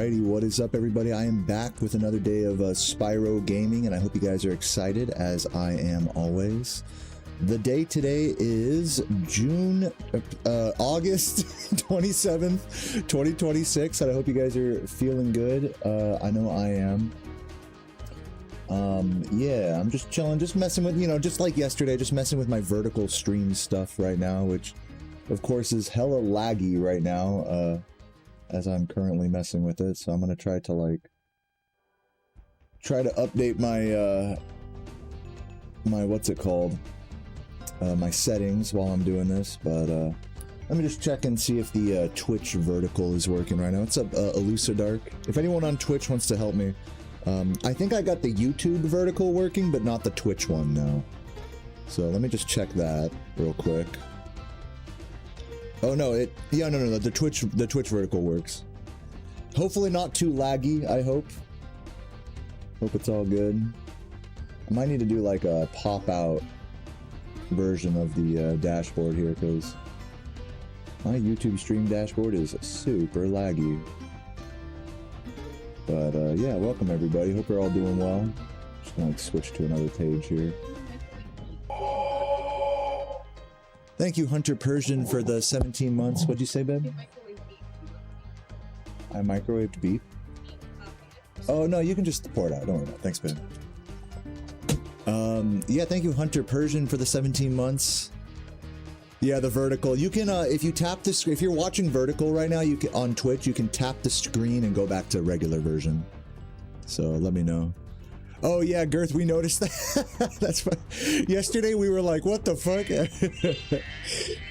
Alrighty, what is up everybody? I am back with another day of Spyro gaming, and I hope you guys are excited, as I am always. The day today is August 27th, 2026, and I hope you guys are feeling good. I know I am. Yeah, I'm just chilling, just messing with, you know, just like yesterday, just messing with my vertical stream stuff right now, which of course is hella laggy right now, as I'm currently messing with it. So I'm gonna try to update my my what's it called, my settings while I'm doing this. But let me just check and see if the Twitch vertical is working right now. What's up, Elucidark? If anyone on Twitch wants to help me, I think I got the YouTube vertical working, but not the Twitch one now. So let me just check that real quick. Oh no, no, the Twitch vertical works. Hopefully not too laggy, I hope. Hope it's all good. I might need to do like a pop-out version of the dashboard here, because my YouTube stream dashboard is super laggy. But yeah, welcome everybody. Hope you're all doing well. Just gonna switch to another page here. Thank you, Hunter Persian, for the 17 months. What'd you say, babe? I microwaved beef. Oh no, you can just pour it out. Don't worry about it. Thanks, babe. Yeah, thank you, Hunter Persian, for the 17 months. Yeah, the vertical. You can, if you tap the screen, if you're watching vertical right now, you can, on Twitch, you can tap the screen and go back to regular version. So let me know. Oh yeah, Girth, we noticed that. That's fun. Yesterday we were like, what the fuck?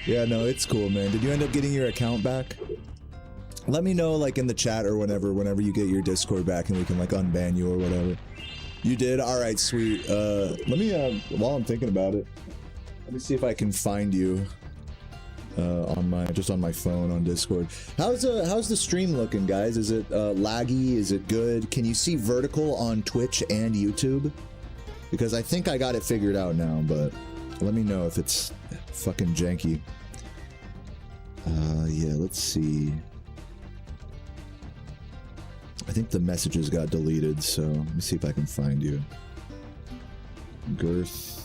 Yeah, no, it's cool, man. Did you end up getting your account back? Let me know, like, in the chat or whenever you get your Discord back, and we can like unban you or whatever. You did? All right, sweet. Let me, while I'm thinking about it, let me see if I can find you on my phone on Discord. How's the stream looking, guys? Is it laggy? Is it good? Can you see vertical on Twitch and YouTube? Because I think I got it figured out now, but let me know if it's fucking janky. Yeah, let's see. I think the messages got deleted, so let me see if I can find you. Girth.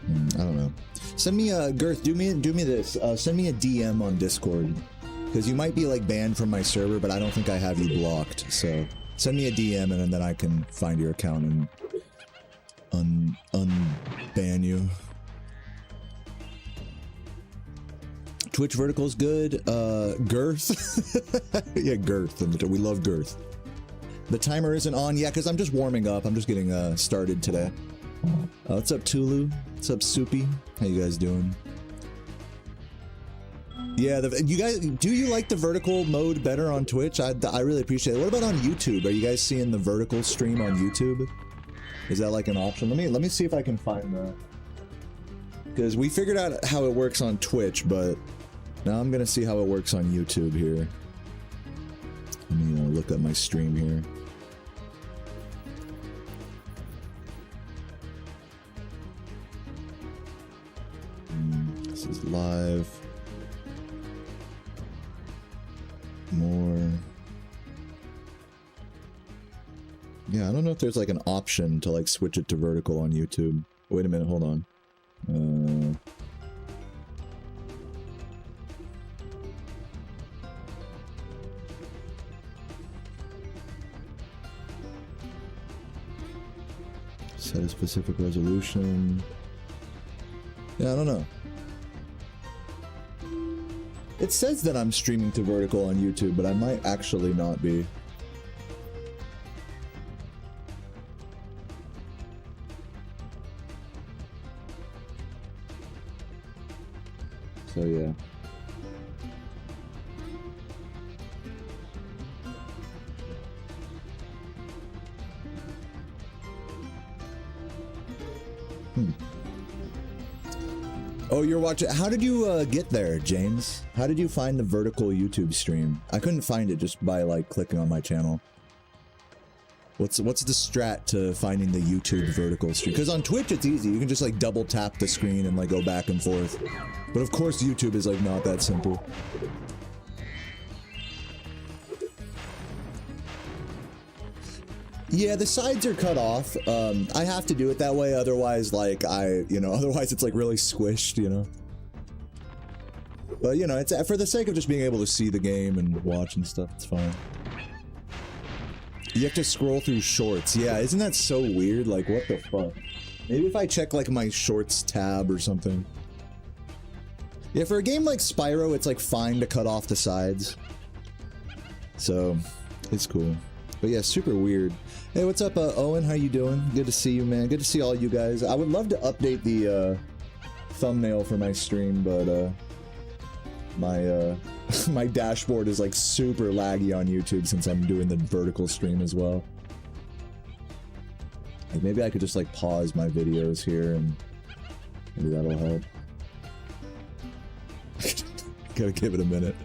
I don't know. Send me a Girth. Do me this. Send me a DM on Discord, because you might be like banned from my server, but I don't think I have you blocked. So send me a DM, and then I can find your account and unban you. Twitch vertical's good. Girth. Yeah, Girth. We love Girth. The timer isn't on. Yeah, because I'm just warming up. I'm just getting started today. What's up, Tulu? What's up, Soupy? How you guys doing? Yeah, you guys, do you like the vertical mode better on Twitch? I really appreciate it. What about on YouTube? Are you guys seeing the vertical stream on YouTube? Is that like an option? Let me see if I can find that. Because we figured out how it works on Twitch, but now I'm gonna see how it works on YouTube here. Let me look up my stream here. This is live. More. Yeah, I don't know if there's like an option to like switch it to vertical on YouTube. Wait a minute, hold on. Set a specific resolution. Yeah, I don't know. It says that I'm streaming to vertical on YouTube, but I might actually not be. So yeah. Oh, you're watching. How did you get there, James? How did you find the vertical YouTube stream? I couldn't find it just by like clicking on my channel. What's the strat to finding the YouTube vertical stream? Because on Twitch it's easy. You can just like double tap the screen and like go back and forth. But of course YouTube is like not that simple. Yeah, the sides are cut off. I have to do it that way, otherwise like otherwise it's like really squished, you know. But you know, it's for the sake of just being able to see the game and watch and stuff, it's fine. You have to scroll through shorts. Yeah, isn't that so weird? Like, what the fuck? Maybe if I check, like, my shorts tab or something. Yeah, for a game like Spyro, it's, like, fine to cut off the sides. So, it's cool. But yeah, super weird. Hey, what's up, Owen? How you doing? Good to see you, man. Good to see all you guys. I would love to update the, thumbnail for my stream, but, my dashboard is like super laggy on YouTube since I'm doing the vertical stream as well. Like maybe I could just like pause my videos here and maybe that'll help. Gotta give it a minute.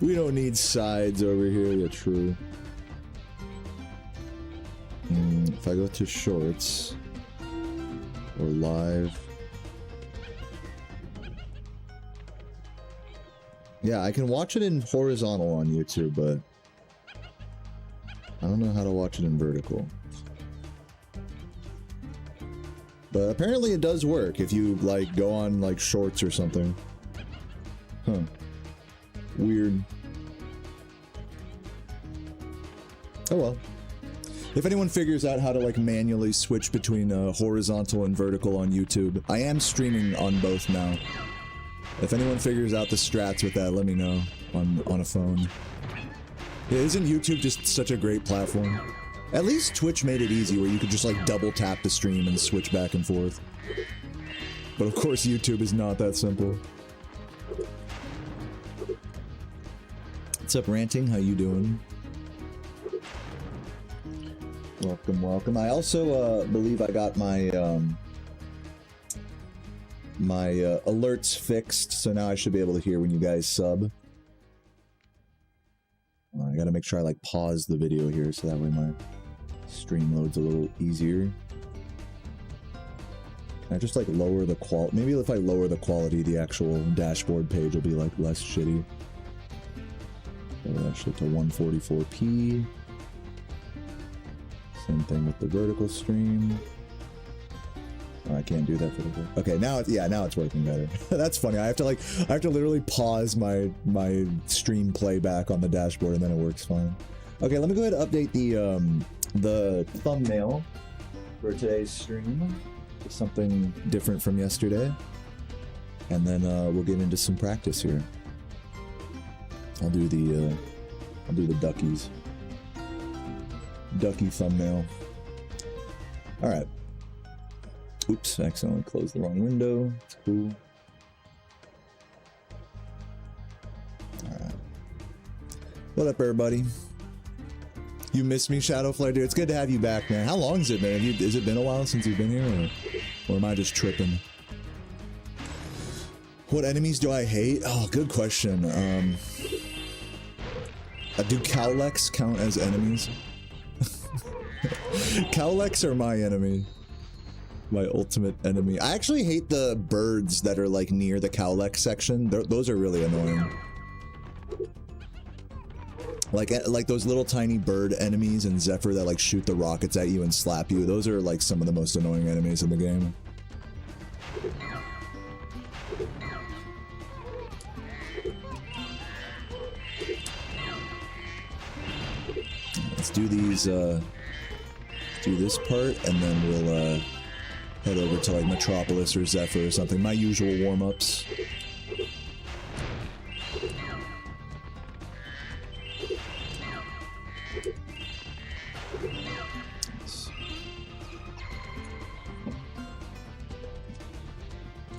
We don't need sides over here. Yeah, true. If I go to shorts or live. Yeah, I can watch it in horizontal on YouTube, but I don't know how to watch it in vertical. But apparently it does work if you, like, go on, like, shorts or something. Huh. Weird. Oh well. If anyone figures out how to, like, manually switch between horizontal and vertical on YouTube, I am streaming on both now. If anyone figures out the strats with that, let me know on a phone. Yeah, isn't YouTube just such a great platform? At least Twitch made it easy where you could just like double tap the stream and switch back and forth. But of course YouTube is not that simple. What's up, Ranting? How you doing? Welcome, welcome. I also believe I got my alerts fixed, so now I should be able to hear when you guys sub. I gotta make sure I like pause the video here so that way my stream loads a little easier. Can I just like lower the quality? Maybe if I lower the quality, the actual dashboard page will be like less shitty. Lower that shit to 144p. Same thing with the vertical stream. Oh, I can't do that for the okay. Now it's now it's working better. That's funny. I have to literally pause my stream playback on the dashboard and then it works fine. Okay, let me go ahead and update the thumbnail for today's stream. It's something different from yesterday, and then we'll get into some practice here. I'll do the duckies. Ducky thumbnail. All right. Oops, I accidentally closed the wrong window. It's cool. Alright. What up, everybody? You missed me, Shadowflare, dude. It's good to have you back, man. How long has it been? Has it been a while since you've been here, or am I just tripping? What enemies do I hate? Oh, good question. Do Cowlecks count as enemies? Cowlecks are my enemy. My ultimate enemy. I actually hate the birds that are like near the Cowleck section. Those are really annoying. Like those little tiny bird enemies in Zephyr that like shoot the rockets at you and slap you. Those are like some of the most annoying enemies in the game. Let's do these, do this part, and then we'll, head over to like Metropolis or Zephyr or something. My usual warm-ups.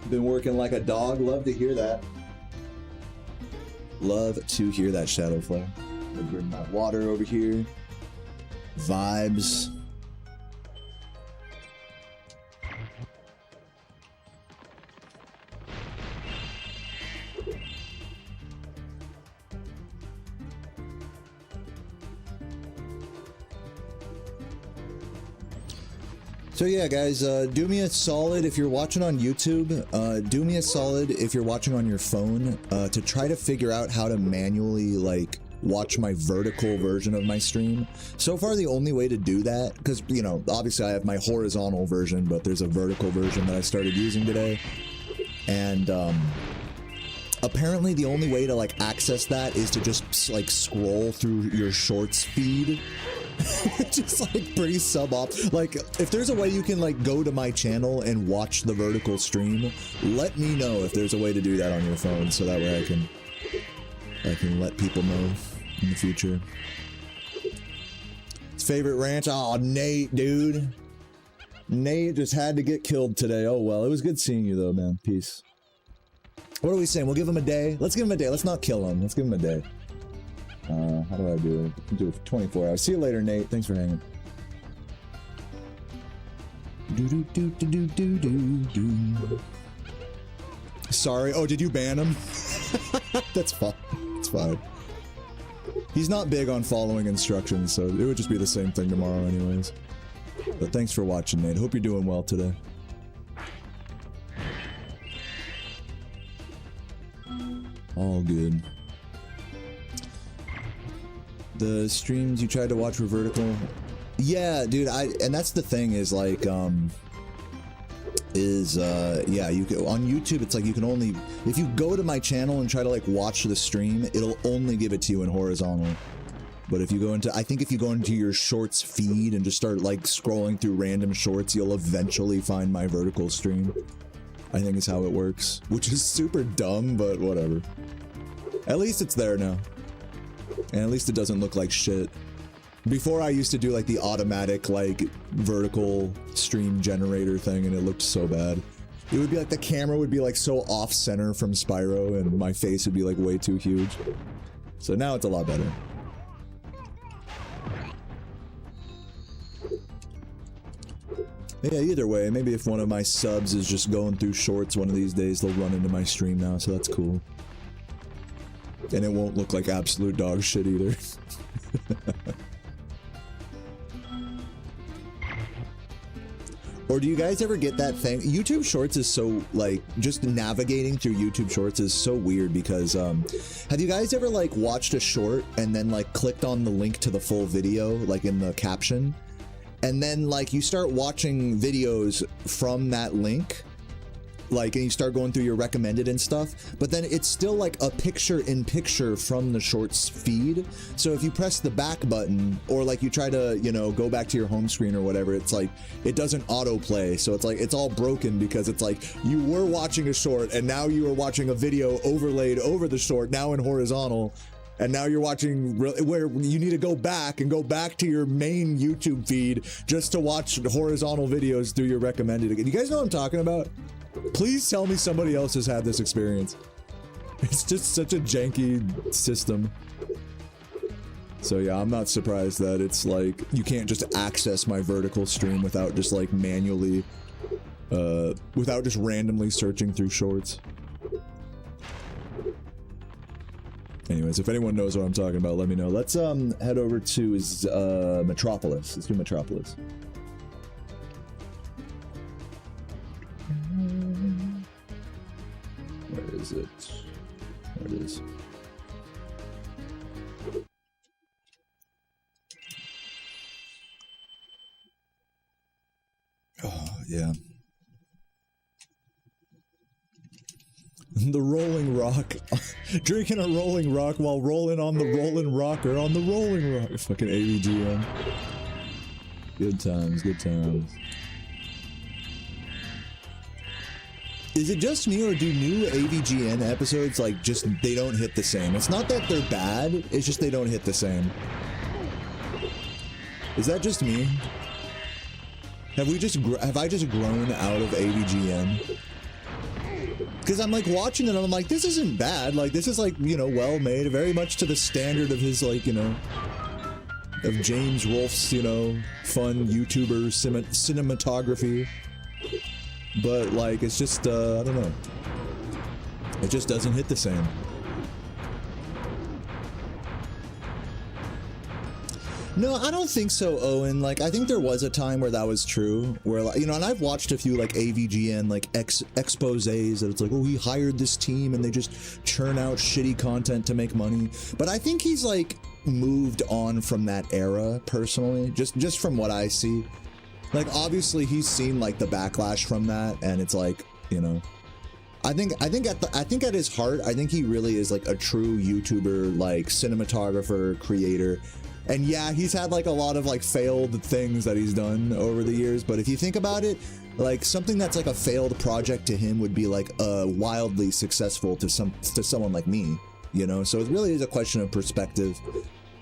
Been working like a dog. Love to hear that. Love to hear that, Shadowflare. I'll bring my water over here. Vibes. So yeah, guys, do me a solid if you're watching on YouTube. Do me a solid if you're watching on your phone to try to figure out how to manually like watch my vertical version of my stream. So far, the only way to do that, because you know, obviously I have my horizontal version, but there's a vertical version that I started using today, and apparently the only way to like access that is to just like scroll through your shorts feed. Just like pretty sub-op. Like if there's a way you can like go to my channel and watch the vertical stream, let me know if there's a way to do that on your phone, so that way I can let people know in the future. His favorite ranch? Oh, Nate, dude. Nate just had to get killed today. Oh well, it was good seeing you though, man. Peace. What are we saying? We'll give him a day? Let's give him a day. Let's not kill him. Let's give him a day. How do I do it? Do it for 24 hours. See you later, Nate. Thanks for hanging. Sorry. Oh, did you ban him? That's fine. It's fine. He's not big on following instructions, so it would just be the same thing tomorrow anyways. But thanks for watching, Nate. Hope you're doing well today. All good. The streams you tried to watch were vertical. Yeah, dude, and that's the thing is like, yeah, you can, on YouTube, it's like you can only, if you go to my channel and try to like watch the stream, it'll only give it to you in horizontal. But if you go into, I think if you go into your shorts feed and just start like scrolling through random shorts, you'll eventually find my vertical stream. I think is how it works, which is super dumb, but whatever. At least it's there now. And at least it doesn't look like shit. Before I used to do like the automatic like vertical stream generator thing and it looked so bad. It would be like the camera would be like so off center from Spyro and my face would be like way too huge. So now it's a lot better. Yeah, either way, maybe if one of my subs is just going through shorts one of these days, they'll run into my stream now, so that's cool. And it won't look like absolute dog shit either. Or do you guys ever get that thing? YouTube Shorts is so, like, just navigating through YouTube Shorts is so weird because, have you guys ever, like, watched a short and then, like, clicked on the link to the full video, like, in the caption? And then, like, you start watching videos from that link, like, and you start going through your recommended and stuff, but then it's still like a picture-in-picture from the shorts feed. So if you press the back button, or like you try to, you know, go back to your home screen or whatever, it's like, it doesn't autoplay. So it's like, it's all broken because it's like, you were watching a short and now you are watching a video overlaid over the short, now in horizontal. And now you're watching where you need to go back to your main YouTube feed just to watch horizontal videos through your recommended. You guys know what I'm talking about? Please tell me somebody else has had this experience. It's just such a janky system. So yeah, I'm not surprised that it's like, you can't just access my vertical stream without just like manually, without just randomly searching through shorts. Anyways, if anyone knows what I'm talking about, let me know. Let's head over to Metropolis. Let's do Metropolis. Where is it? There it is. Oh, yeah. The Rolling Rock. Drinking a Rolling Rock while rolling on the Rolling Rocker on the Rolling Rock. Fucking AVGN. Good times, good times. Is it just me, or do new AVGN episodes, like, just, they don't hit the same? It's not that they're bad, it's just they don't hit the same. Is that just me? Have I just grown out of AVGN? Because I'm, like, watching it and I'm like, this isn't bad. Like, this is, like, you know, well made, very much to the standard of his, like, you know, of James Rolfe's, you know, fun YouTuber cinematography. But, like, it's just, I don't know. It just doesn't hit the same. No, I don't think so, Owen. Like, I think there was a time where that was true, where, like, you know, and I've watched a few, like, AVGN, like, exposés that it's like, oh, he hired this team and they just churn out shitty content to make money. But I think he's, like, moved on from that era, personally, just from what I see. Like, obviously, he's seen, like, the backlash from that, and it's like, you know, I think at his heart, I think he really is, like, a true YouTuber, like, cinematographer, creator. And yeah, he's had like a lot of like failed things that he's done over the years, but if you think about it, like something that's like a failed project to him would be like wildly successful to someone like me, you know? So it really is a question of perspective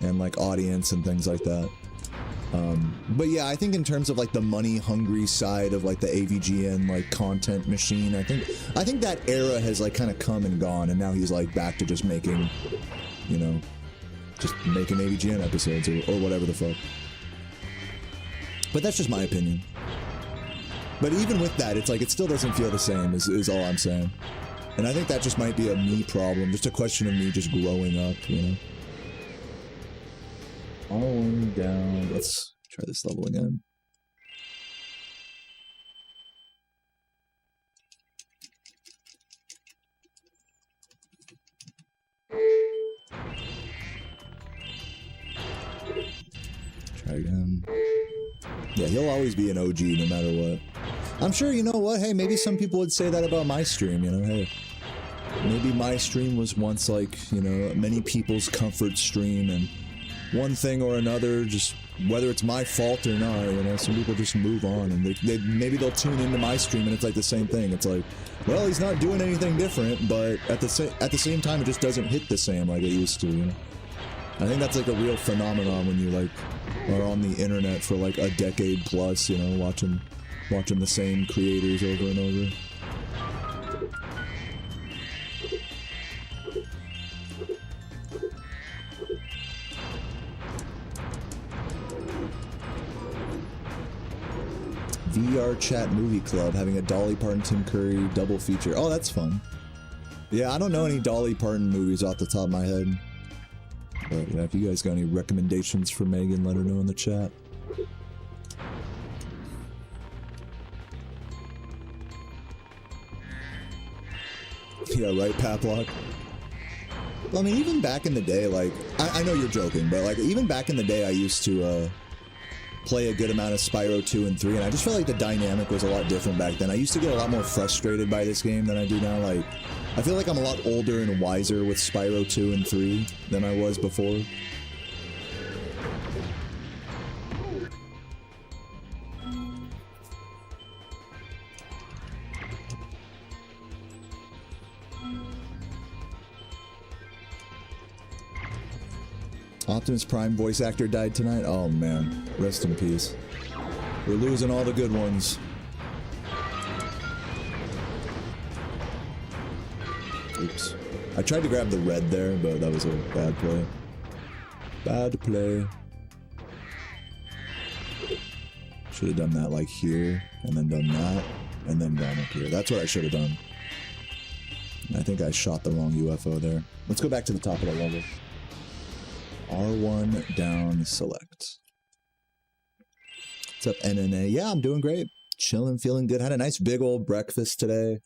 and like audience and things like that. But yeah, I think in terms of like the money hungry side of like the AVGN like content machine, I think that era has like kind of come and gone, and now he's like back to just making, you know, just making AVGN episodes or whatever the fuck. But that's just my opinion. But even with that, it's like it still doesn't feel the same is all I'm saying. And I think that just might be a me problem, just a question of me just growing up, you know? On down. Let's try this level again. Try again. Yeah, he'll always be an OG no matter what. I'm sure, you know what, hey, maybe some people would say that about my stream, you know, hey. Maybe my stream was once like, you know, many people's comfort stream, and one thing or another, just whether it's my fault or not, you know, some people just move on, and maybe they'll tune into my stream and it's like the same thing. It's like, well, he's not doing anything different, but at the same time, it just doesn't hit the same like it used to, you know. I think that's like a real phenomenon when you like are on the internet for like a decade plus, you know, watching the same creators over and over. VR Chat Movie Club having a Dolly Parton Tim Curry double feature. Oh, that's fun. Yeah, I don't know any Dolly Parton movies off the top of my head. But yeah, if you guys got any recommendations for Megan, let her know in the chat. Yeah, right, Paplock? Well, I mean, even back in the day, like, I know you're joking, but like, even back in the day, I used to, play a good amount of Spyro 2 and 3, and I just felt like the dynamic was a lot different back then. I used to get a lot more frustrated by this game than I do now. Like, I feel like I'm a lot older and wiser with Spyro 2 and 3 than I was before. Optimus Prime voice actor died tonight? Oh man, rest in peace. We're losing all the good ones. Oops. I tried to grab the red there, but that was a bad play. Bad play. Should have done that like here, and then done that, and then down up here. That's what I should have done. I think I shot the wrong UFO there. Let's go back to the top of the level. R1 down, select. What's up, NNA? Yeah, I'm doing great. Chilling, feeling good. Had a nice big old breakfast today.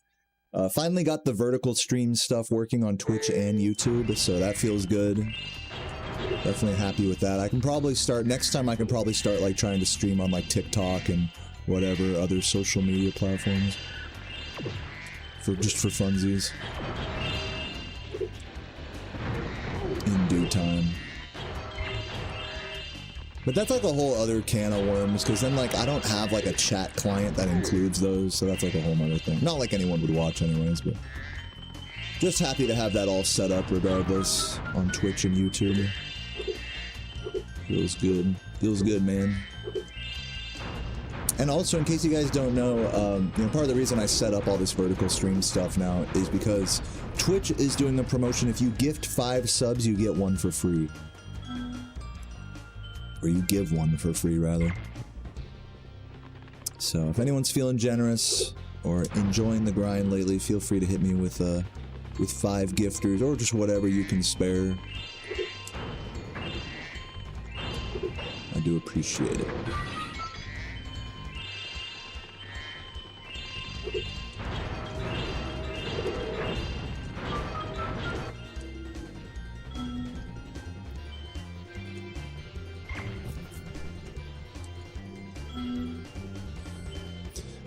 Finally got the vertical stream stuff working on Twitch and YouTube, so that feels good. Definitely happy with that. I can probably start, next time I can probably start like trying to stream on like TikTok and whatever other social media platforms. Just for funsies. In due time. But that's like a whole other can of worms, because then like I don't have like a chat client that includes those, so that's like a whole other thing. Not like anyone would watch anyways, but just happy to have that all set up regardless on Twitch and YouTube. Feels good. Feels good, man. And also, in case you guys don't know, you know, part of the reason I set up all this vertical stream stuff now is because Twitch is doing a promotion. If you gift 5 subs, you get 1 for free. Or you give 1 for free, rather. So if anyone's feeling generous or enjoying the grind lately, feel free to hit me with 5 gifters or just whatever you can spare. do appreciate it.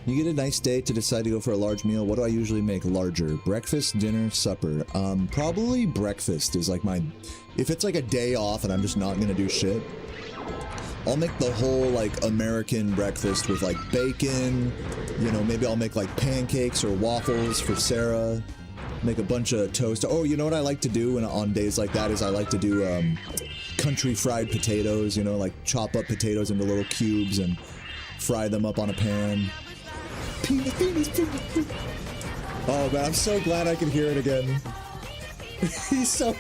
You get a nice day to decide to go for a large meal. What do I usually make larger? Breakfast, dinner, supper. Probably breakfast is like my... If it's like a day off and I'm just not gonna do shit, I'll make the whole like American breakfast with like bacon. You know, maybe I'll make like pancakes or waffles for Sarah. Make a bunch of toast. Oh, you know what I like to do on days like that is I like to do country fried potatoes. You know, like chop up potatoes into little cubes and fry them up on a pan. Penis. Oh man, I'm so glad I can hear it again. He's so...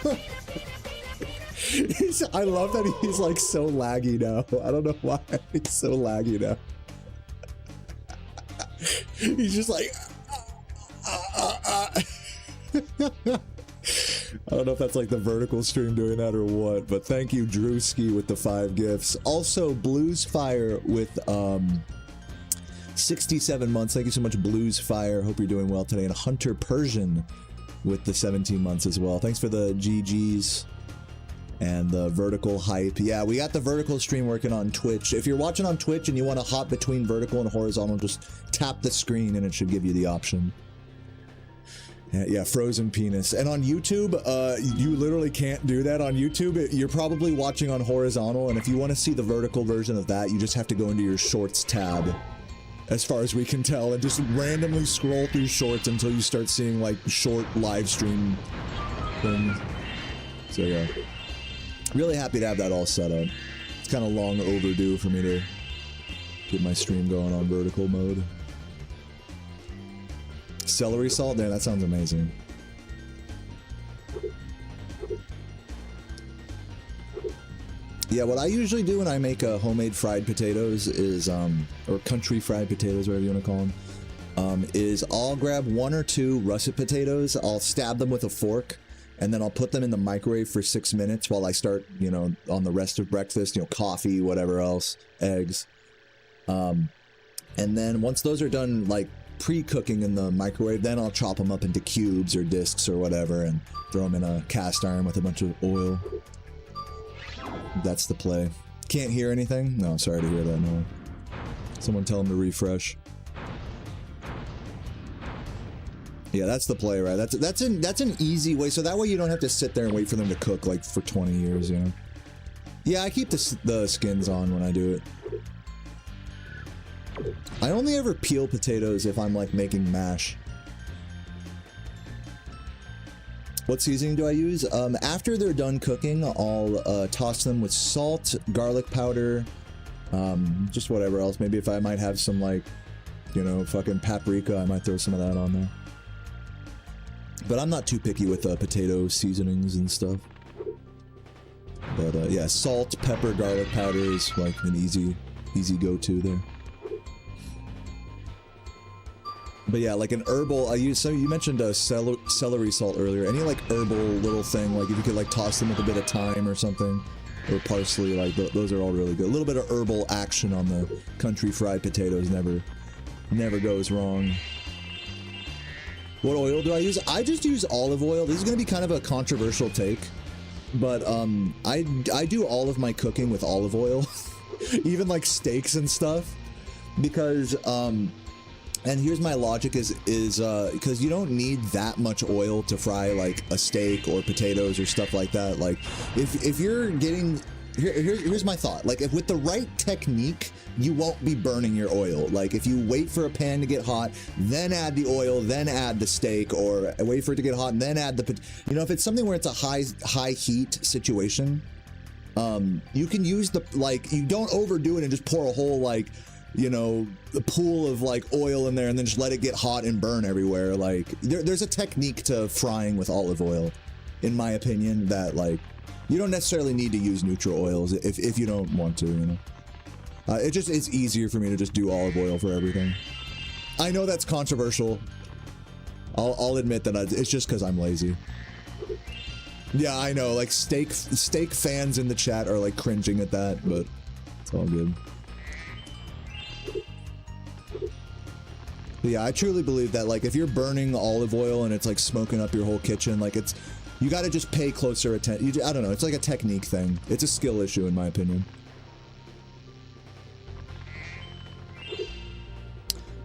I love that he's like so laggy now. I don't know why he's so laggy now. He's just like... I don't know if that's like the vertical stream doing that or what, but thank you Drewski with the 5 gifts. Also Blues Fire with 67 months. Thank you so much, Blues Fire. Hope you're doing well today. And Hunter Persian with the 17 months as well. Thanks for the GGs and the vertical hype. Yeah, we got the vertical stream working on Twitch. If you're watching on Twitch and you want to hop between vertical and horizontal, just tap the screen and it should give you the option. Yeah, frozen penis. And on YouTube, you literally can't do that on YouTube. You're probably watching on horizontal, and if you want to see the vertical version of that, you just have to go into your shorts tab, as far as we can tell, and just randomly scroll through shorts until you start seeing like short live stream things. So yeah, really happy to have that all set up. It's kind of long overdue for me to get my stream going on vertical mode. Celery salt? Yeah, that sounds amazing. Yeah, what I usually do when I make homemade fried potatoes is, or country fried potatoes, whatever you want to call them, is I'll grab 1 or 2 russet potatoes, I'll stab them with a fork, and then I'll put them in the microwave for 6 minutes while I start, you know, on the rest of breakfast, you know, coffee, whatever else, eggs. And then once those are done, like, pre-cooking in the microwave, then I'll chop them up into cubes or discs or whatever and throw them in a cast iron with a bunch of oil. That's the play. Can't hear anything? No, sorry to hear that. No. Someone tell him to refresh. Yeah, that's the play, right? That's an easy way, so that way you don't have to sit there and wait for them to cook like for 20 years, you know? Yeah, I keep the skins on when I do it. I only ever peel potatoes if I'm like making mash. What seasoning do I use? After they're done cooking, I'll toss them with salt, garlic powder, just whatever else. Maybe if I might have some like, you know, fucking paprika, I might throw some of that on there. But I'm not too picky with potato seasonings and stuff. But yeah, salt, pepper, garlic powder is like an easy go-to there. But yeah, like an herbal, I use some, you mentioned celery salt earlier. Any like herbal little thing, like if you could like toss them with a bit of thyme or something, or parsley, like those are all really good. A little bit of herbal action on the country fried potatoes never goes wrong. What oil do I use? I just use olive oil. This is going to be kind of a controversial take, but I do all of my cooking with olive oil, even like steaks and stuff, because and here's my logic is because you don't need that much oil to fry like a steak or potatoes or stuff like that. Like if you're getting here's my thought, like if with the right technique you won't be burning your oil. Like if you wait for a pan to get hot, then add the oil, then add the steak, or wait for it to get hot and then add the, you know, if it's something where it's a high heat situation, you can use the, like, you don't overdo it and just pour a whole, like, you know, a pool of like oil in there and then just let it get hot and burn everywhere. Like there's a technique to frying with olive oil, in my opinion, that like you don't necessarily need to use neutral oils if you don't want to, you know. It's easier for me to just do olive oil for everything. I know that's controversial. I'll admit that it's just because I'm lazy. Yeah, I know, like steak fans in the chat are like cringing at that, but It's all good. But yeah, I truly believe that, like, if you're burning olive oil and it's like smoking up your whole kitchen, like, it's, you got to just pay closer attention. I don't know. It's like a technique thing. It's a skill issue, in my opinion.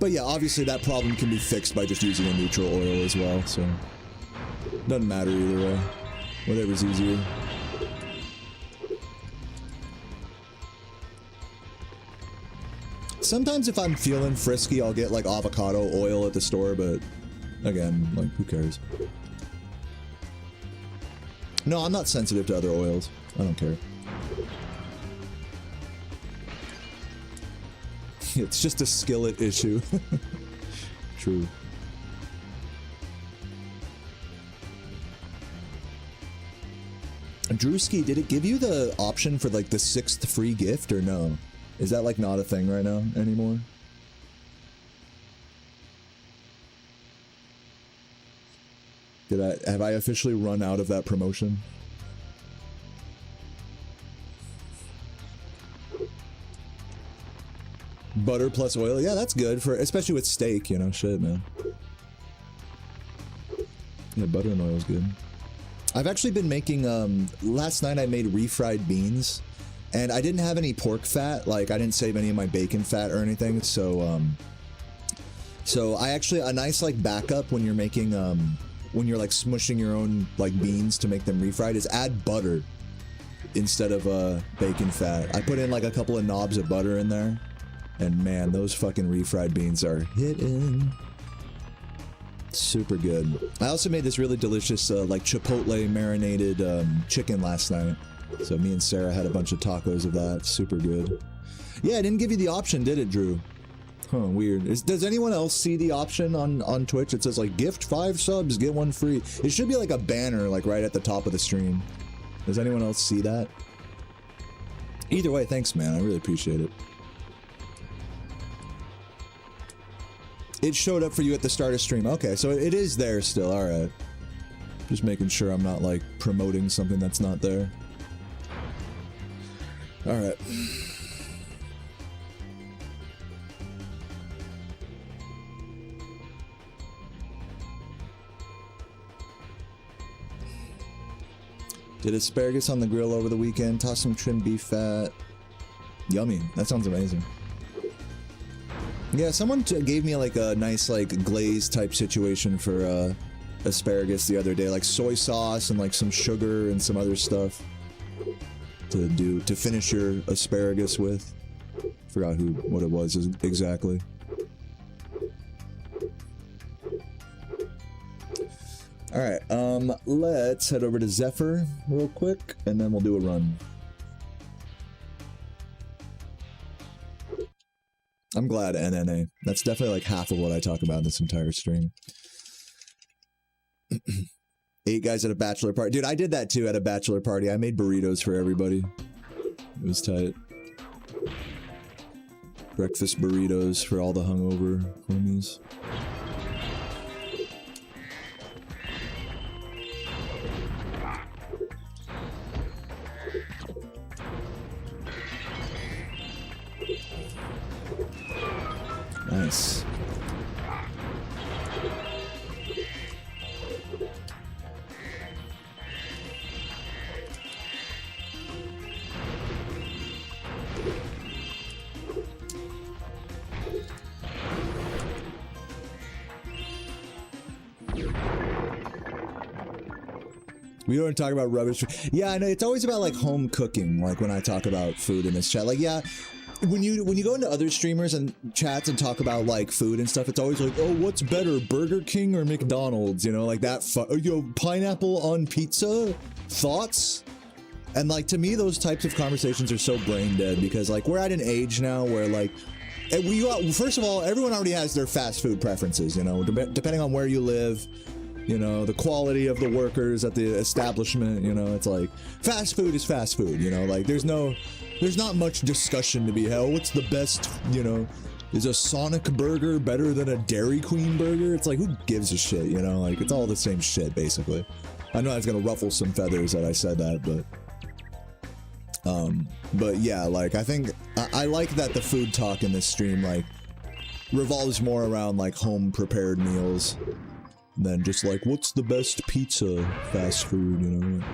But yeah, obviously that problem can be fixed by just using a neutral oil as well, so doesn't matter either way. Whatever's easier. Sometimes if I'm feeling frisky, I'll get like avocado oil at the store, but again, like, who cares? No, I'm not sensitive to other oils. I don't care. It's just a skillet issue. True. Drewski, did it give you the option for like the 6th free gift or no? Is that like not a thing right now anymore? Have I officially run out of that promotion? Butter plus oil, yeah, that's good for, especially with steak, you know, shit, man. Yeah, butter and oil is good. I've actually been making, last night I made refried beans, and I didn't have any pork fat, like, I didn't save any of my bacon fat or anything, so, so I actually, a nice, like, backup when you're making, when you're, like, smushing your own, like, beans to make them refried is add butter instead of, bacon fat. I put in, like, a couple of knobs of butter in there. And man, those fucking refried beans are hitting. Super good. I also made this really delicious, like chipotle marinated chicken last night. So me and Sarah had a bunch of tacos of that. Super good. Yeah, it didn't give you the option, did it, Drew? Huh, weird. Does anyone else see the option on Twitch? It says like, gift 5 subs, get 1 free. It should be like a banner, like right at the top of the stream. Does anyone else see that? Either way, thanks, man. I really appreciate it. It showed up for you at the start of stream. Okay, so it is there still. All right. Just making sure I'm not, like, promoting something that's not there. All right. Did asparagus on the grill over the weekend. Toss some trimmed beef fat. Yummy. That sounds amazing. Yeah, someone gave me like a nice like glaze type situation for asparagus the other day, like soy sauce and like some sugar and some other stuff to finish your asparagus with. Forgot what it was exactly. All right, let's head over to Zephyr real quick, and then we'll do a run. I'm glad, NNA. That's definitely like half of what I talk about in this entire stream. 8 guys at a bachelor party. Dude, I did that too at a bachelor party. I made burritos for everybody. It was tight. Breakfast burritos for all the hungover homies. Nice. We don't talk about rubbish. Yeah, I know. It's always about like home cooking. Like when I talk about food in this chat, like yeah. When you go into other streamers and chats and talk about like food and stuff, it's always like, oh, what's better, Burger King or McDonald's? You know, like that. Pineapple on pizza? Thoughts? And like to me, those types of conversations are so brain dead because like we're at an age now where like, first of all, everyone already has their fast food preferences. You know, depending on where you live. You know, the quality of the workers at the establishment, you know, it's like fast food is fast food, you know, like there's not much discussion to be held. What's the best, you know, is a Sonic burger better than a Dairy Queen burger? It's like, who gives a shit, you know, like it's all the same shit basically. I know I was gonna ruffle some feathers that I said that, but But yeah, like, I think I like that the food talk in this stream, like, revolves more around, like, home prepared meals than just like, what's the best pizza fast food, you know?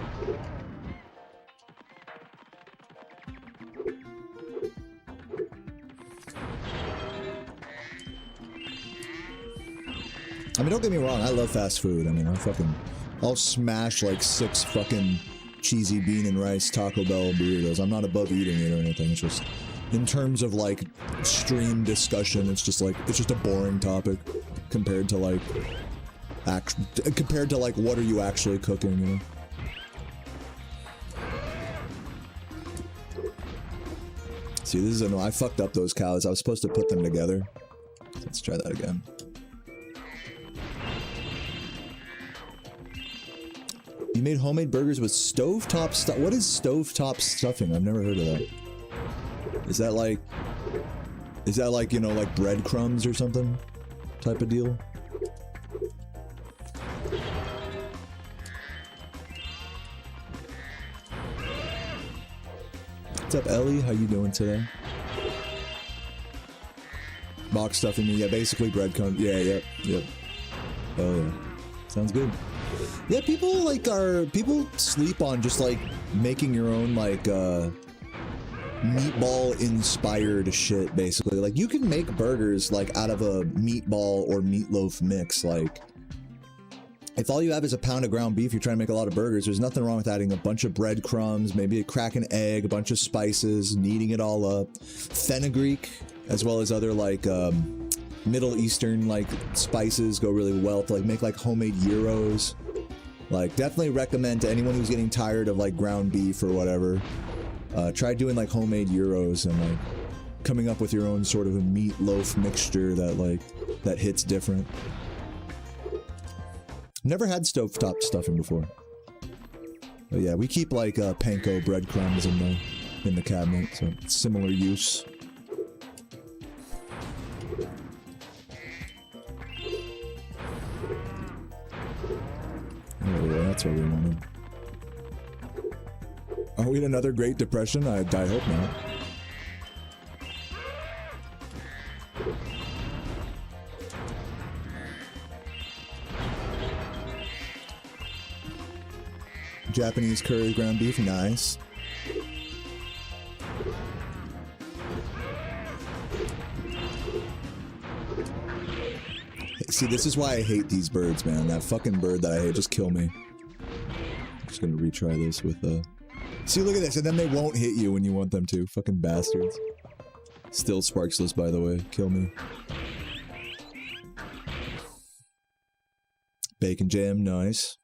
I mean, don't get me wrong, I love fast food. I mean, I'll smash like 6 fucking cheesy bean and rice Taco Bell burritos. I'm not above eating it or anything. It's just, in terms of like stream discussion, it's just a boring topic compared to like, what are you actually cooking, you know? See, this is I fucked up those cows. I was supposed to put them together. Let's try that again. You made homemade burgers with stovetop stuff. What is stovetop stuffing? I've never heard of that. Is that like, you know, like breadcrumbs or something type of deal? What's up, Ellie? How you doing today? Box stuffing, yeah, basically breadcrumbs. Yeah, yep. Oh yeah, sounds good. Yeah, people sleep on just like making your own like meatball inspired shit, basically. Like, you can make burgers like out of a meatball or meatloaf mix. Like, if all you have is a pound of ground beef, you're trying to make a lot of burgers, there's nothing wrong with adding a bunch of breadcrumbs, maybe crack an egg, a bunch of spices, kneading it all up, fenugreek, as well as other like Middle Eastern like spices go really well to like make like homemade gyros. Like, definitely recommend to anyone who's getting tired of like ground beef or whatever, try doing like homemade gyros and like coming up with your own sort of a meatloaf mixture that hits different. Never had stovetop stuffing before. But yeah, we keep like panko breadcrumbs in the cabinet, so it's similar use. Oh yeah, that's what we wanted. Are we in another Great Depression? I hope not. Japanese curry ground beef, nice. See, this is why I hate these birds, man. That fucking bird that I hate, just kill me. I'm just gonna retry this with See, look at this, and then they won't hit you when you want them to. Fucking bastards. Still sparksless, by the way. Kill me. Bacon jam, nice.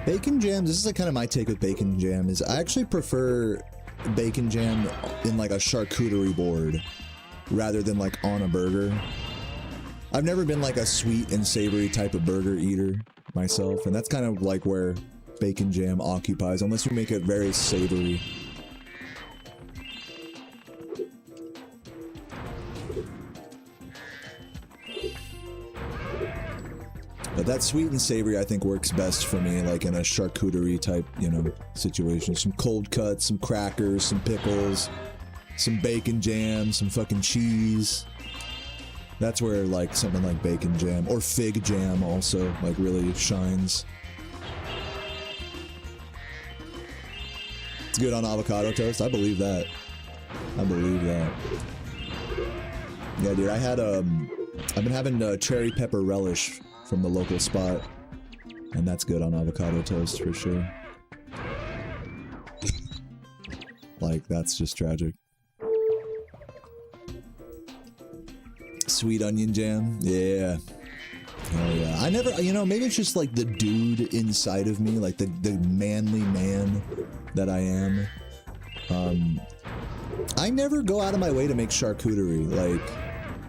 Bacon jams, this is like kind of my take with bacon jam, is I actually prefer bacon jam in like a charcuterie board rather than like on a burger. I've never been like a sweet and savory type of burger eater myself, and that's kind of like where bacon jam occupies, unless you make it very savory. But that sweet and savory, I think, works best for me, like in a charcuterie type, you know, situation. Some cold cuts, some crackers, some pickles, some bacon jam, some fucking cheese. That's where, like, something like bacon jam, or fig jam also, like, really shines. It's good on avocado toast. I believe that. I believe that. Yeah, dude, I've been having cherry pepper relish from the local spot, and that's good on avocado toast for sure. Like, that's just tragic. Sweet onion jam, yeah. Oh yeah. I never, you know, maybe it's just like the dude inside of me, like the manly man that I am. I never go out of my way to make charcuterie. Like,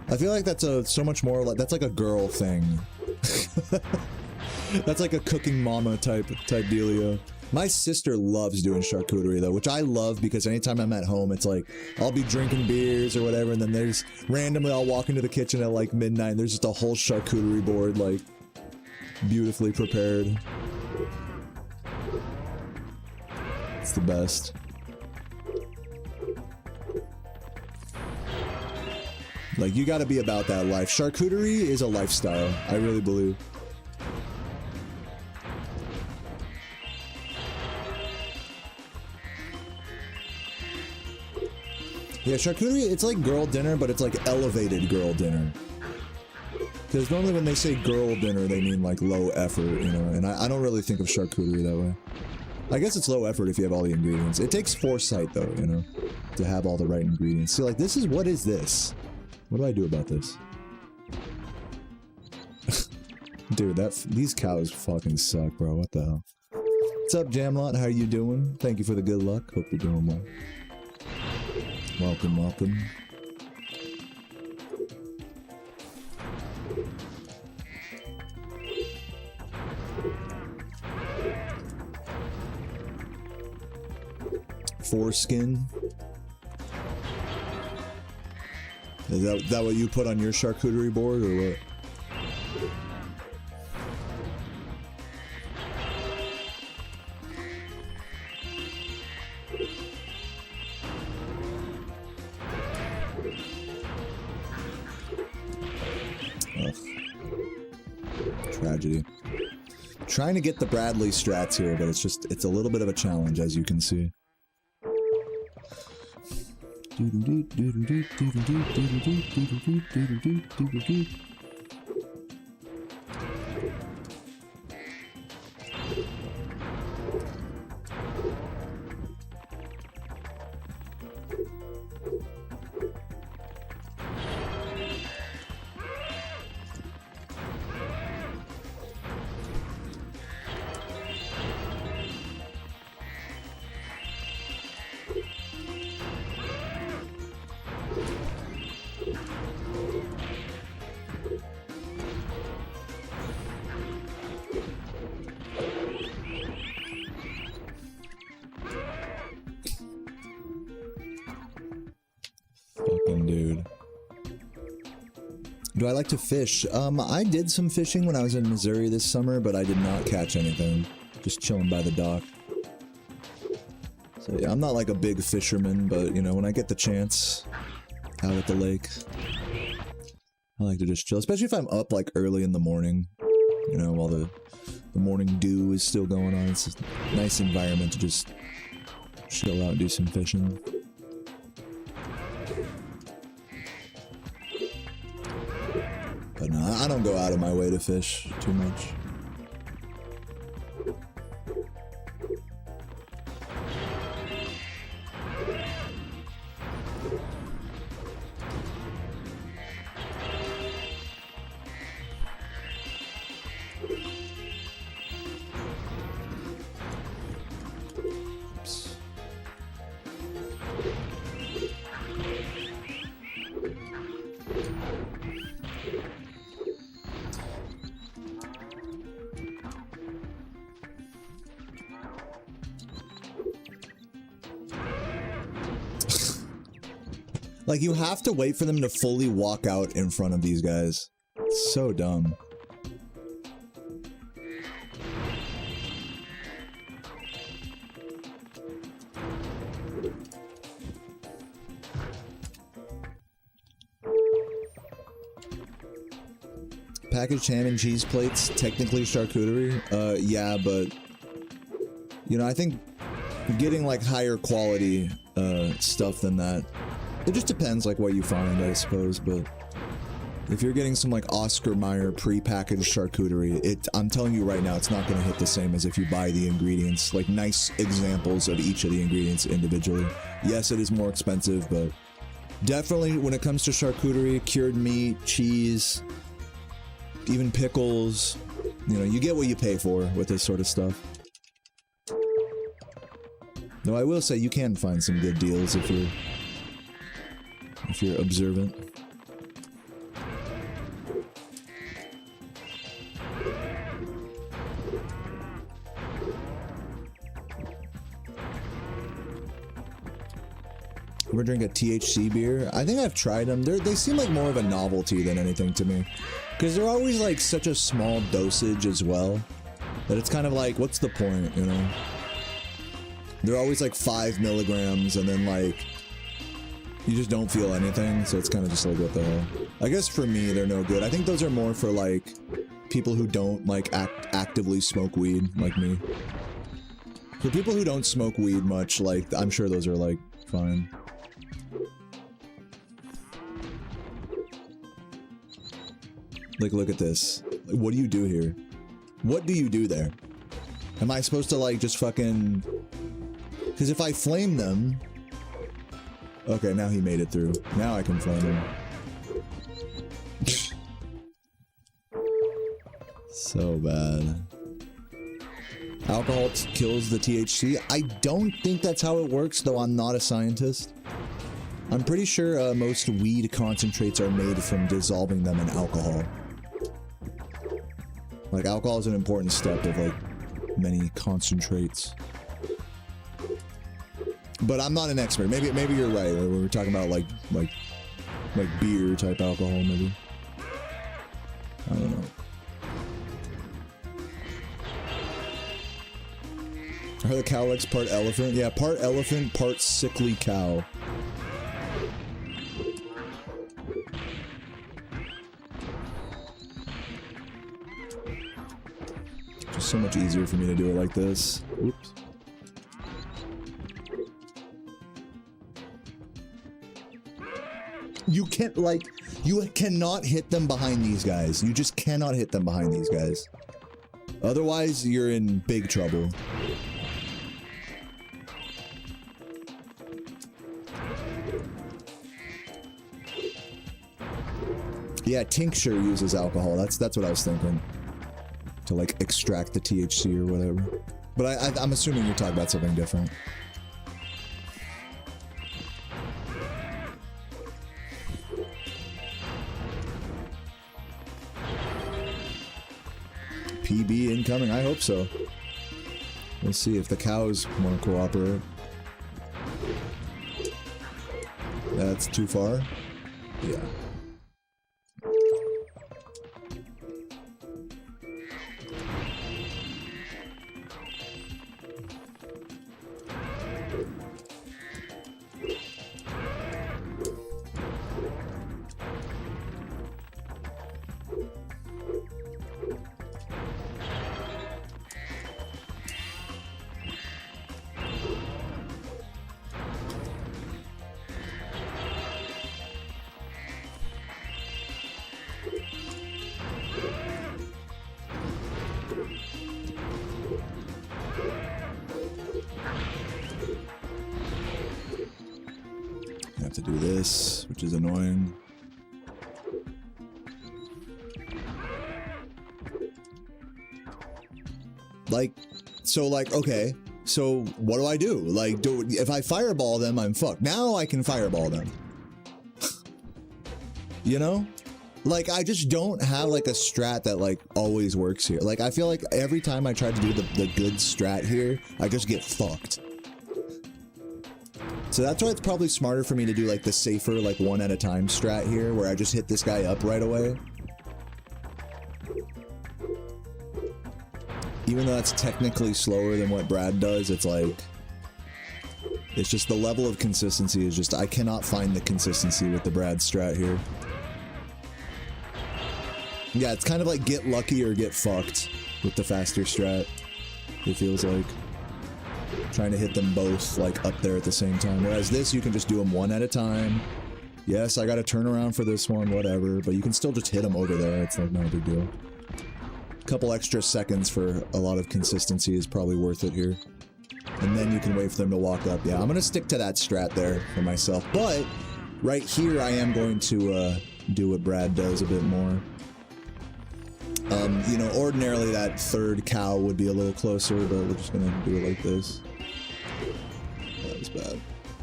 I feel like that's so much more like, that's like a girl thing. That's like a cooking mama type dealio. My sister loves doing charcuterie though, which I love because anytime I'm at home, it's like I'll be drinking beers or whatever, and then there's randomly I'll walk into the kitchen at like midnight and there's just a whole charcuterie board like beautifully prepared. It's the best. Like, you gotta be about that life. Charcuterie is a lifestyle, I really believe. Yeah, charcuterie, it's like girl dinner, but it's like elevated girl dinner. Because normally when they say girl dinner, they mean like low effort, you know, and I don't really think of charcuterie that way. I guess it's low effort if you have all the ingredients. It takes foresight though, you know, to have all the right ingredients. So like, what is this? What do I do about this? Dude, these cows fucking suck, bro. What the hell? What's up, Jamlot? How are you doing? Thank you for the good luck. Hope you're doing well. Welcome, welcome. Foreskin. Is that what you put on your charcuterie board, or what? Tragedy. Trying to get the Bradley strats here, but it's a little bit of a challenge, as you can see. Dude. Do I like to fish? I did some fishing when I was in Missouri this summer, but I did not catch anything. Just chilling by the dock. So yeah, I'm not like a big fisherman, but you know, when I get the chance out at the lake, I like to just chill, especially if I'm up like early in the morning, you know, while the morning dew is still going on. It's a nice environment to just chill out and do some fishing. But no, I don't go out of my way to fish too much. Like, you have to wait for them to fully walk out in front of these guys. It's so dumb. Packaged ham and cheese plates, technically charcuterie. Yeah, but you know, I think getting like higher quality stuff than that, it just depends like what you find, I suppose. But if you're getting some like Oscar Mayer pre-packaged charcuterie, I'm telling you right now, it's not going to hit the same as if you buy the ingredients, like nice examples of each of the ingredients individually. Yes, it is more expensive, but definitely when it comes to charcuterie, cured meat, cheese, even pickles, you know, you get what you pay for with this sort of stuff. Though I will say you can find some good deals if you're observant. Ever drink a THC beer? I think I've tried them. They seem like more of a novelty than anything to me. Because they're always like such a small dosage as well. That it's kind of like, what's the point, you know? They're always like 5 milligrams and then like, you just don't feel anything. So it's kind of just like, what the hell? I guess for me, they're no good. I think those are more for like people who don't like actively smoke weed like me. For people who don't smoke weed much, like, I'm sure those are like fine. Like, look at this. Like, what do you do here? What do you do there? Am I supposed to, like, just fucking... Because if I flame them... Okay, now he made it through. Now I can flame him. So bad. Alcohol kills the THC? I don't think that's how it works, though I'm not a scientist. I'm pretty sure most weed concentrates are made from dissolving them in alcohol. Like, alcohol is an important step of, like, many concentrates. But I'm not an expert. Maybe you're right. Or we're talking about, like beer type alcohol, maybe. I don't know. I heard the cow likes part elephant. Yeah, part elephant, part sickly cow. Just so much easier for me to do it like this. Oops. You can't, like, you cannot hit them behind these guys. You just cannot hit them behind these guys. Otherwise, you're in big trouble. Yeah, tincture uses alcohol. That's what I was thinking. To like extract the THC or whatever. But I'm assuming you're talking about something different. PB incoming. I hope so. We'll see if the cows want to cooperate. That's too far. Yeah. To do this, which is annoying. Like, so like, okay, so what do I do? Like, if I fireball them, I'm fucked. Now I can fireball them. You know? Like, I just don't have like a strat that like always works here. Like, I feel like every time I try to do the good strat here, I just get fucked. So that's why it's probably smarter for me to do like the safer, like one at a time strat here, where I just hit this guy up right away. Even though that's technically slower than what Brad does, it's like, it's just the level of consistency is just, I cannot find the consistency with the Brad strat here. Yeah, it's kind of like get lucky or get fucked with the faster strat, it feels like. Trying to hit them both, like, up there at the same time. Whereas this, you can just do them one at a time. Yes, I gotta turn around for this one, whatever. But you can still just hit them over there. It's like not a big deal. A couple extra seconds for a lot of consistency is probably worth it here. And then you can wait for them to walk up. Yeah, I'm gonna stick to that strat there for myself. But, right here, I am going to do what Brad does a bit more. You know, ordinarily that third cow would be a little closer, but we're just gonna do it like this. That was bad.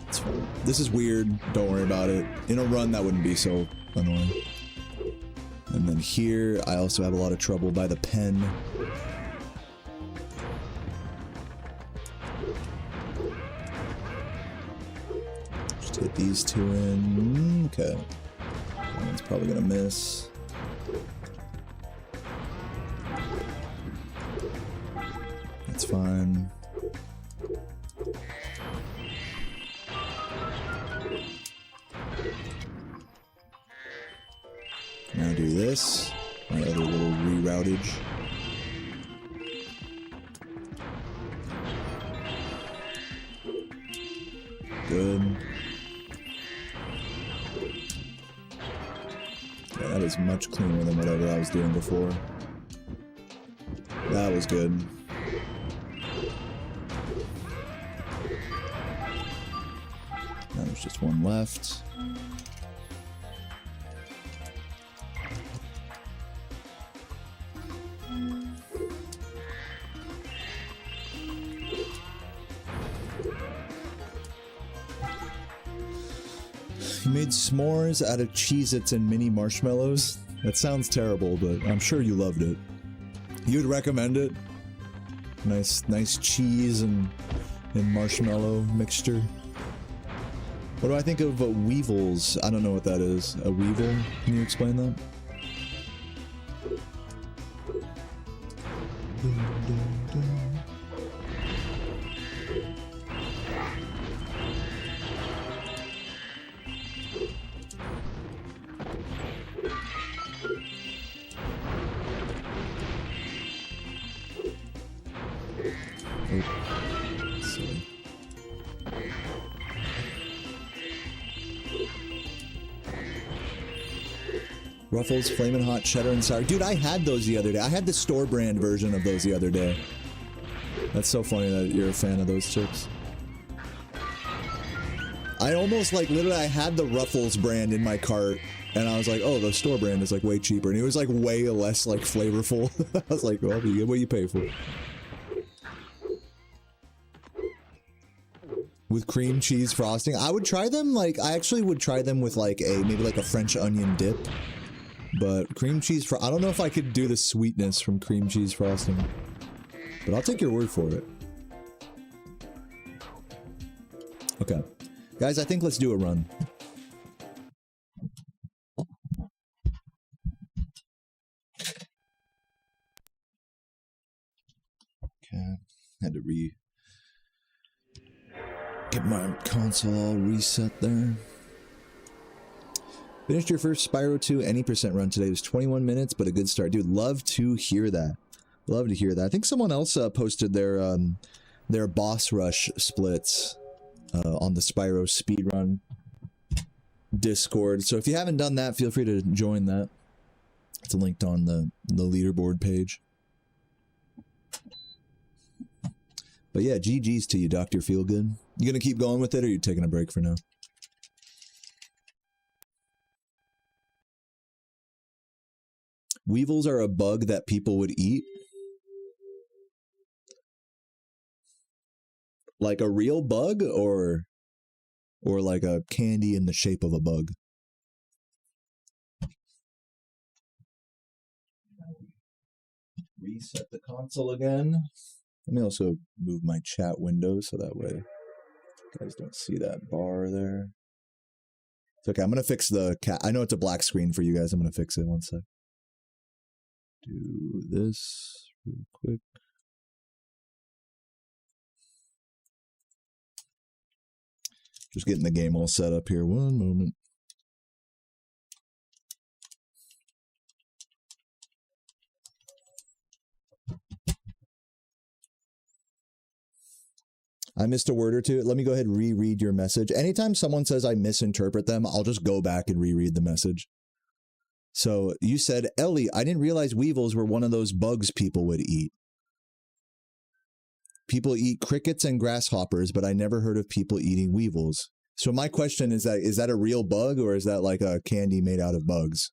It's fine. This is weird. Don't worry about it. In a run, that wouldn't be so annoying. And then here, I also have a lot of trouble by the pen. Just Get these two in. Okay. That one's probably gonna miss. That's fine. Now do this. My other little reroutage. Good. Yeah, that is much cleaner than whatever I was doing before. That was good. Now there's just one left. You made s'mores out of Cheez-Its and mini marshmallows? That sounds terrible, but I'm sure you loved it. You'd recommend it? Nice cheese and marshmallow mixture. What do I think of weevils? I don't know what that is. A weevil? Can you explain that? Ruffles, Flamin' Hot, Cheddar, and Sour. Dude, I had those the other day. I had the store brand version of those the other day. That's so funny that you're a fan of those chips. I almost, like, literally, I had the Ruffles brand in my cart, and I was like, oh, the store brand is, like, way cheaper. And it was, like, way less, like, flavorful. I was like, well, you get what you pay for. With cream cheese frosting. I would try them, like, I actually would try them with, like, maybe, like, a French onion dip. But cream cheese I don't know if I could do the sweetness from cream cheese frosting. But I'll take your word for it. Okay. Guys, I think let's do a run. Okay. Had to get my console all reset there. Finished your first Spyro 2 any % run today. It was 21 minutes, but a good start. Dude, love to hear that. Love to hear that. I think someone else posted their boss rush splits on the Spyro speedrun Discord. So if you haven't done that, feel free to join that. It's linked on the leaderboard page. But yeah, GG's to you, Dr. Feelgood. You gonna keep going with it, or are you taking a break for now? Weevils are a bug that people would eat. Like a real bug, or like a candy in the shape of a bug? Reset the console again. Let me also move my chat window so that way you guys don't see that bar there. It's okay, I'm gonna fix the cat. I know it's a black screen for you guys. I'm gonna fix it one sec. Do this real quick. Just getting the game all set up here. One moment. I missed a word or two. Let me go ahead and reread your message. Anytime someone says I misinterpret them, I'll just go back and reread the message. So you said, Ellie, I didn't realize weevils were one of those bugs people would eat. People eat crickets and grasshoppers, but I never heard of people eating weevils. So my question is that a real bug, or is that like a candy made out of bugs?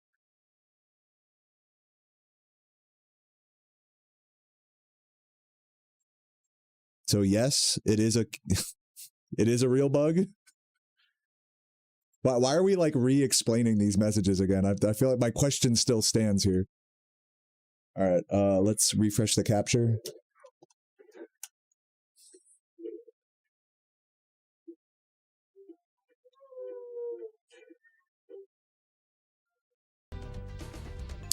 So yes, it is a real bug. Why are we like re-explaining these messages again? I feel like my question still stands here. All right, let's refresh the capture.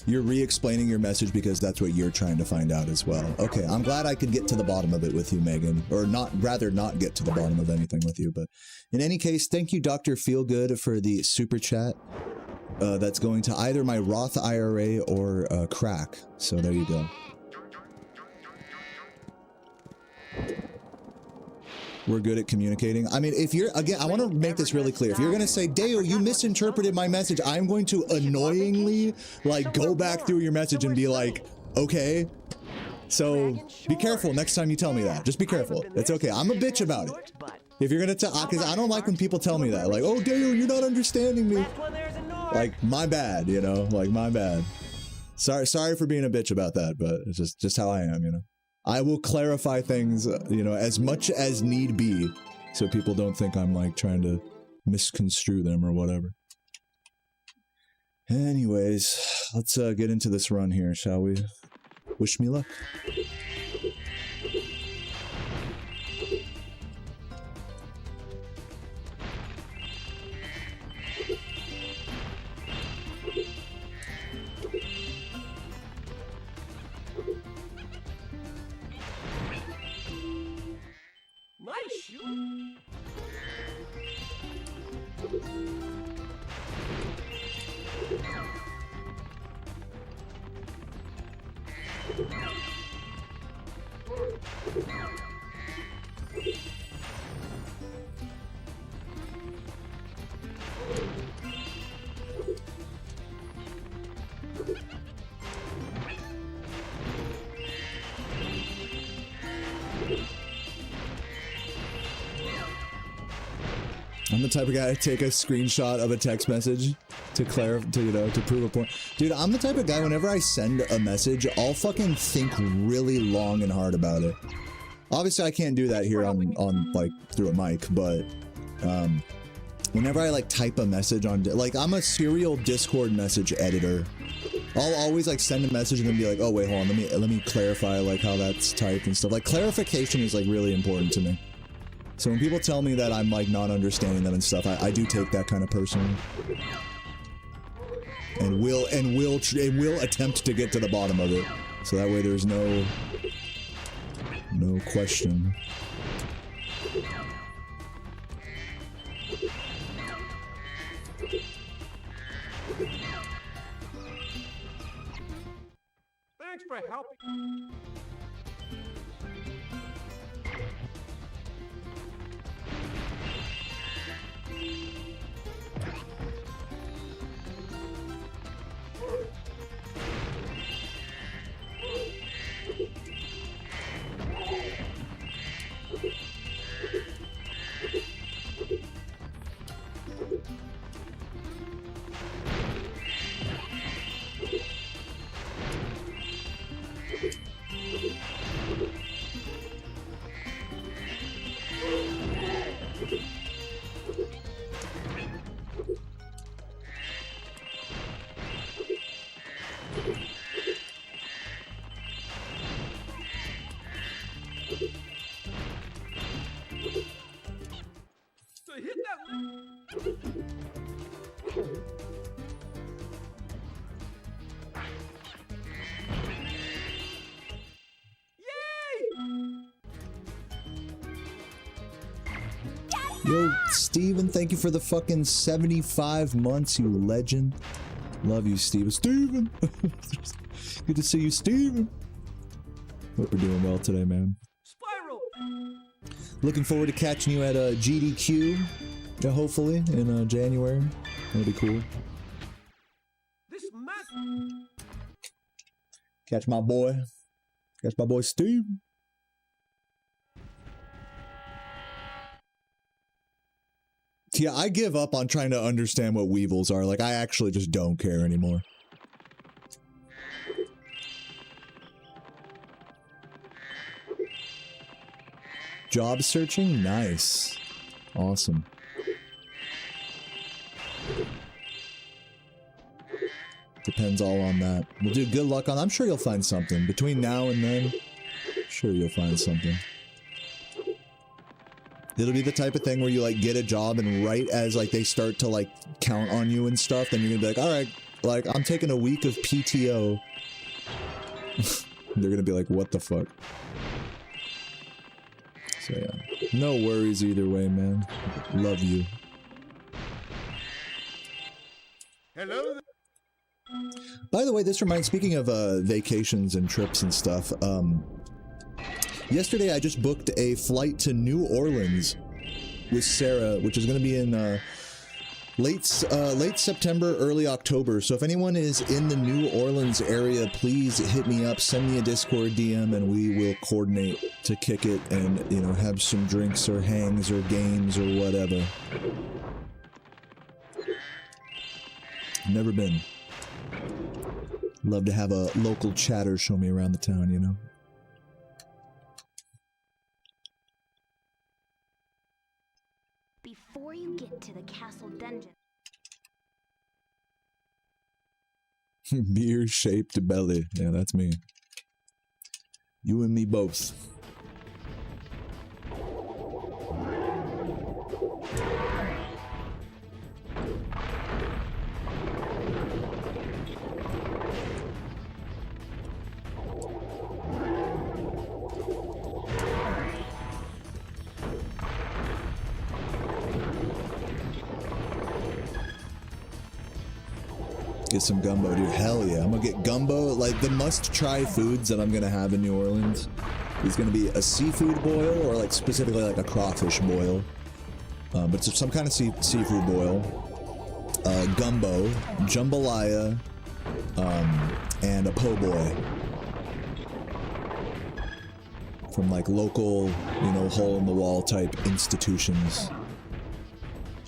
You're re-explaining your message because that's what you're trying to find out as well. Okay, I'm glad I could get to the bottom of it with you, Megan. Or rather not get to the bottom of anything with you. But in any case, thank you, Dr. Feelgood, for the super chat. That's going to either my Roth IRA or crack. So there you go. We're good at communicating. I mean, if you're, again, I want to make this really clear. If you're going to say, Deo, you misinterpreted my message, I'm going to annoyingly, like, go back through your message and be like, okay, so be careful next time you tell me that. Just be careful. It's okay. I'm a bitch about it. If you're going to tell, because I don't like when people tell me that. Like, oh, Deo, you're not understanding me. Like, my bad, you know? Like, my bad. Sorry for being a bitch about that, but it's just how I am, you know? I will clarify things, you know, as much as need be, so people don't think I'm, like, trying to misconstrue them or whatever. Anyways, let's get into this run here, shall we? Wish me luck. I'm the type of guy to take a screenshot of a text message to prove a point. Dude, I'm the type of guy, whenever I send a message, I'll fucking think really long and hard about it. Obviously, I can't do that here on like, through a mic, but, whenever I, like, type a message on, like, I'm a serial Discord message editor. I'll always, like, send a message and then be like, oh, wait, hold on, let me clarify, like, how that's typed and stuff. Like, clarification is, like, really important to me. So when people tell me that I'm, like, not understanding them and stuff, I do take that kind of personally. And will attempt to get to the bottom of it. So that way there's no question. Thanks for helping. Yo, Steven, thank you for the fucking 75 months, you legend. Love you, Steven. Steven! Good to see you, Steven. Hope we're doing well today, man. Spyro! Looking forward to catching you at GDQ, hopefully, in January. That'll be cool. This Catch my boy Steve. Yeah, I give up on trying to understand what weevils are. Like, I actually just don't care anymore. Job searching? Nice. Awesome. Depends all on that. Well, dude, good luck on... I'm sure you'll find something. Between now and then, I'm sure you'll find something. It'll be the type of thing where you, like, get a job and right as, like, they start to, like, count on you and stuff, then you're gonna be like, alright, Like, I'm taking a week of PTO. They're gonna be like, what the fuck? So yeah, no worries either way, man. Love you. Hello. By the way, this reminds, speaking of vacations and trips and stuff, yesterday I just booked a flight to New Orleans with Sarah, which is going to be in late September, early October. So if anyone is in the New Orleans area, please hit me up, send me a Discord DM, and we will coordinate to kick it and, you know, have some drinks or hangs or games or whatever. Never been. Love to have a local chatter show me around the town, you know? Before you get to the castle dungeon. Beer-shaped belly. Yeah, that's me. You and me both. Get some gumbo, dude. Hell yeah. I'm gonna get gumbo. Like, the must-try foods that I'm gonna have in New Orleans is gonna be a seafood boil, or like specifically like a crawfish boil. But it's some kind of seafood boil. Gumbo, jambalaya, and a po' boy. From like local, you know, hole-in-the-wall type institutions.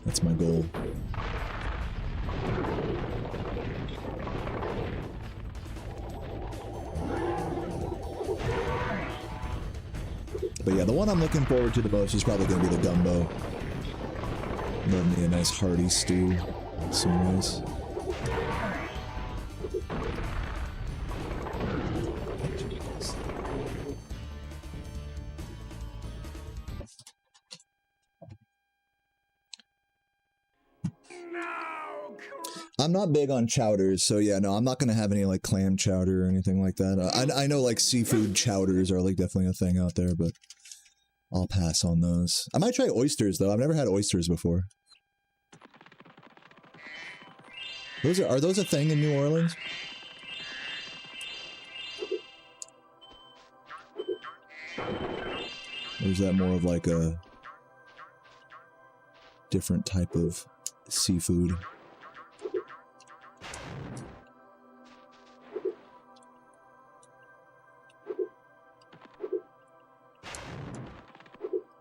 That's my goal. But yeah, the one I'm looking forward to the most is probably going to be the gumbo. Love me a nice hearty stew. Some rice. I'm not big on chowders, so yeah, no, I'm not gonna have any like clam chowder or anything like that. I know like seafood chowders are like definitely a thing out there, but I'll pass on those. I might try oysters though. I've never had oysters before. Are those a thing in New Orleans? Or is that more of like a different type of seafood?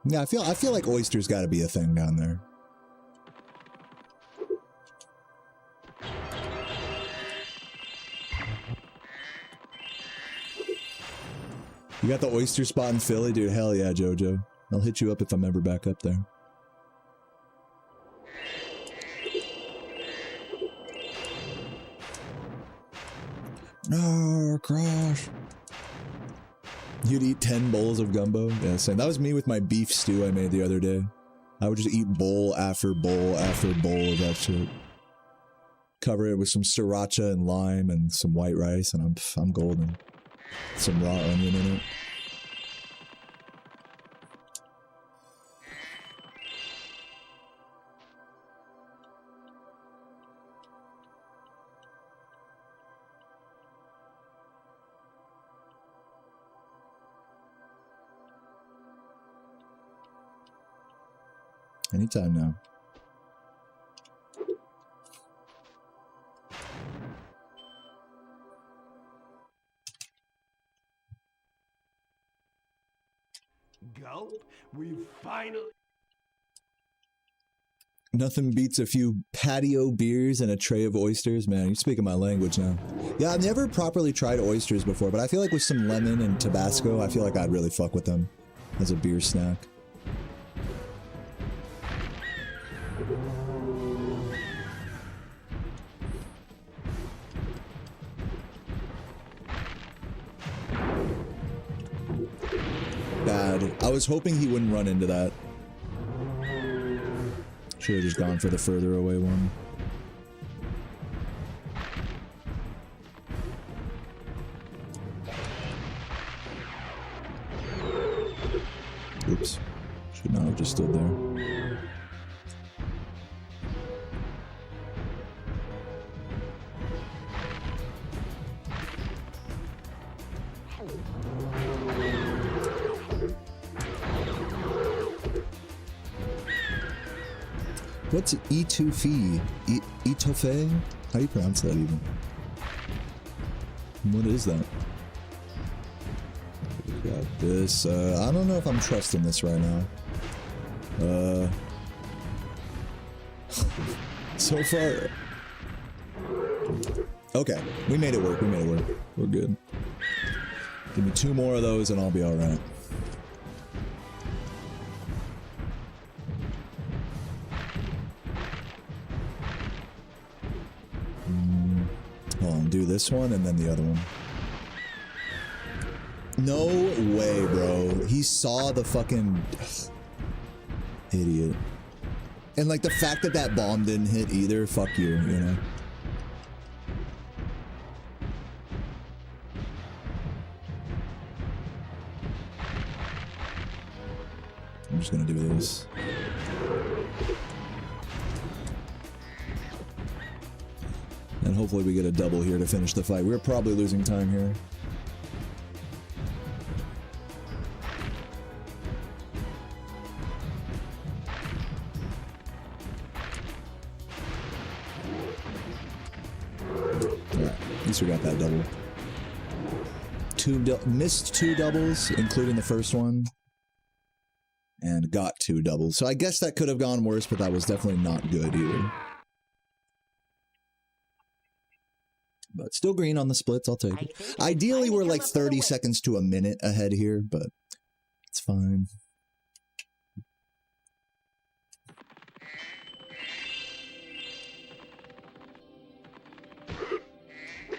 Yeah, I feel like oysters got to be a thing down there. You got the oyster spot in Philly, dude? Hell yeah, Jojo. I'll hit you up if I'm ever back up there. No, crash. You'd eat 10 bowls of gumbo? Yeah, same. That was me with my beef stew I made the other day. I would just eat bowl after bowl after bowl of that shit. Cover it with some sriracha and lime and some white rice, and I'm golden. Some raw onion in it. Anytime now. Gulp, we finally... Nothing beats a few patio beers and a tray of oysters. Man, you're speaking my language now. Yeah, I've never properly tried oysters before, but I feel like with some lemon and Tabasco, I feel like I'd really fuck with them as a beer snack. Bad. I was hoping he wouldn't run into that. Should have just gone for the further away one. Oops. Should not have just stood there. What's etouffee? Etouffee? How do you pronounce that even? What is that? We got this. I don't know if I'm trusting this right now. So far. Okay, we made it work. We made it work. We're good. Give me 2 more of those and I'll be alright. Hold on, do this one and then the other one. No way, bro. He saw the fucking... Idiot. And like the fact that that bomb didn't hit either, fuck you, you know? I'm just gonna do this. And hopefully we get a double here to finish the fight. We're probably losing time here. Alright, at least we got that double. Missed 2 doubles, including the first one. And got 2 doubles. So I guess that could have gone worse, but that was definitely not good either. But still green on the splits, I'll take it. Ideally, we're like 30 seconds to a minute ahead here, but it's fine.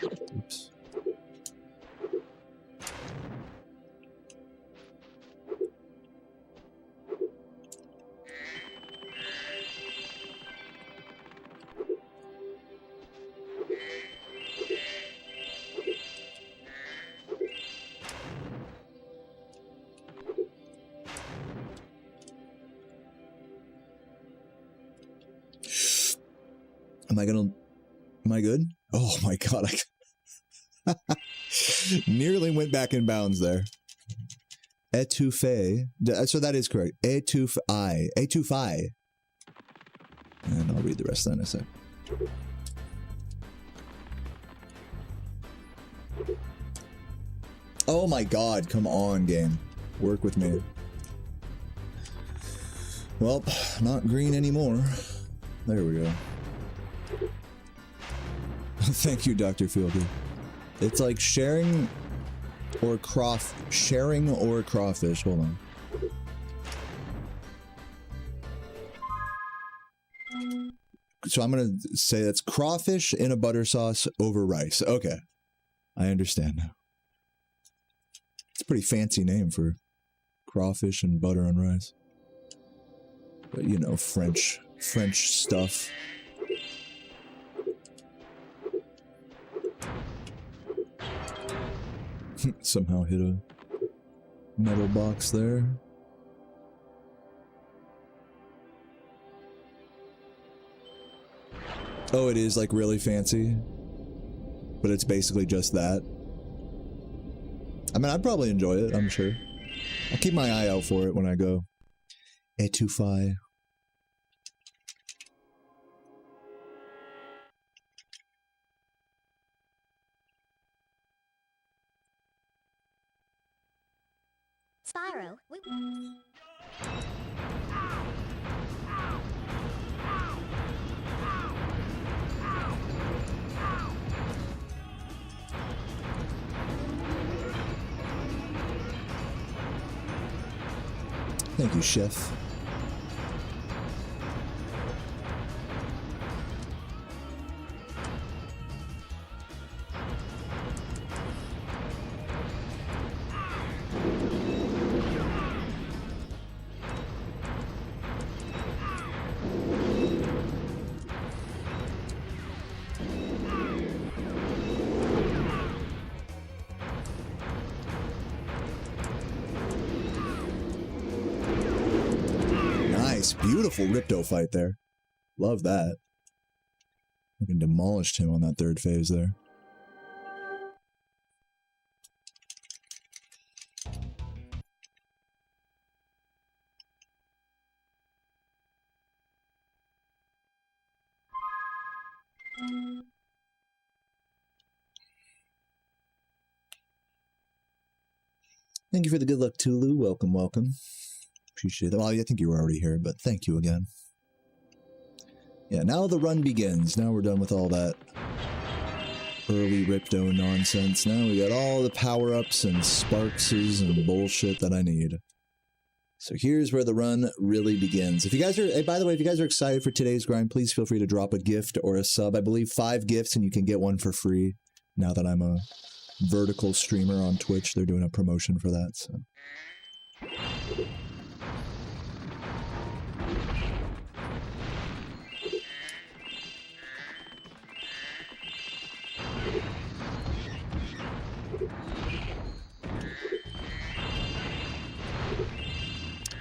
Oops. Am I good? Oh my god, I nearly went back in bounds there. Etouffee. So that is correct. Etouffee. Etouffee. And I'll read the rest in a sec. Oh my god, come on, game. Work with me. Well, not green anymore. There we go. Thank you, Dr. Fielder. It's like sharing or crawfish. Hold on. So I'm gonna say that's crawfish in a butter sauce over rice. Okay, I understand now. It's a pretty fancy name for crawfish and butter on rice. But you know, French stuff. Somehow hit a metal box there. Oh, it is like really fancy, but it's basically just that. I mean, I'd probably enjoy it, I'm sure. I'll keep my eye out for it when I go. Etouffee. Spyro, Thank you, Chef. Nice, beautiful Ripto fight there. Love that. Fucking demolished him on that third phase there. Thank you for the good luck, Tulu. Welcome, welcome. Appreciate it. Well, I think you were already here, but thank you again. Yeah, now the run begins. Now we're done with all that early Ripto nonsense. Now we got all the power-ups and Sparkses and bullshit that I need. So here's where the run really begins. If you guys are, hey, by the way, if you guys are excited for today's grind, please feel free to drop a gift or a sub. I believe 5 gifts and you can get one for free. Now that I'm a vertical streamer on Twitch, they're doing a promotion for that, so.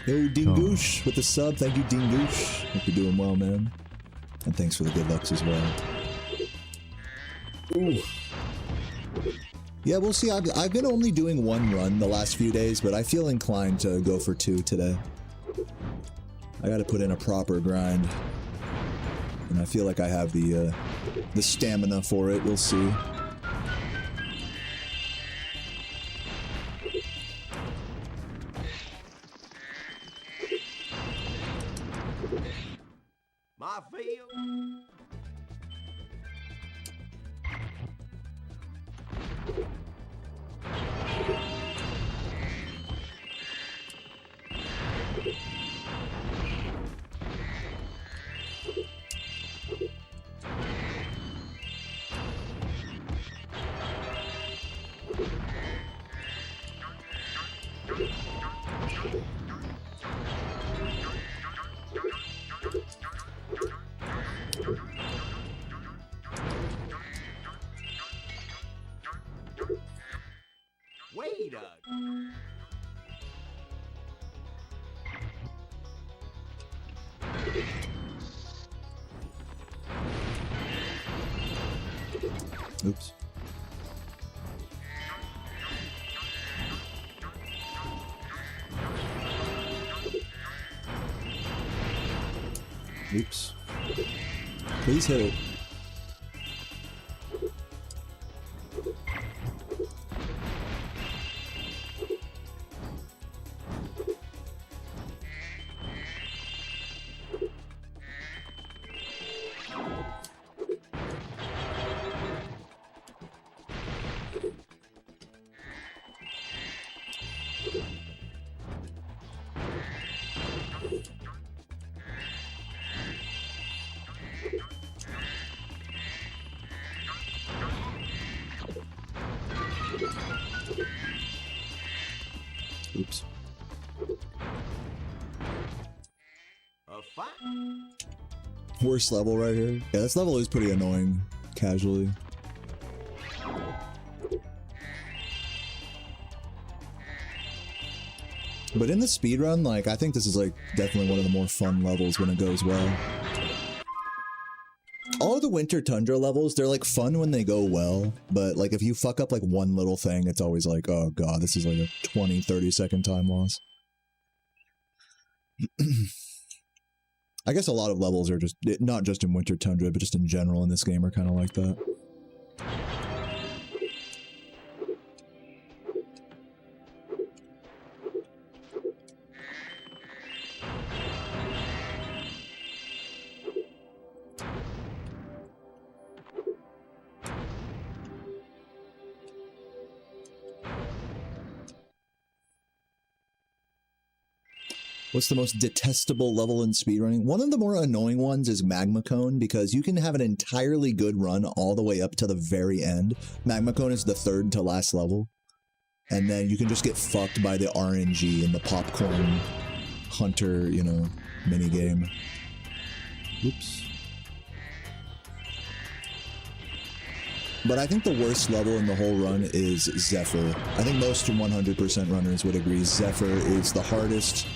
Yo, Dingoosh with the sub. Thank you, Dingoosh. Hope you're doing well, man. And thanks for the good lucks as well. Ooh. Yeah, we'll see. I've been only doing 1 run the last few days, but I feel inclined to go for 2 today. I gotta put in a proper grind. And I feel like I have the stamina for it. We'll see. My field. Wait a... Oops. Oops. Please hit it. Oops. A fight? Worst level right here. Yeah, this level is pretty annoying, casually. But in the speedrun, like, I think this is, like, definitely one of the more fun levels when it goes well. All the Winter Tundra levels, they're, like, fun when they go well, but, like, if you fuck up, like, one little thing, it's always like, oh god, this is, like, a 20-30 second time loss. I guess a lot of levels are just, not just in Winter Tundra, but just in general in this game are kind of like that. What's the most detestable level in speedrunning? One of the more annoying ones is Magma Cone, because you can have an entirely good run all the way up to the very end. Magma Cone is the 3rd to last level. And then you can just get fucked by the RNG and the popcorn hunter, you know, minigame. Oops. But I think the worst level in the whole run is Zephyr. I think most 100% runners would agree Zephyr is the hardest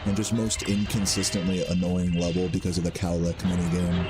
and just most inconsistently annoying level because of the cowlick minigame.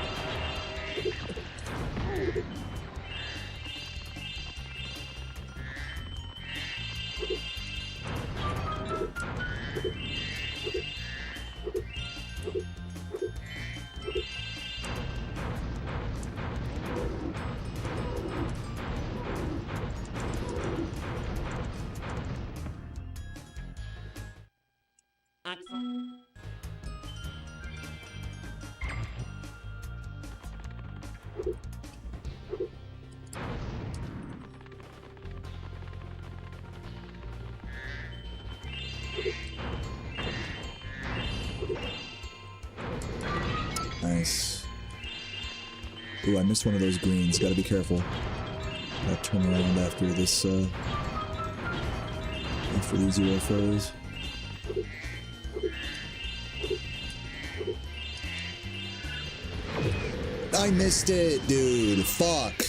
Nice. Ooh, I missed one of those greens. Gotta be careful. Gotta turn around after this, after these UFOs. I missed it, dude. Fuck.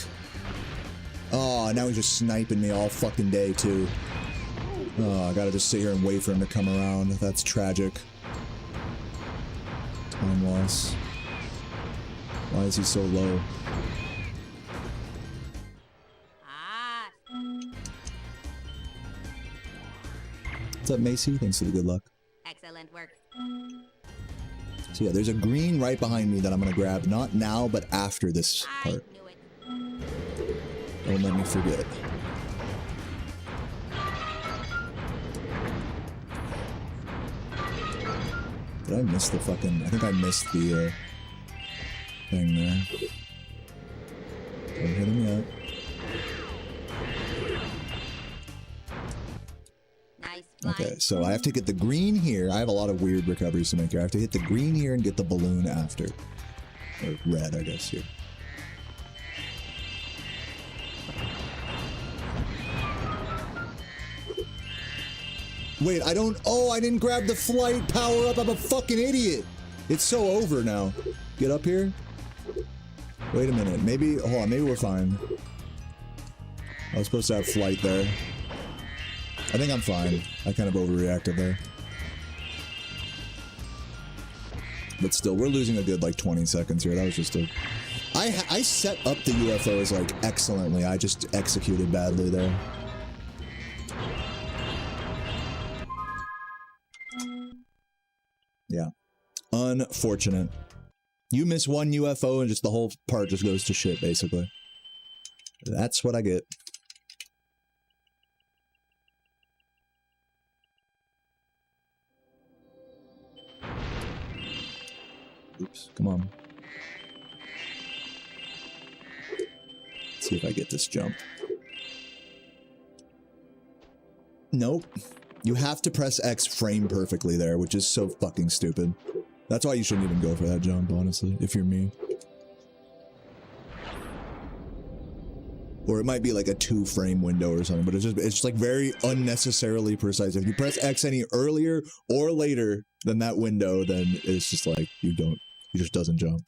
Oh, now he's just sniping me all fucking day, too. Oh, I gotta just sit here and wait for him to come around. That's tragic. Time loss. Why is he so low? What's up, Macy? Thanks for the good luck. Excellent work. So yeah, there's a green right behind me that I'm gonna grab. Not now, but after this part. I knew it. Don't let me forget. Did I miss the fucking... I think I missed the, thing there. Don't hit him yet. Nice. Okay, so I have to get the green here. I have a lot of weird recoveries to make here. I have to hit the green here and get the balloon after. Or red, I guess, here. Wait, I don't... Oh, I didn't grab the flight power up. I'm a fucking idiot. It's so over now. Get up here. Wait a minute. Maybe... Hold on, maybe we're fine. I was supposed to have flight there. I think I'm fine. I kind of overreacted there. But still, we're losing a good, like, 20 seconds here. That was just a... I set up the UFOs, like, excellently. I just executed badly there. Yeah. Unfortunate. You miss one UFO and just the whole part just goes to shit, basically. That's what I get. Oops, come on. Let's see if I get this jump. Nope. You have to press X frame perfectly there, which is so fucking stupid. That's why you shouldn't even go for that jump, honestly, if you're me. Or it might be like a 2-frame window or something, but it's just like very unnecessarily precise. If you press X any earlier or later than that window, then it's just like he just doesn't jump.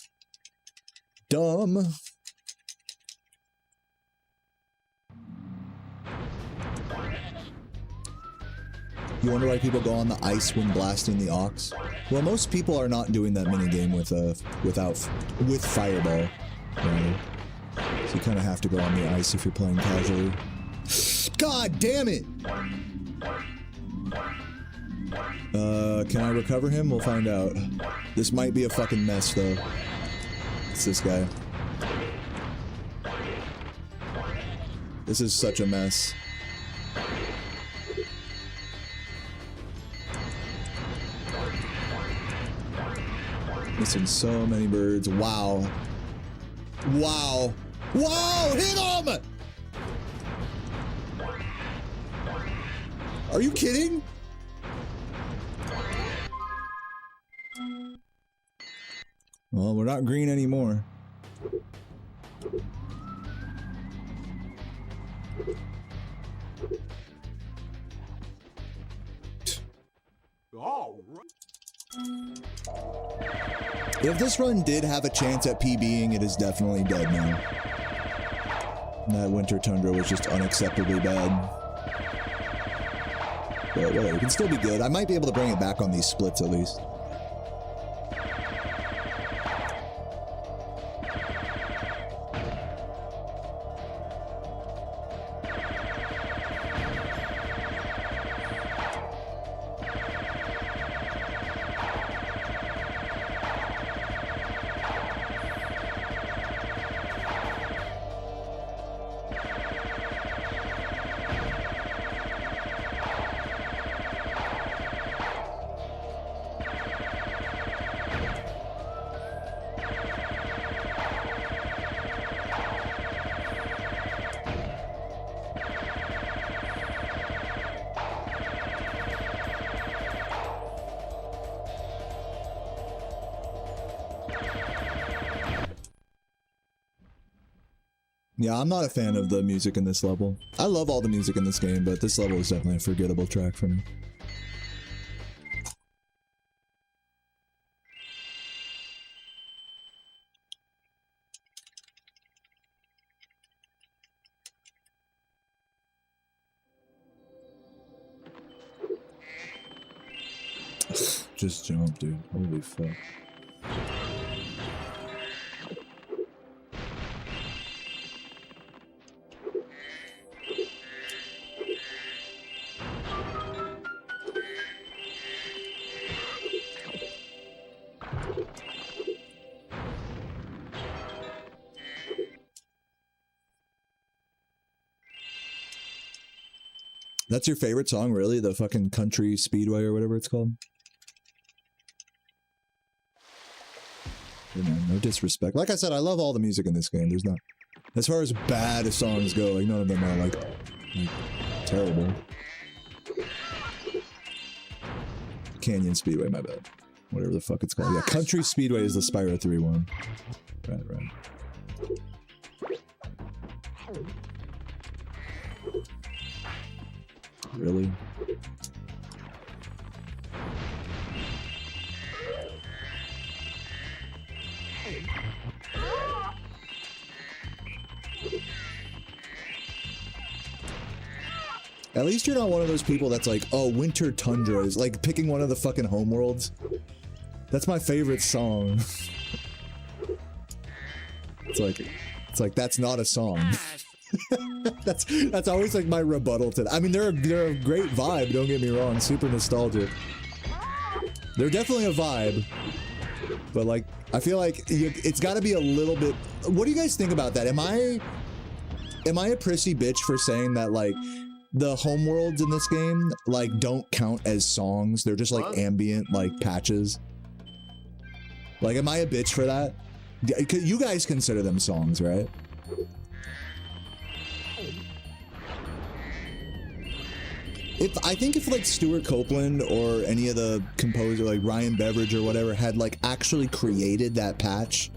Dumb. You wonder why people go on the ice when blasting the ox? Well, most people are not doing that minigame with Fireball. Right? So you kind of have to go on the ice if you're playing casually. God damn it! Can I recover him? We'll find out. This might be a fucking mess, though. It's this guy. This is such a mess. Missing so many birds. Wow. Wow. Wow! Hit him! Are you kidding? Well, we're not green anymore. All right. If this run did have a chance at PBing, it is definitely dead now. That winter tundra was just unacceptably bad. But whatever, it can still be good. I might be able to bring it back on these splits at least. Yeah, I'm not a fan of the music in this level. I love all the music in this game, but this level is definitely a forgettable track for me. Just jump, dude. Holy fuck. That's your favorite song, really? The fucking Country Speedway or whatever it's called? Yeah, man, no disrespect. Like I said, I love all the music in this game. There's not... As far as bad as songs go, like, none of them are, like terrible. Canyon Speedway, my bad. Whatever the fuck it's called. Yeah, Country Speedway is the Spyro 3 one. Right, right. Really? At least you're not one of those people that's like, oh, Winter Tundra is like picking one of the fucking homeworlds. That's my favorite song. It's like that's not a song. That's always like my rebuttal to that. I mean, they're a great vibe, don't get me wrong, super nostalgic. They're definitely a vibe. But like, I feel like it's got to be a little bit. What do you guys think about that? Am I a prissy bitch for saying that like the homeworlds in this game like don't count as songs? They're just like ambient like patches. Like, am I a bitch for that? You guys consider them songs, right? I think if like Stuart Copeland or any of the composer like Ryan Beveridge or whatever had like actually created that patch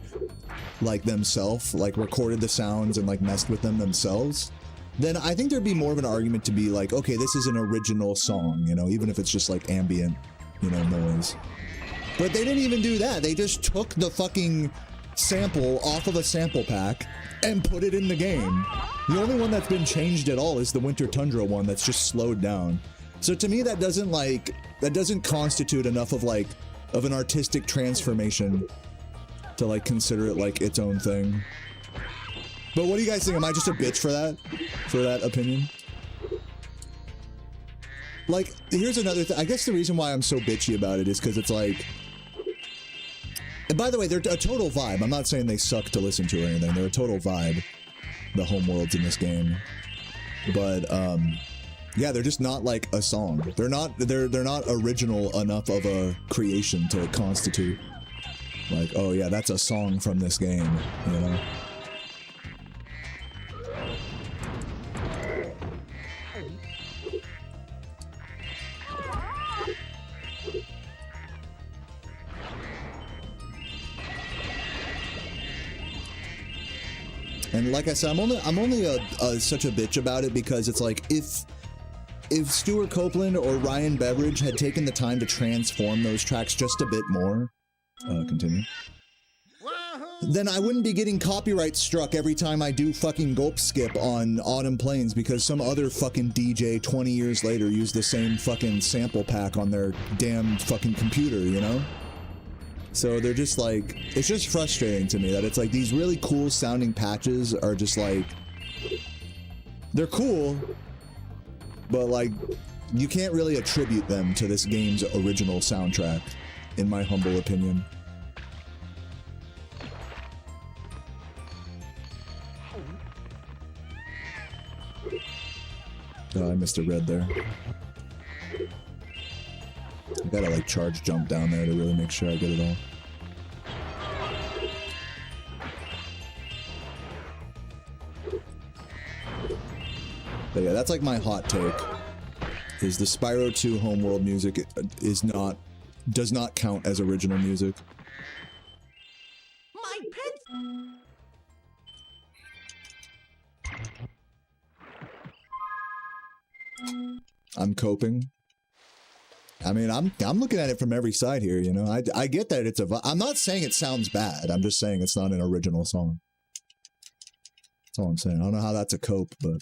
like themselves, like recorded the sounds and like messed with them themselves, then I think there'd be more of an argument to be like, okay, this is an original song, you know, even if it's just like ambient, you know, noise. But they didn't even do that. They just took the fucking sample off of a sample pack and put it in the game. The only one that's been changed at all is the Winter Tundra one that's just slowed down. So to me, that doesn't constitute enough of like of an artistic transformation to like consider it like its own thing. But what do you guys think? Am I just a bitch for that opinion? Like, here's another thing. I guess the reason why I'm so bitchy about it is because it's like, and by the way, they're a total vibe. I'm not saying they suck to listen to or anything. They're a total vibe, the homeworlds in this game. But yeah, they're just not like a song. They're not original enough of a creation to constitute like, oh yeah, that's a song from this game, you know? And like I said, I'm only such a bitch about it because it's like if Stuart Copeland or Ryan Beveridge had taken the time to transform those tracks just a bit more, continue. Wahoo! then I wouldn't be getting copyright struck every time I do fucking Gulp Skip on Autumn Plains because some other fucking DJ 20 years later used the same fucking sample pack on their damn fucking computer, you know? So they're just like, it's just frustrating to me that it's like these really cool sounding patches are just like, they're cool, but like, you can't really attribute them to this game's original soundtrack, in my humble opinion. Oh, I missed a red there. I gotta like charge jump down there to really make sure I get it all. But yeah, that's like my hot take. Is the Spyro 2 homeworld music does not count as original music. My pet. I'm coping. I mean, I'm looking at it from every side here, you know. I get that it's I'm not saying it sounds bad. I'm just saying it's not an original song. That's all I'm saying. I don't know how that's a cope, but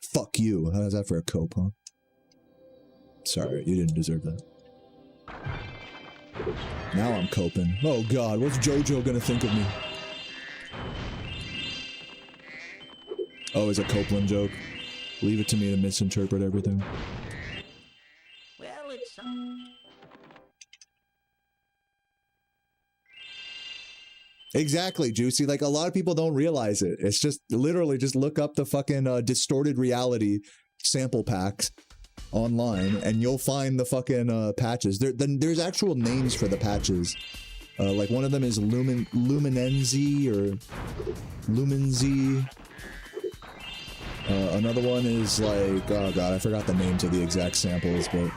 fuck you. How's that for a cope, huh? Sorry, you didn't deserve that. Now I'm coping. Oh god, what's JoJo gonna think of me? Oh, it's a Copeland joke. Leave it to me to misinterpret everything. Well, it's Exactly, Juicy. Like, a lot of people don't realize it. It's just, literally, just look up the fucking distorted reality sample packs online, and you'll find the fucking patches. There's actual names for the patches. Like, one of them is Luminenzi, or Lumenzi. Another one is like, oh god, I forgot the names of the exact samples, but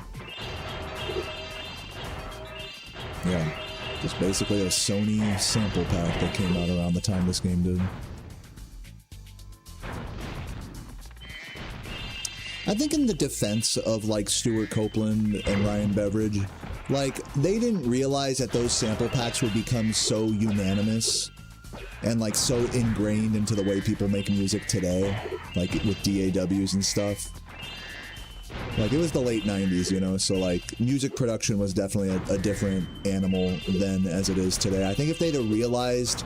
yeah, just basically a Sony sample pack that came out around the time this game did. I think in the defense of like Stuart Copeland and Ryan Beveridge, like, they didn't realize that those sample packs would become so unanimous and like so ingrained into the way people make music today, like with DAWs and stuff. Like, it was the late 90s, you know, so like music production was definitely a different animal then as it is today. I think if they'd have realized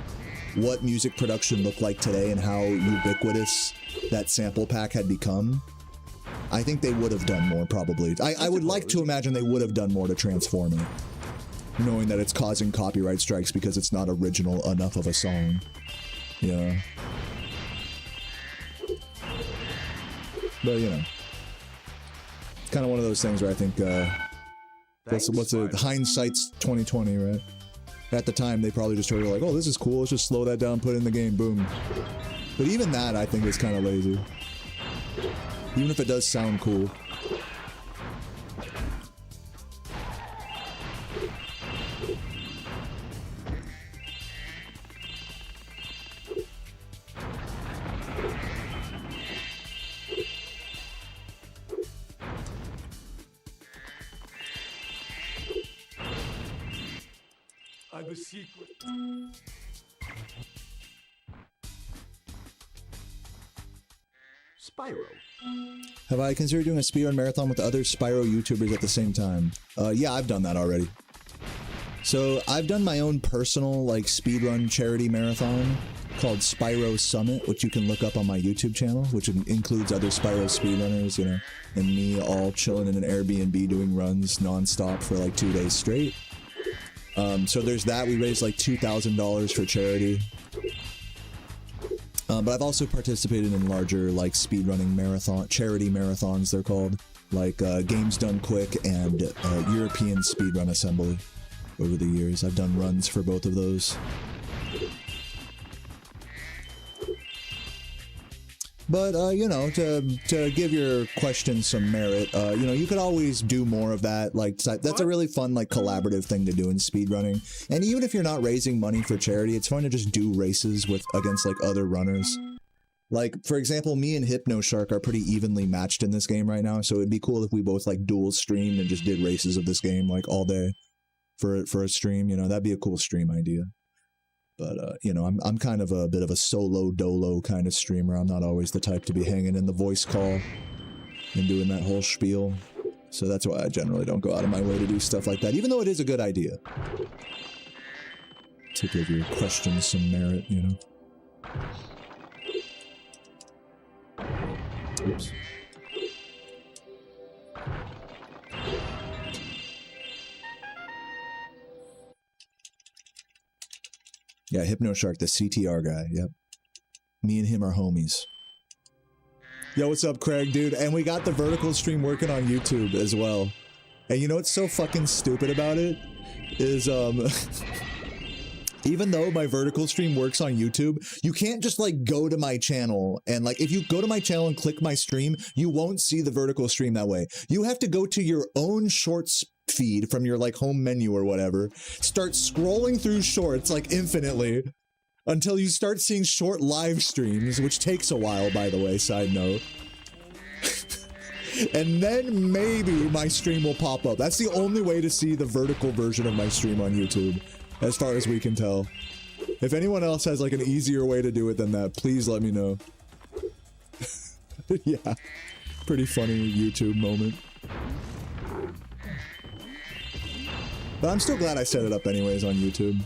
what music production looked like today and how ubiquitous that sample pack had become, I think they would have done more, probably. I would like to imagine they would have done more to transform it, knowing that it's causing copyright strikes because it's not original enough of a song. Yeah. But, you know, it's kind of one of those things where I think, what's it, hindsight's 2020, right? At the time, they probably just heard like, oh, this is cool, let's just slow that down, put it in the game, boom. But even that, I think, is kind of lazy. Even if it does sound cool. I'm a secret. Spyro. Have I considered doing a speedrun marathon with other Spyro YouTubers at the same time? Yeah, I've done that already. So I've done my own personal like speedrun charity marathon called Spyro Summit, which you can look up on my YouTube channel, which includes other Spyro speedrunners, you know, and me all chilling in an Airbnb doing runs nonstop for like 2 days straight. So there's that. We raised like $2,000 for charity. But I've also participated in larger like speedrunning charity marathons, they're called, like Games Done Quick and European Speedrun Assembly over the years. I've done runs for both of those. But, you know, to give your question some merit, you know, you could always do more of that. Like, that's a really fun, like, collaborative thing to do in speedrunning. And even if you're not raising money for charity, it's fun to just do races against, like, other runners. Like, for example, me and HypnoShark are pretty evenly matched in this game right now, so it'd be cool if we both, like, dual streamed and just did races of this game, like, all day for a stream, you know? That'd be a cool stream idea. But you know, I'm kind of a bit of a solo dolo kind of streamer. I'm not always the type to be hanging in the voice call and doing that whole spiel. So that's why I generally don't go out of my way to do stuff like that, even though it is a good idea. To give your questions some merit, you know. Oops. Yeah, HypnoShark, the CTR guy, yep. Me and him are homies. Yo, what's up, Craig, dude? And we got the vertical stream working on YouTube as well. And you know what's so fucking stupid about it? Is, even though my vertical stream works on YouTube, you can't just like go to my channel and like, if you go to my channel and click my stream, you won't see the vertical stream that way. You have to go to your own shorts feed from your like home menu or whatever, start scrolling through shorts like infinitely until you start seeing short live streams, which takes a while, by the way, side note. And then maybe my stream will pop up. That's the only way to see the vertical version of my stream on YouTube, as far as we can tell. If anyone else has like an easier way to do it than that, please let me know. Yeah, pretty funny YouTube moment. But I'm still glad I set it up anyways on YouTube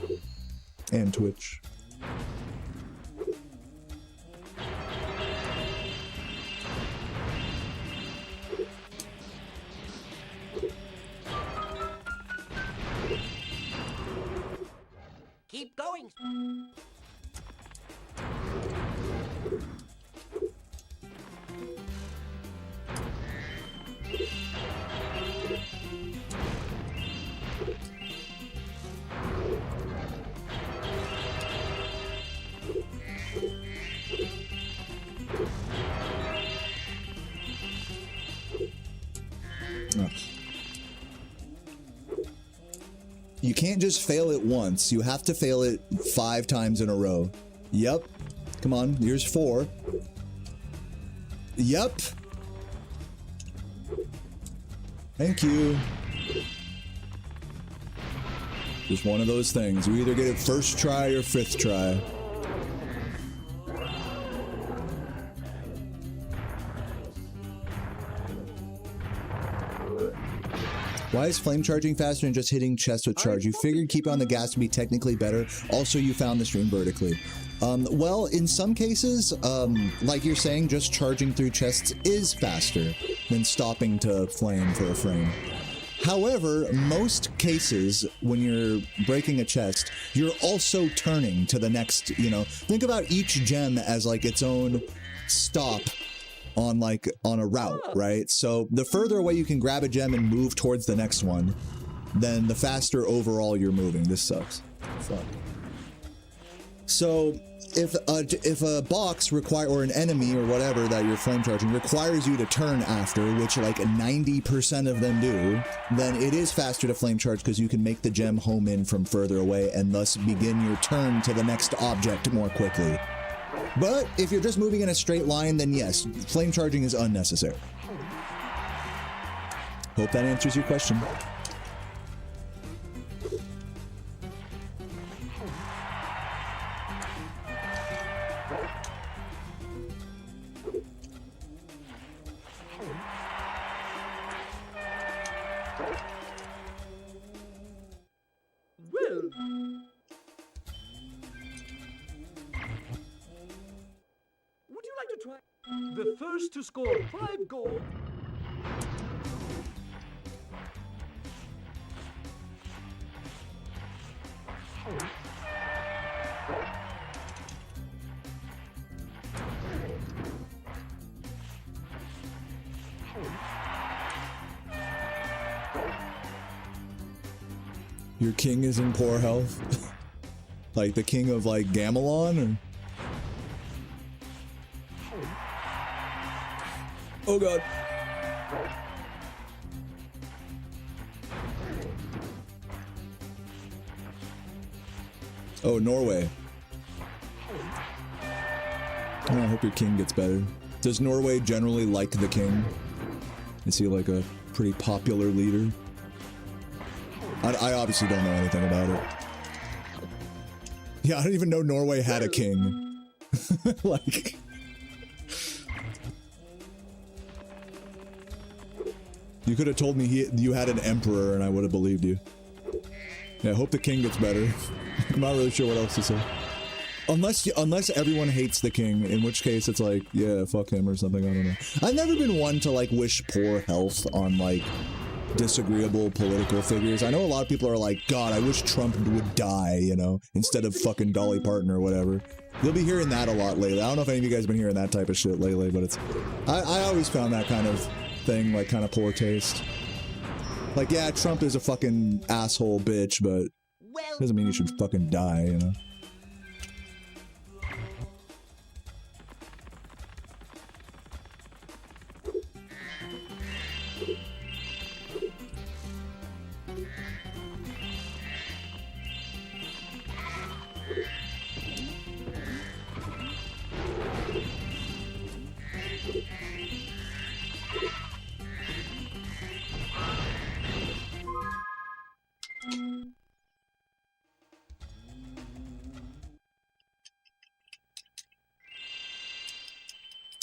and Twitch. Keep going. Ugh. You can't just fail it once. You have to fail it 5 times in a row. Yep. Come on, here's 4. Yep. Thank you. Just one of those things. You either get it first try or 5th try. Why is flame charging faster than just hitting chest with charge? You figured keep on the gas to be technically better. Also, you found the stream vertically. Well, in some cases, like you're saying, just charging through chests is faster than stopping to flame for a frame. However, most cases, when you're breaking a chest, you're also turning to the next, you know, think about each gem as like its own stop on a route, right? So the further away you can grab a gem and move towards the next one, then the faster overall you're moving. This sucks. Fuck. So if a box or an enemy or whatever that you're flame charging requires you to turn after, which like 90% of them do, then it is faster to flame charge because you can make the gem home in from further away and thus begin your turn to the next object more quickly. But if you're just moving in a straight line, then yes, flame charging is unnecessary. Hope that answers your question. The first to score 5 gold. Your king is in poor health? Like the king of like Gamelon, or? Oh god. Oh, Norway. Oh, I hope your king gets better. Does Norway generally like the king? Is he like a pretty popular leader? I obviously don't know anything about it. Yeah, I don't even know Norway had a king. Like... You could have told me you had an emperor and I would have believed you. Yeah, I hope the king gets better. I'm not really sure what else to say. Unless everyone hates the king, in which case it's like, yeah, fuck him or something, I don't know. I've never been one to, like, wish poor health on, like, disagreeable political figures. I know a lot of people are like, God, I wish Trump would die, you know, instead of fucking Dolly Parton or whatever. You'll be hearing that a lot lately. I don't know if any of you guys have been hearing that type of shit lately, but it's... I always found that kind of thing, like, kind of poor taste. Like, yeah, Trump is a fucking asshole bitch, but doesn't mean he should fucking die, you know?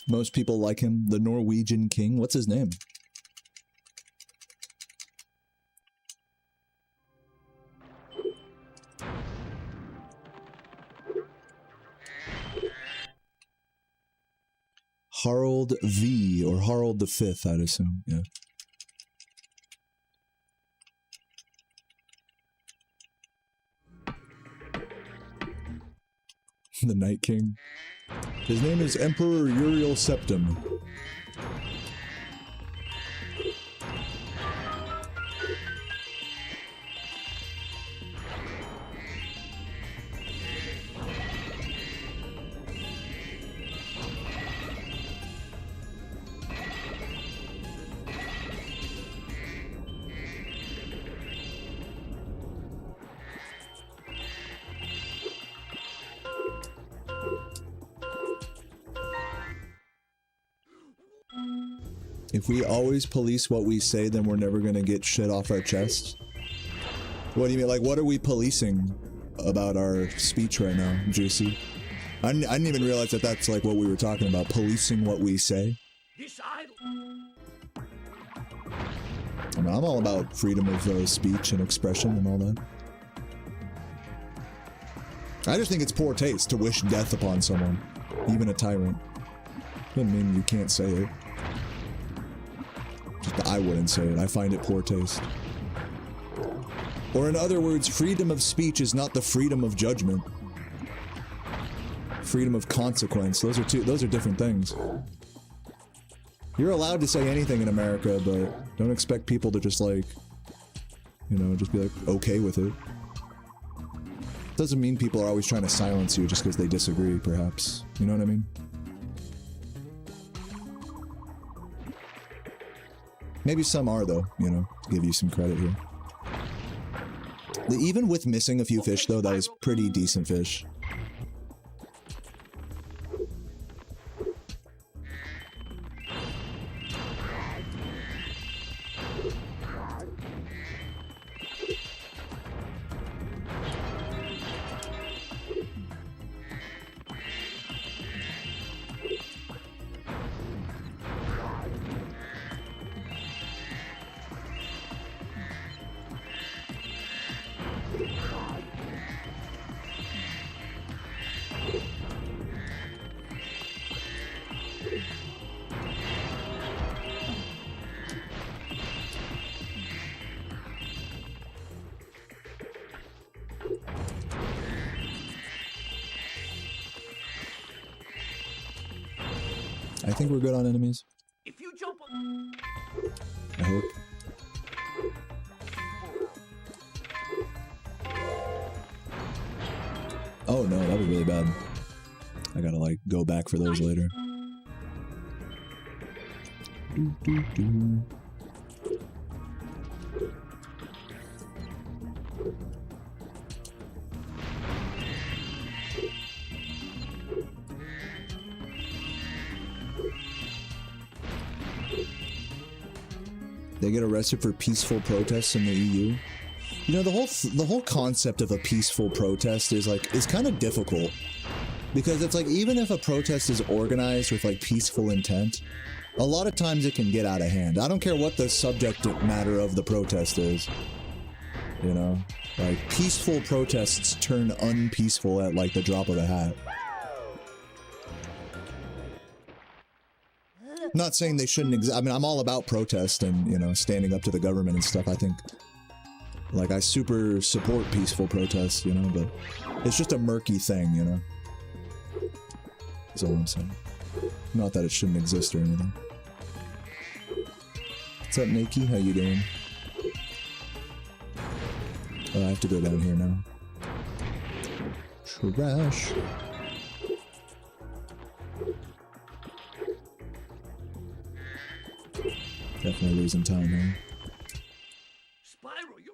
Most people like him, the Norwegian king. What's his name? Harald V, or Harald V, I'd assume, yeah. The Night King. His name is Emperor Uriel Septim. If we always police what we say, then we're never gonna get shit off our chests. What do you mean? Like, what are we policing about our speech right now, JC? I didn't even realize that that's like what we were talking about, policing what we say. I mean, I'm all about freedom of speech and expression and all that. I just think it's poor taste to wish death upon someone, even a tyrant. Doesn't mean you can't say it. Just I wouldn't say it. I find it poor taste. Or in other words, freedom of speech is not the freedom of judgment. Freedom of consequence. Those are different things. You're allowed to say anything in America, but don't expect people to just like, you know, just be like okay with it. Doesn't mean people are always trying to silence you just because they disagree, perhaps. You know what I mean? Maybe some are, though, you know, to give you some credit here. Even with missing a few fish, though, that was pretty decent fish. I think we're good on enemies. If you jump on... I hope. Oh no, that was really bad. I gotta like go back for those later. They get arrested for peaceful protests in the EU. You know, the whole concept of a peaceful protest is kind of difficult, because it's like, even if a protest is organized with like peaceful intent, a lot of times it can get out of hand. I don't care what the subject matter of the protest is. You know, like, peaceful protests turn unpeaceful at like the drop of a hat. Not saying they shouldn't exist. I mean, I'm all about protest and, you know, standing up to the government and stuff. I think, like, I super support peaceful protests, you know, but it's just a murky thing, you know. That's all I'm saying. Not that it shouldn't exist or anything. What's up, Nikki? How you doing? Oh, I have to go down here now. Trash. Definitely losing time, huh? Spyro, you.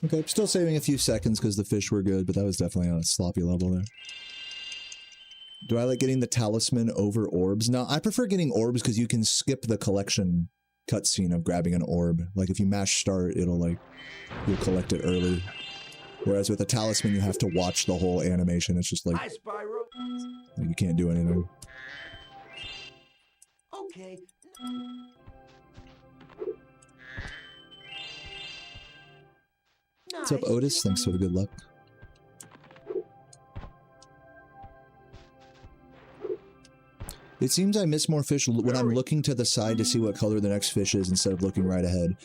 Okay, still saving a few seconds because the fish were good, but that was definitely on a sloppy level there. Do I like getting the talisman over orbs? No, I prefer getting orbs because you can skip the collection cutscene of grabbing an orb. Like, if you mash start, it'll like, you'll collect it early. Whereas with a talisman, you have to watch the whole animation. It's just like, Hi, Spyro. you can't do anything. Okay. What's up, Otis? Thanks for the good luck. It seems I miss more fish when I'm looking to the side to see what color the next fish is instead of looking right ahead.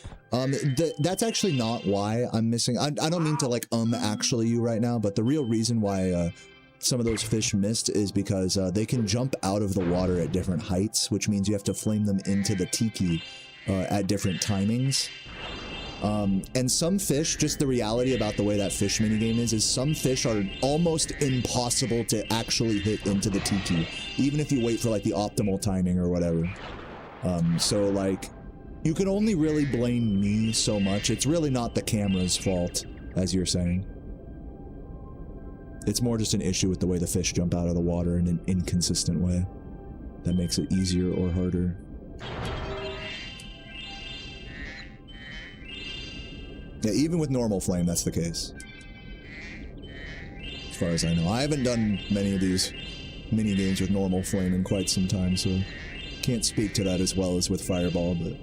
That's actually not why I'm missing. I don't mean to like actually you right now, but the real reason why some of those fish missed is because they can jump out of the water at different heights, which means you have to flame them into the tiki at different timings. And some fish, just the reality about the way that fish minigame is some fish are almost impossible to actually hit into the tiki, even if you wait for like the optimal timing or whatever. So like, you can only really blame me so much. It's really not the camera's fault, as you're saying. It's more just an issue with the way the fish jump out of the water in an inconsistent way. That makes it easier or harder. Yeah, even with normal flame, that's the case. As far as I know. I haven't done many of these mini-games with normal flame in quite some time, so can't speak to that as well as with Fireball, but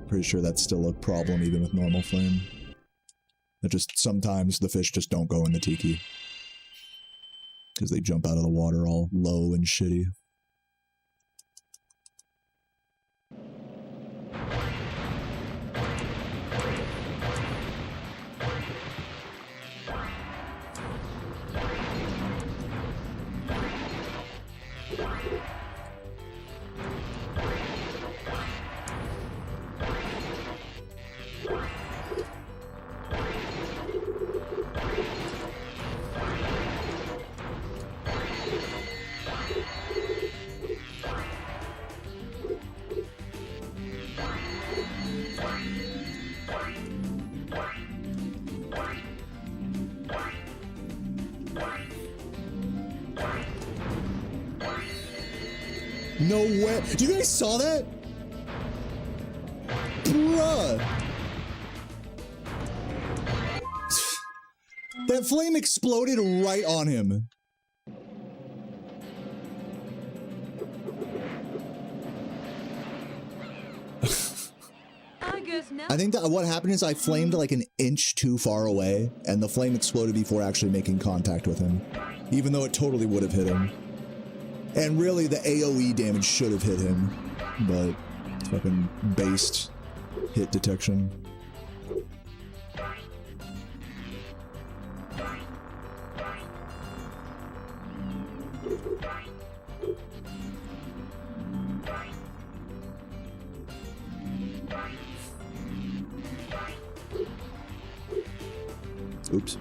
pretty sure that's still a problem even with normal flame. That just sometimes the fish just don't go in the tiki. Because they jump out of the water all low and shitty. No way. You guys saw that? Bruh. That flame exploded right on him. I think that what happened is I flamed like an inch too far away, and the flame exploded before actually making contact with him. Even though it totally would have hit him. And really, the AoE damage should have hit him, but fucking based hit detection. Oops.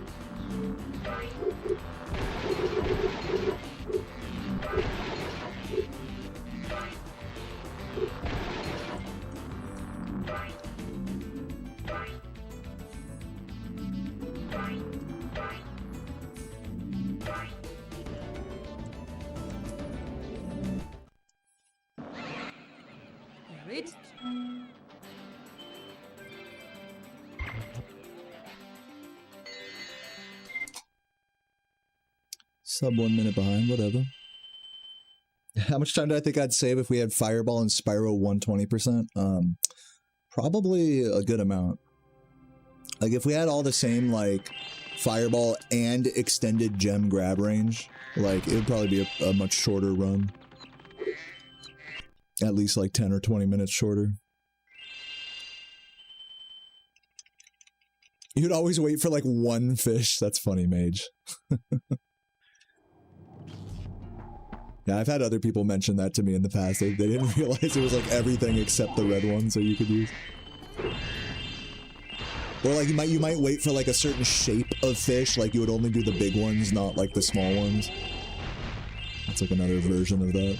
It's Sub 1 minute behind, whatever. How much time do I think I'd save if we had Fireball and Spyro 120%? Probably a good amount. Like if we had all the same like Fireball and extended gem grab range, like it would probably be a much shorter run. At least like 10 or 20 minutes shorter. You'd always wait for like one fish. That's funny, Mage. Yeah, I've had other people mention that to me in the past. They didn't realize it was like everything except the red ones that you could use. Or like you might wait for like a certain shape of fish, like you would only do the big ones, not like the small ones. That's like another version of that.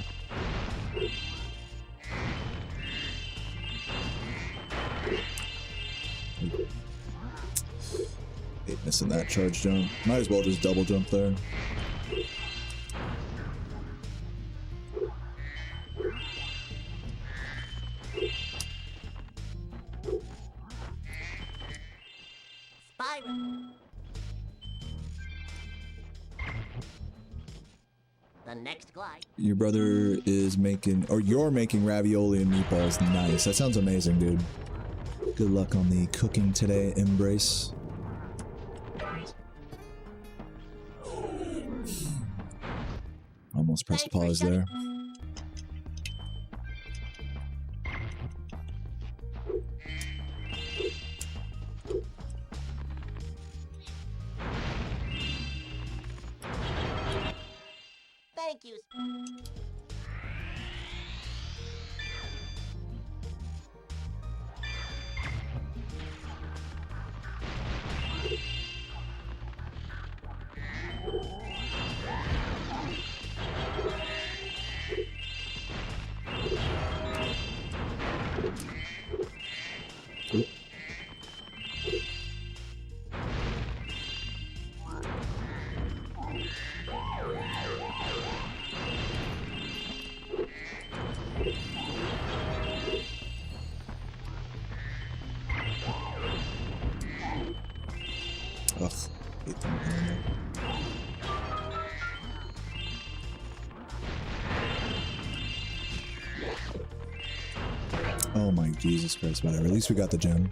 Hate missing that charge jump. Might as well just double jump there. Spyro. The next glide. Your brother is making, or you're making ravioli and meatballs. Nice. That sounds amazing, dude. Good luck on the cooking today, Embrace. Almost pressed pause there. Thank you. Ugh, hate them doing that. Oh my Jesus Christ, whatever. At least we got the gem.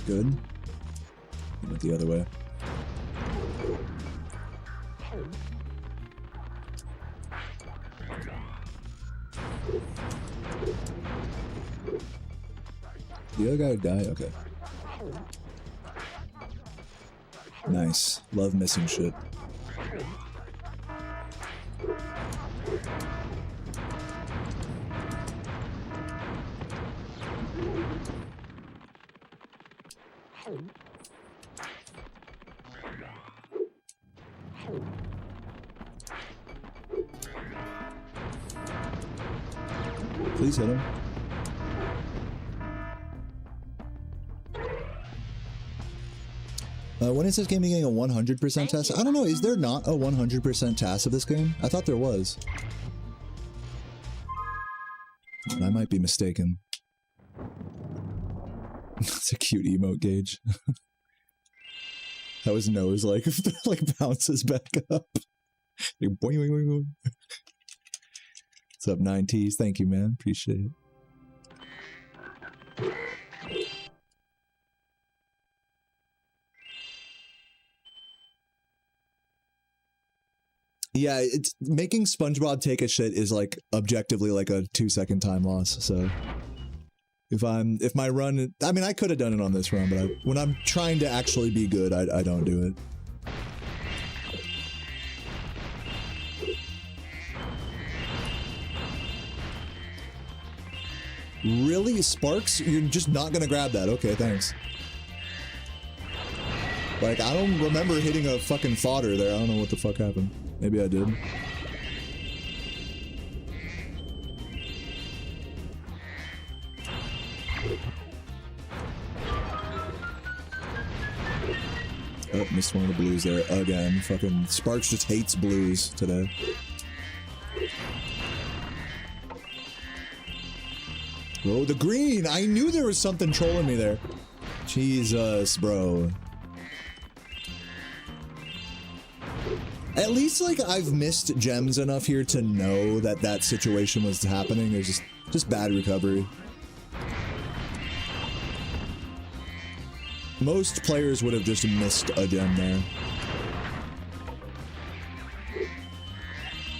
Good. He went the other way. The other guy would die? Okay. Nice. Love missing shit. Please hit him. When is this game getting a 100% test? I don't know. Is there not a 100% test of this game? I thought there was. I might be mistaken. It's a cute emote, Gage. How his nose like bounces back up. Like, boing, boing, boing, boing. What's up, 9Ts? Thank you, man. Appreciate it. Yeah, it's making SpongeBob take a shit is like objectively like a 2-second time loss, so If my run, I mean, I could have done it on this run, but when I'm trying to actually be good, I don't do it. Really? Sparks? You're just not gonna grab that. Okay, thanks. Like, I don't remember hitting a fucking fodder there. I don't know what the fuck happened. Maybe I did. Oh, missed one of the blues there again. Fucking Sparks just hates blues today. Oh, the green! I knew there was something trolling me there. Jesus, bro. At least, like, I've missed gems enough here to know that that situation was happening. There's just bad recovery. Most players would have just missed a gem there.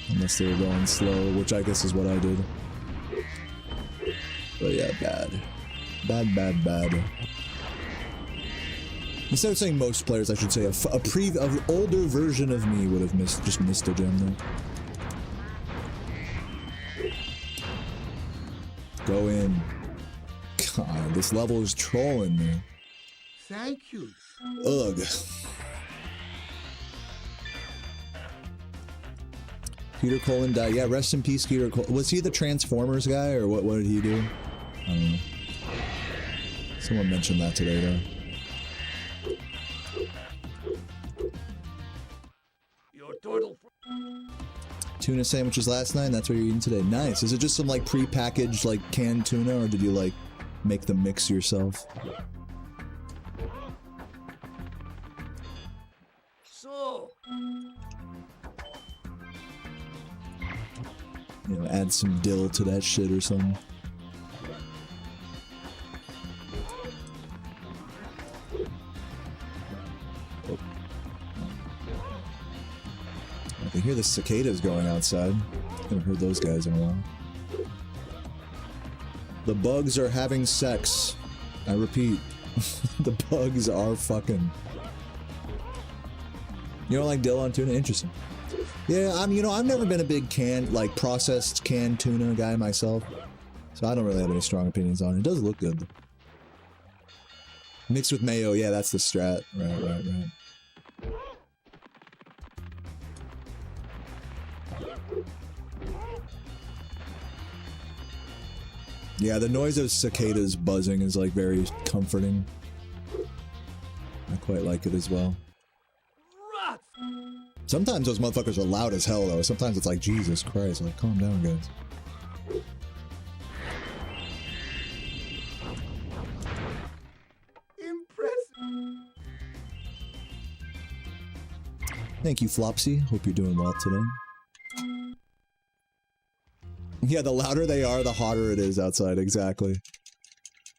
Unless they were going slow, which I guess is what I did. But yeah, bad. Bad, bad, bad. Instead of saying most players, I should say an older version of me would have just missed a gem there. Go in. God, this level is trolling me. Thank you. Ugh. Peter Cullen died. Yeah, rest in peace, Peter Cullen. Was he the Transformers guy, or what did he do? I don't know. Someone mentioned that today, though. Your turtle. Tuna sandwiches last night, and that's what you're eating today. Nice. Is it just some, like, pre-packaged, like, canned tuna, or did you, like, make the mix yourself? So. You know, add some dill to that shit or something. Oh. I can hear the cicadas going outside. Haven't heard those guys in a while. The bugs are having sex. I repeat. The bugs are fucking. You don't like dill on tuna? Interesting. Yeah, you know, I've never been a big processed canned tuna guy myself, so I don't really have any strong opinions on it. It does look good. Mixed with mayo, yeah, that's the strat. Right. Yeah, the noise of cicadas buzzing is, like, very comforting. I quite like it as well. Sometimes those motherfuckers are loud as hell, though. Sometimes it's like, Jesus Christ, like, calm down, guys. Impressive. Thank you, Flopsy. Hope you're doing well today. Yeah, the louder they are, the hotter it is outside. Exactly.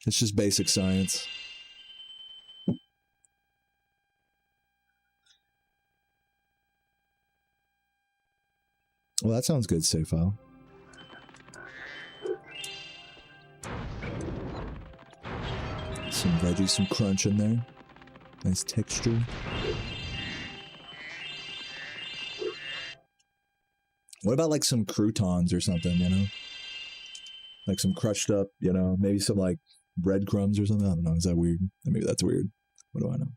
It's just basic science. Well, that sounds good, save file. Some veggies, some crunch in there. Nice texture. What about, like, some croutons or something, you know? Like some crushed up, you know, maybe some, like, breadcrumbs or something? I don't know, is that weird? Maybe that's weird. What do I know?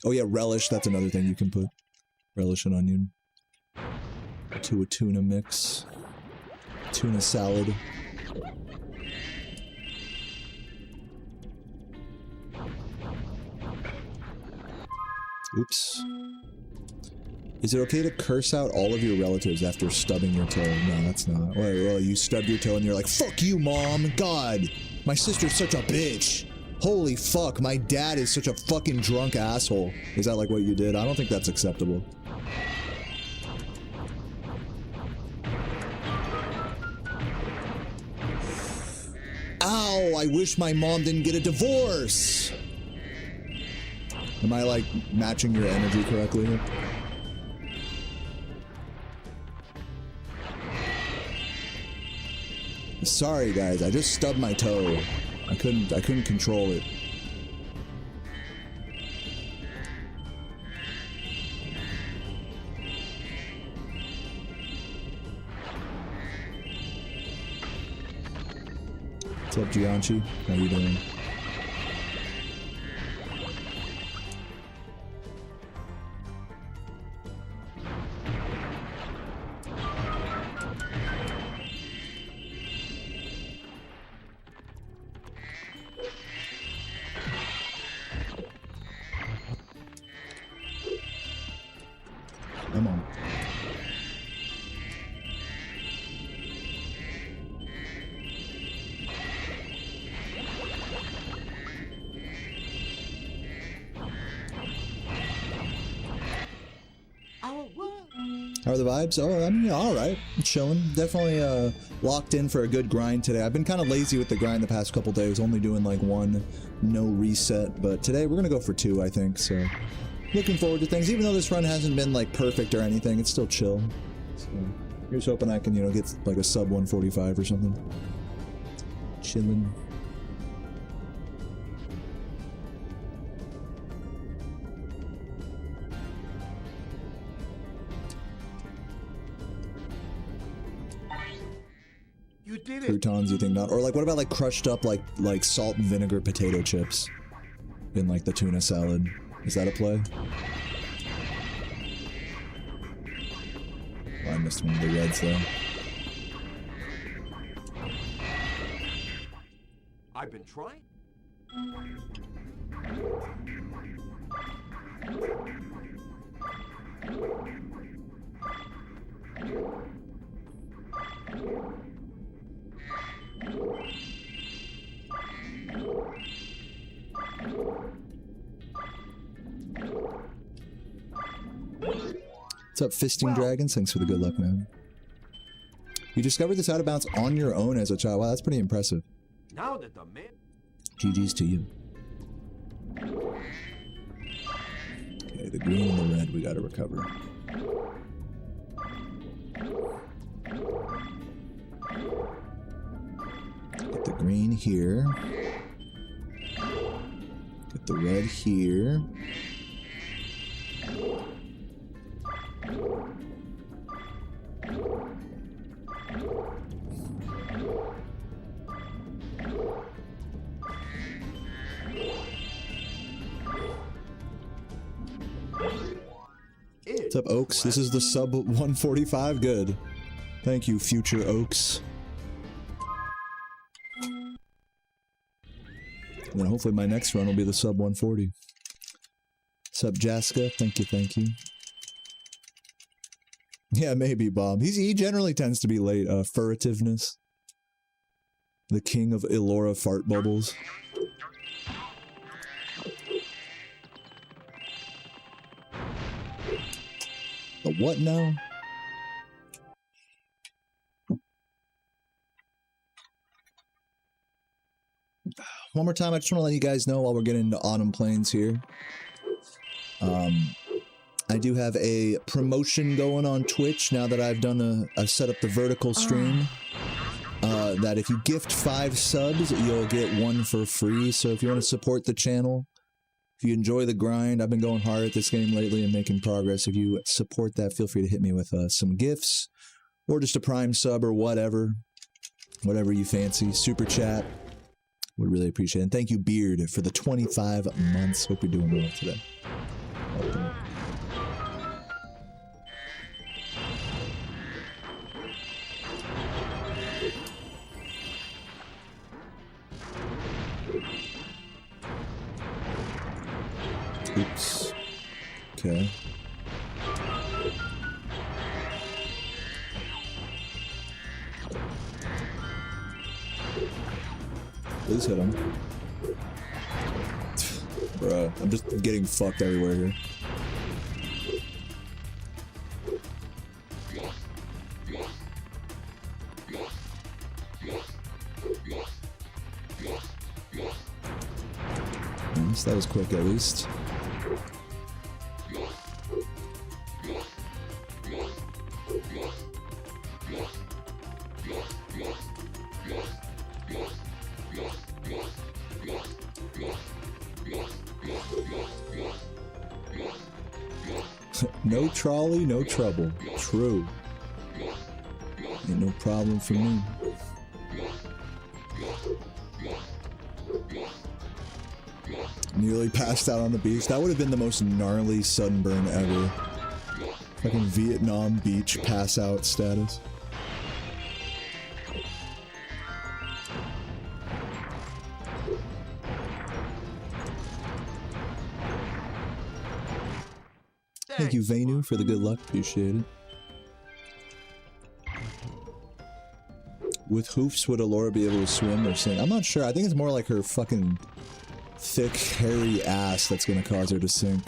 Oh yeah, relish, that's another thing you can put. Relish and onion. To a tuna mix. Tuna salad. Oops. Is it okay to curse out all of your relatives after stubbing your toe? No, that's not. Well, you stubbed your toe and you're like, fuck you, mom! God! My sister's such a bitch! Holy fuck, my dad is such a fucking drunk asshole. Is that like what you did? I don't think that's acceptable. Ow, I wish my mom didn't get a divorce! Am I, like, matching your energy correctly here? Sorry, guys, I just stubbed my toe. I couldn't control it. What's up, Gianchi? How you doing? Come on. How are the vibes? Oh, I mean, yeah, all right. I'm chilling. Definitely locked in for a good grind today. I've been kind of lazy with the grind the past couple days, only doing like one no reset. But today we're gonna go for 2, I think. So looking forward to things. Even though this run hasn't been like perfect or anything, it's still chill. So here's hoping I can, you know, get like a sub 145 or something. Chilling. You did it. Croutons, you think not? Or like, what about like crushed up like salt and vinegar potato chips in like the tuna salad? Is that a play? Oh, I missed one of the reds though. I've been trying. What's up, Fisting Dragons? Thanks for the good luck, man. You discovered this out of bounds on your own as a child. Wow, that's pretty impressive. Now that the man. GG's to you. Okay, the green and the red we gotta recover. Get the green here. Get the red here. What's up, Oaks? This is the sub 145. Good. Thank you, future Oaks. And then hopefully my next run will be the sub 140. What's up, Jaska? Thank you, thank you. Yeah, maybe, Bob. He generally tends to be late. Furtiveness. The king of Elora fart bubbles. The what now? One more time, I just want to let you guys know while we're getting into Autumn Plains here. I do have a promotion going on Twitch now that I've set up the vertical stream. That if you gift 5 subs, you'll get 1 for free. So if you want to support the channel, if you enjoy the grind, I've been going hard at this game lately and making progress. If you support that, feel free to hit me with some gifts or just a Prime sub or whatever you fancy. Super chat, would really appreciate it. And thank you, Beard, for the 25 months. Hope you're doing well today. Welcome. Oops. Okay. Please hit him. Bruh, I'm just getting fucked everywhere here. Nice, that was quick at least. No trolley, no trouble. True. Ain't no problem for me. Nearly passed out on the beach. That would have been the most gnarly sunburn ever. Fucking Vietnam beach pass out status. Thank you, Venu, for the good luck. Appreciate it. With hoofs, would Allura be able to swim or sink? I'm not sure. I think it's more like her fucking thick, hairy ass that's gonna cause her to sink.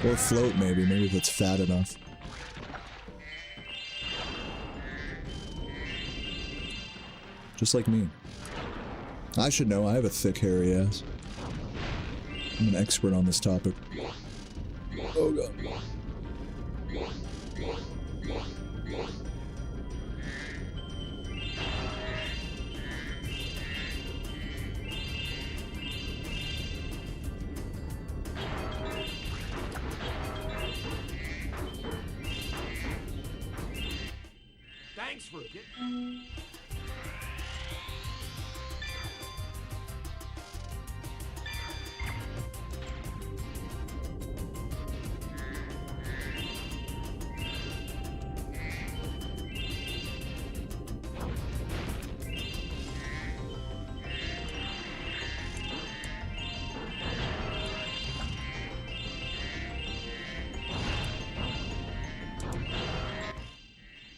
Or float, maybe. Maybe if it's fat enough. Just like me. I should know. I have a thick, hairy ass. I'm an expert on this topic. Oh, God. Thanks for getting...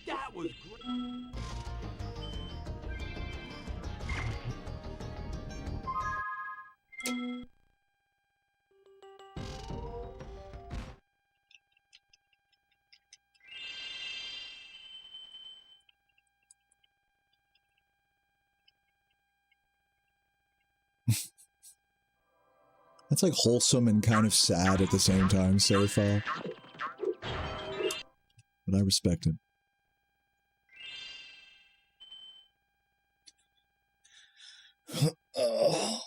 That was great. That's like wholesome and kind of sad at the same time, so far. But I respect it. Oh.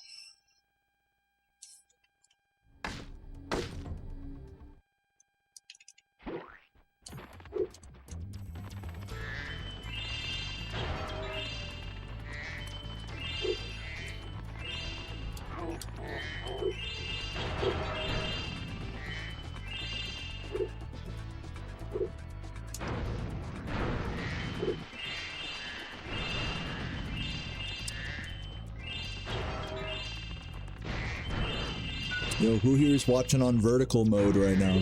Yo, who here is watching on vertical mode right now?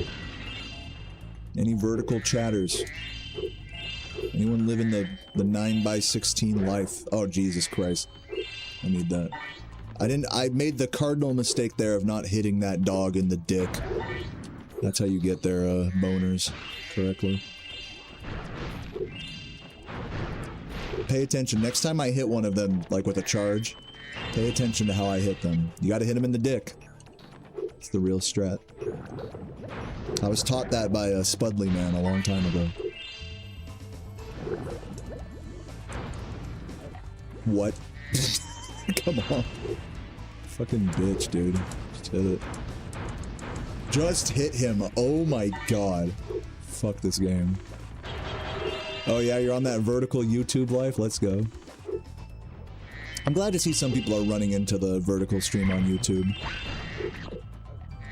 Any vertical chatters? Anyone living the 9x16 life? Oh, Jesus Christ. I need that. I made the cardinal mistake there of not hitting that dog in the dick. That's how you get their boners correctly. Pay attention. Next time I hit one of them, like with a charge, pay attention to how I hit them. You gotta hit them in the dick. It's the real strat. I was taught that by a Spudley man a long time ago. What? Come on. Fucking bitch, dude. Just hit it. Just hit him. Oh my god. Fuck this game. Oh yeah, you're on that vertical YouTube life? Let's go. I'm glad to see some people are running into the vertical stream on YouTube.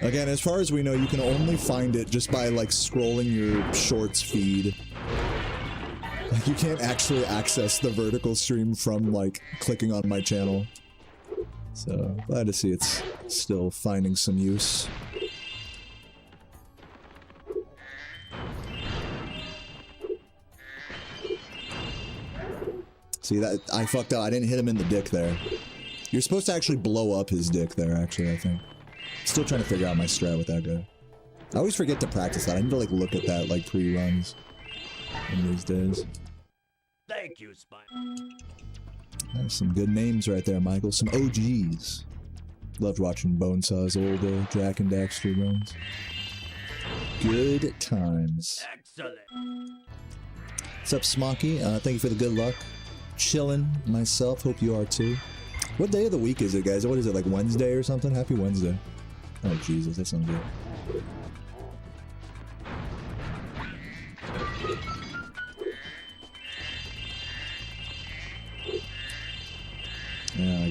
Again, as far as we know, you can only find it just by, like, scrolling your shorts feed. Like, you can't actually access the vertical stream from, like, clicking on my channel. So, glad to see it's still finding some use. See, that I fucked up. I didn't hit him in the dick there. You're supposed to actually blow up his dick there, actually, I think. Still trying to figure out my strat with that guy. I always forget to practice that. I need to, like, look at that, like, pre-runs in these days. Thank you, Spyro. There's some good names right there, Michael. Some OGs. Loved watching Bonesaw's old Jack and Daxter runs. Good times. Excellent. What's up, Smocky? Thank you for the good luck. Chillin' myself. Hope you are too. What day of the week is it, guys? What is it, like Wednesday or something? Happy Wednesday. Oh, Jesus, that's not good.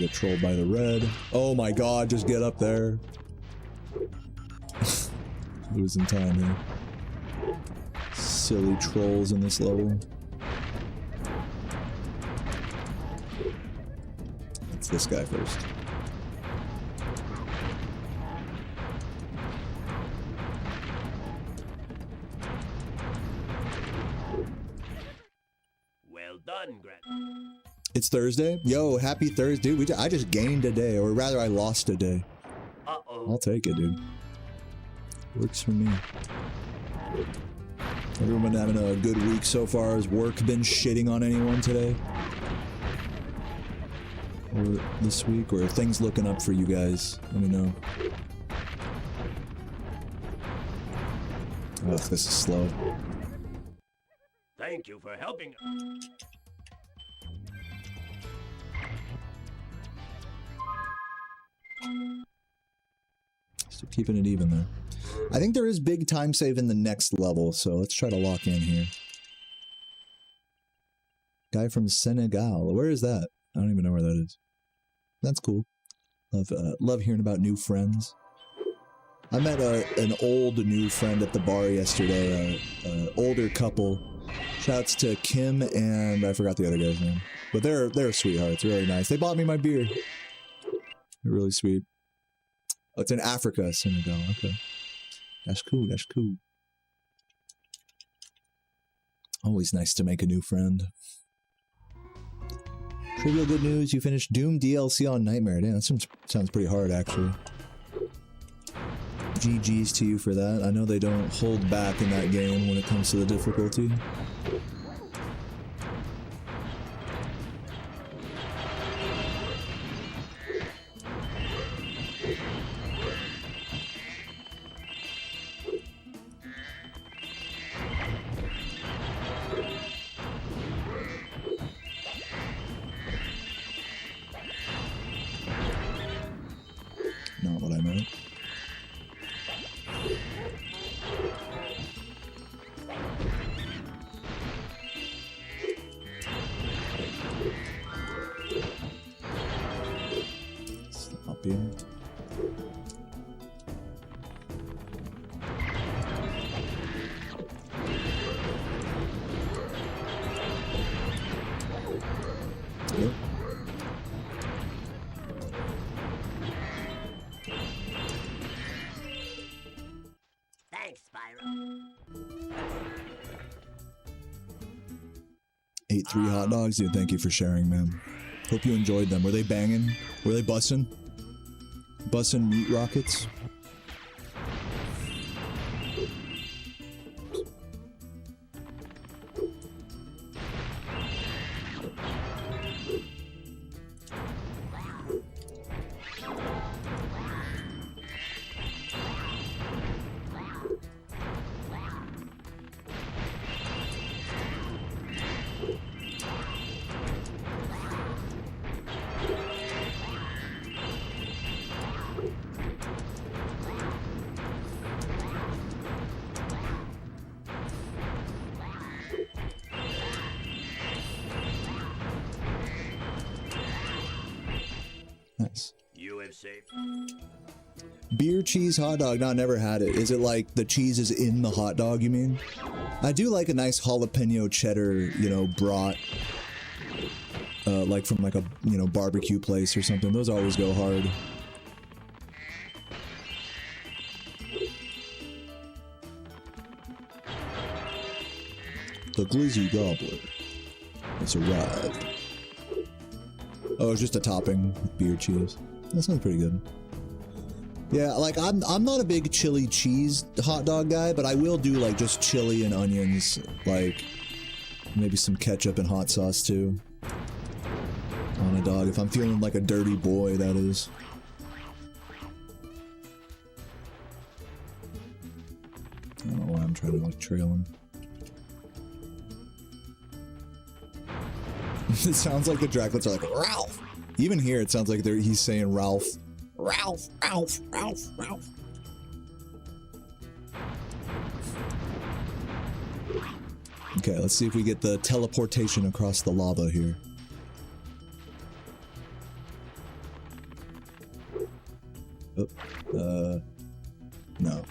get trolled by the red. Oh my god, just get up there. Losing time here. Silly trolls in this level. It's this guy first. Well done, Grant. It's Thursday? Yo, happy Thursday. Dude, I just gained a day, or rather I lost a day. Uh-oh. I'll take it, dude. Works for me. Everyone having a good week so far? Has work been shitting on anyone today? Or this week? Or are things looking up for you guys? Let me know. Ugh, this is slow. Thank you for helping. Still keeping it even there. I think there is big time save in the next level, so let's try to lock in here. Guy from Senegal. Where is that? I don't even know where that is. That's cool. Love hearing about new friends. I met an old new friend at the bar yesterday. Older couple. Shouts to Kim and I forgot the other guy's name. But they're sweethearts. Really nice. They bought me my beer. They're really sweet. Oh, it's in Africa, Senegal. Okay. That's cool. That's cool. Always nice to make a new friend. Trivial good news. You finished Doom DLC on Nightmare. Damn, that sounds pretty hard, actually. GG's to you for that. I know they don't hold back in that game when it comes to the difficulty. Not what I meant. Stop here. Yep. Thanks, Spyro. Ate 3 hot dogs, dude. Thank you for sharing, man. Hope you enjoyed them. Were they banging? Were they bussin'? Bussin' meat rockets? Nice. You have saved. Beer cheese hot dog. No, never had it. Is it like the cheese is in the hot dog, you mean? I do like a nice jalapeno cheddar, you know, brat. Like from like a, you know, barbecue place or something. Those always go hard. The Glizzy Gobbler has arrived. Oh, it's just a topping with beer cheese. That sounds pretty good. Yeah, like I'm not a big chili cheese hot dog guy, but I will do like just chili and onions, like maybe some ketchup and hot sauce too on a dog if I'm feeling like a dirty boy, that is. I don't know why I'm trying to like trail him. It sounds like the Draculets are like, Ralph! Even here, it sounds like he's saying Ralph. Ralph, Ralph, Ralph, Ralph. Okay, let's see if we get the teleportation across the lava here. No.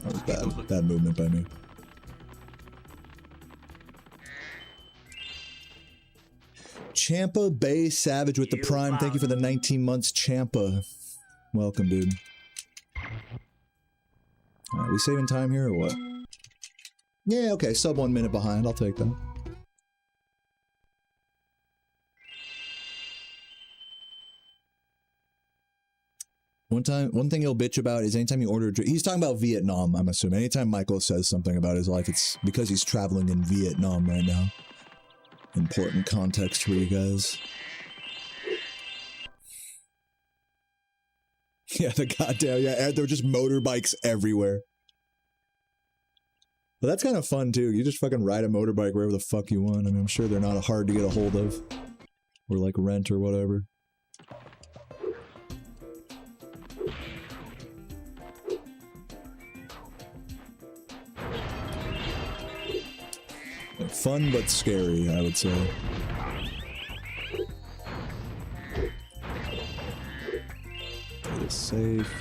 That was bad. Bad movement by me. Champa Bay Savage with the Prime. Thank you for the 19 months, Champa. Welcome, dude. Alright, we saving time here or what? Yeah, okay, sub 1 minute behind. I'll take that. One thing he'll bitch about is anytime you order a drink. He's talking about Vietnam, I'm assuming. Anytime Michael says something about his life, it's because he's traveling in Vietnam right now. Important context for you guys. Yeah, the goddamn, yeah, there were just motorbikes everywhere. But that's kind of fun, too. You just fucking ride a motorbike wherever the fuck you want. I mean, I'm sure they're not hard to get a hold of. Or, like, rent or whatever. Fun but scary, I would say. Play this safe.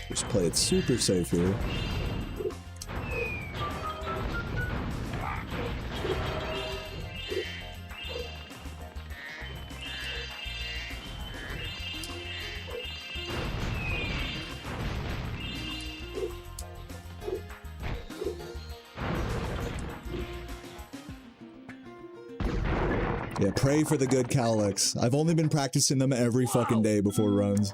Just play it super safe here. Yeah, pray for the good Cowlicks. I've only been practicing them every fucking day before runs.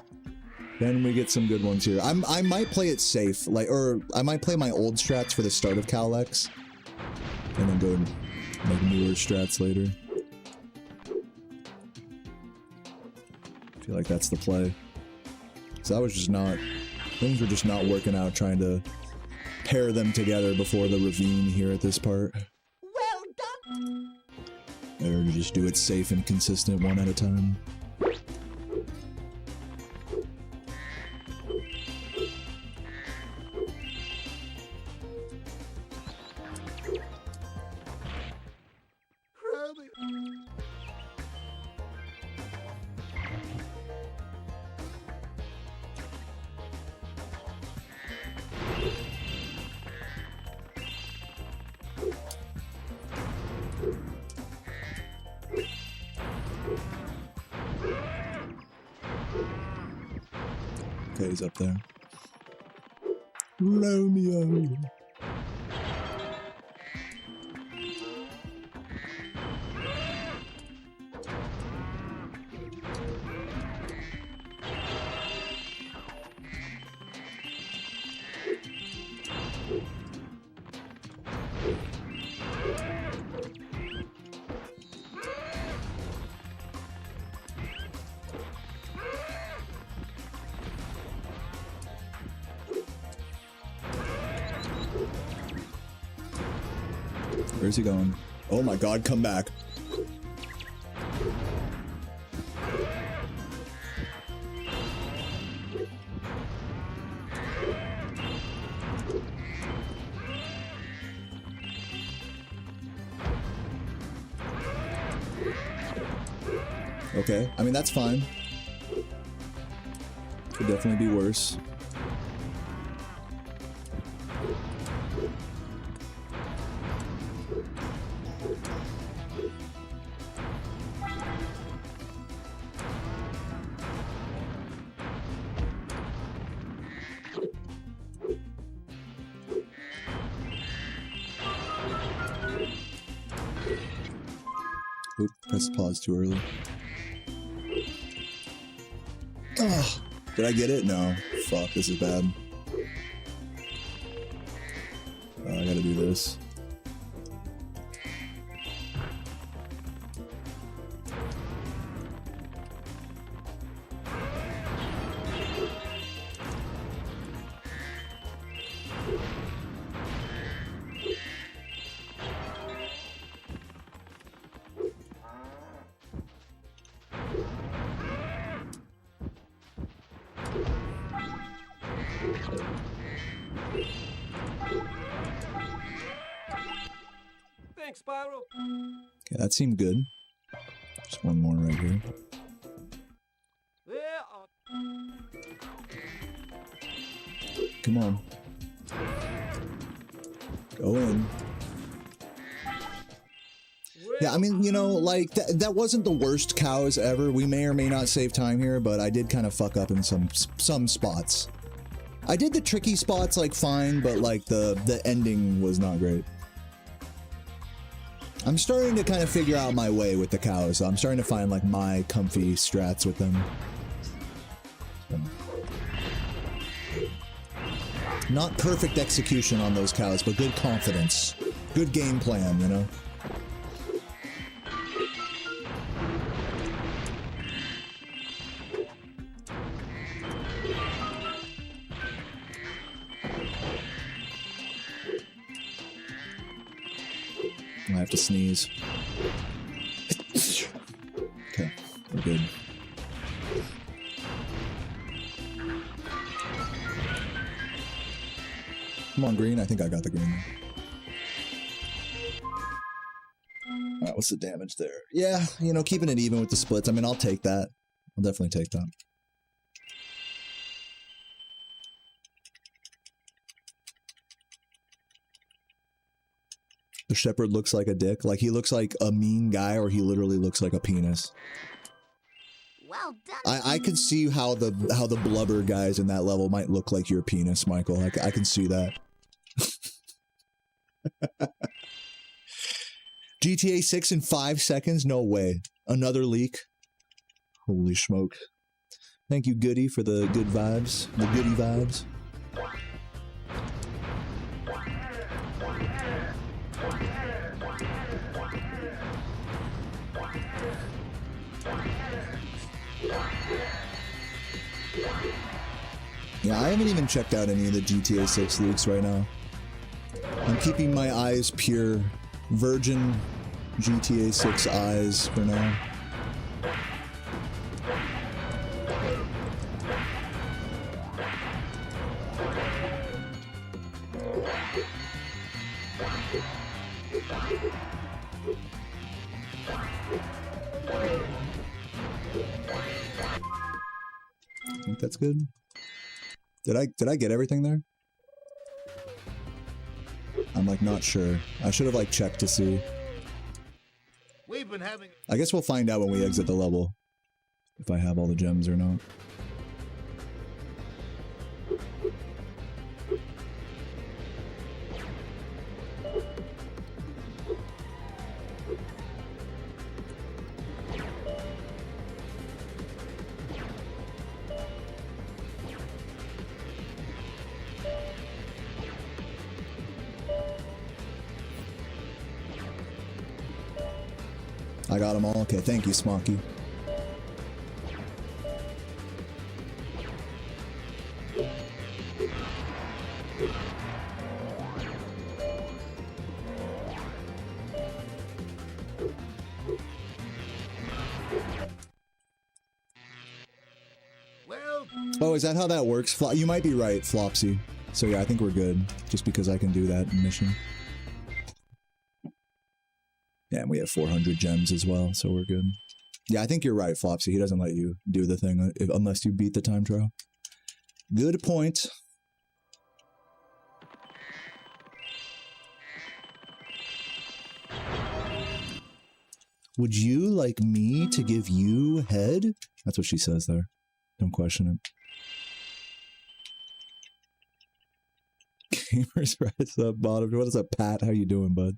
Then we get some good ones here. I might play it safe, like, or I might play my old strats for the start of Cowlicks, and then go and make newer strats later. I feel like that's the play. So I was just not, things were just not working out trying to pair them together before the ravine here at this part. Well done. Better to just do it safe and consistent one at a time. Okay, he's up there. Romeo. Where's he going? Oh my god, come back. Okay, I mean, that's fine. Could definitely be worse. Oop, pressed pause too early. Ugh. Did I get it? No. Fuck, this is bad. I gotta do this. Thanks, Spyro. Okay, that seemed good. Just one more right here. Yeah. Come on. Go in. Yeah, I mean, you know, like, that wasn't the worst cows ever. We may or may not save time here, but I did kind of fuck up in some spots. I did the tricky spots, like, fine, but, like, the ending was not great. I'm starting to kind of figure out my way with the cows. I'm starting to find, like, my comfy strats with them. So. Not perfect execution on those cows, but good confidence. Good game plan, you know? I have to sneeze. Okay, we're good. Come on, green. I think I got the green. Alright, what's the damage there? Yeah, you know, keeping it even with the splits. I mean, I'll take that. I'll definitely take that. The shepherd looks like a dick. Like, he looks like a mean guy, or he literally looks like a penis. Well done. I could see how the blubber guys in that level might look like your penis, Michael. I can see that. GTA 6 in 5 seconds? No way. Another leak? Holy smoke. Thank you, Goody, for the good vibes. The goody vibes. Yeah, I haven't even checked out any of the GTA 6 leaks right now. I'm keeping my eyes pure. Virgin GTA 6 eyes for now. I think that's good. Did I get everything there? I'm like not sure. I should have like checked to see. We've been having. I guess we'll find out when we exit the level if I have all the gems or not. I got them all? Okay, thank you, Smoky. Well. Oh, is that how that works? You might be right, Flopsy. So yeah, I think we're good. Just because I can do that mission. Yeah, and we have 400 gems as well, so we're good. Yeah, I think you're right, Flopsy. He doesn't let you do the thing unless you beat the time trial. Good point. Would you like me to give you head? That's what she says there. Don't question it. Gamers rise up bottom. What is up, Pat? How you doing, bud?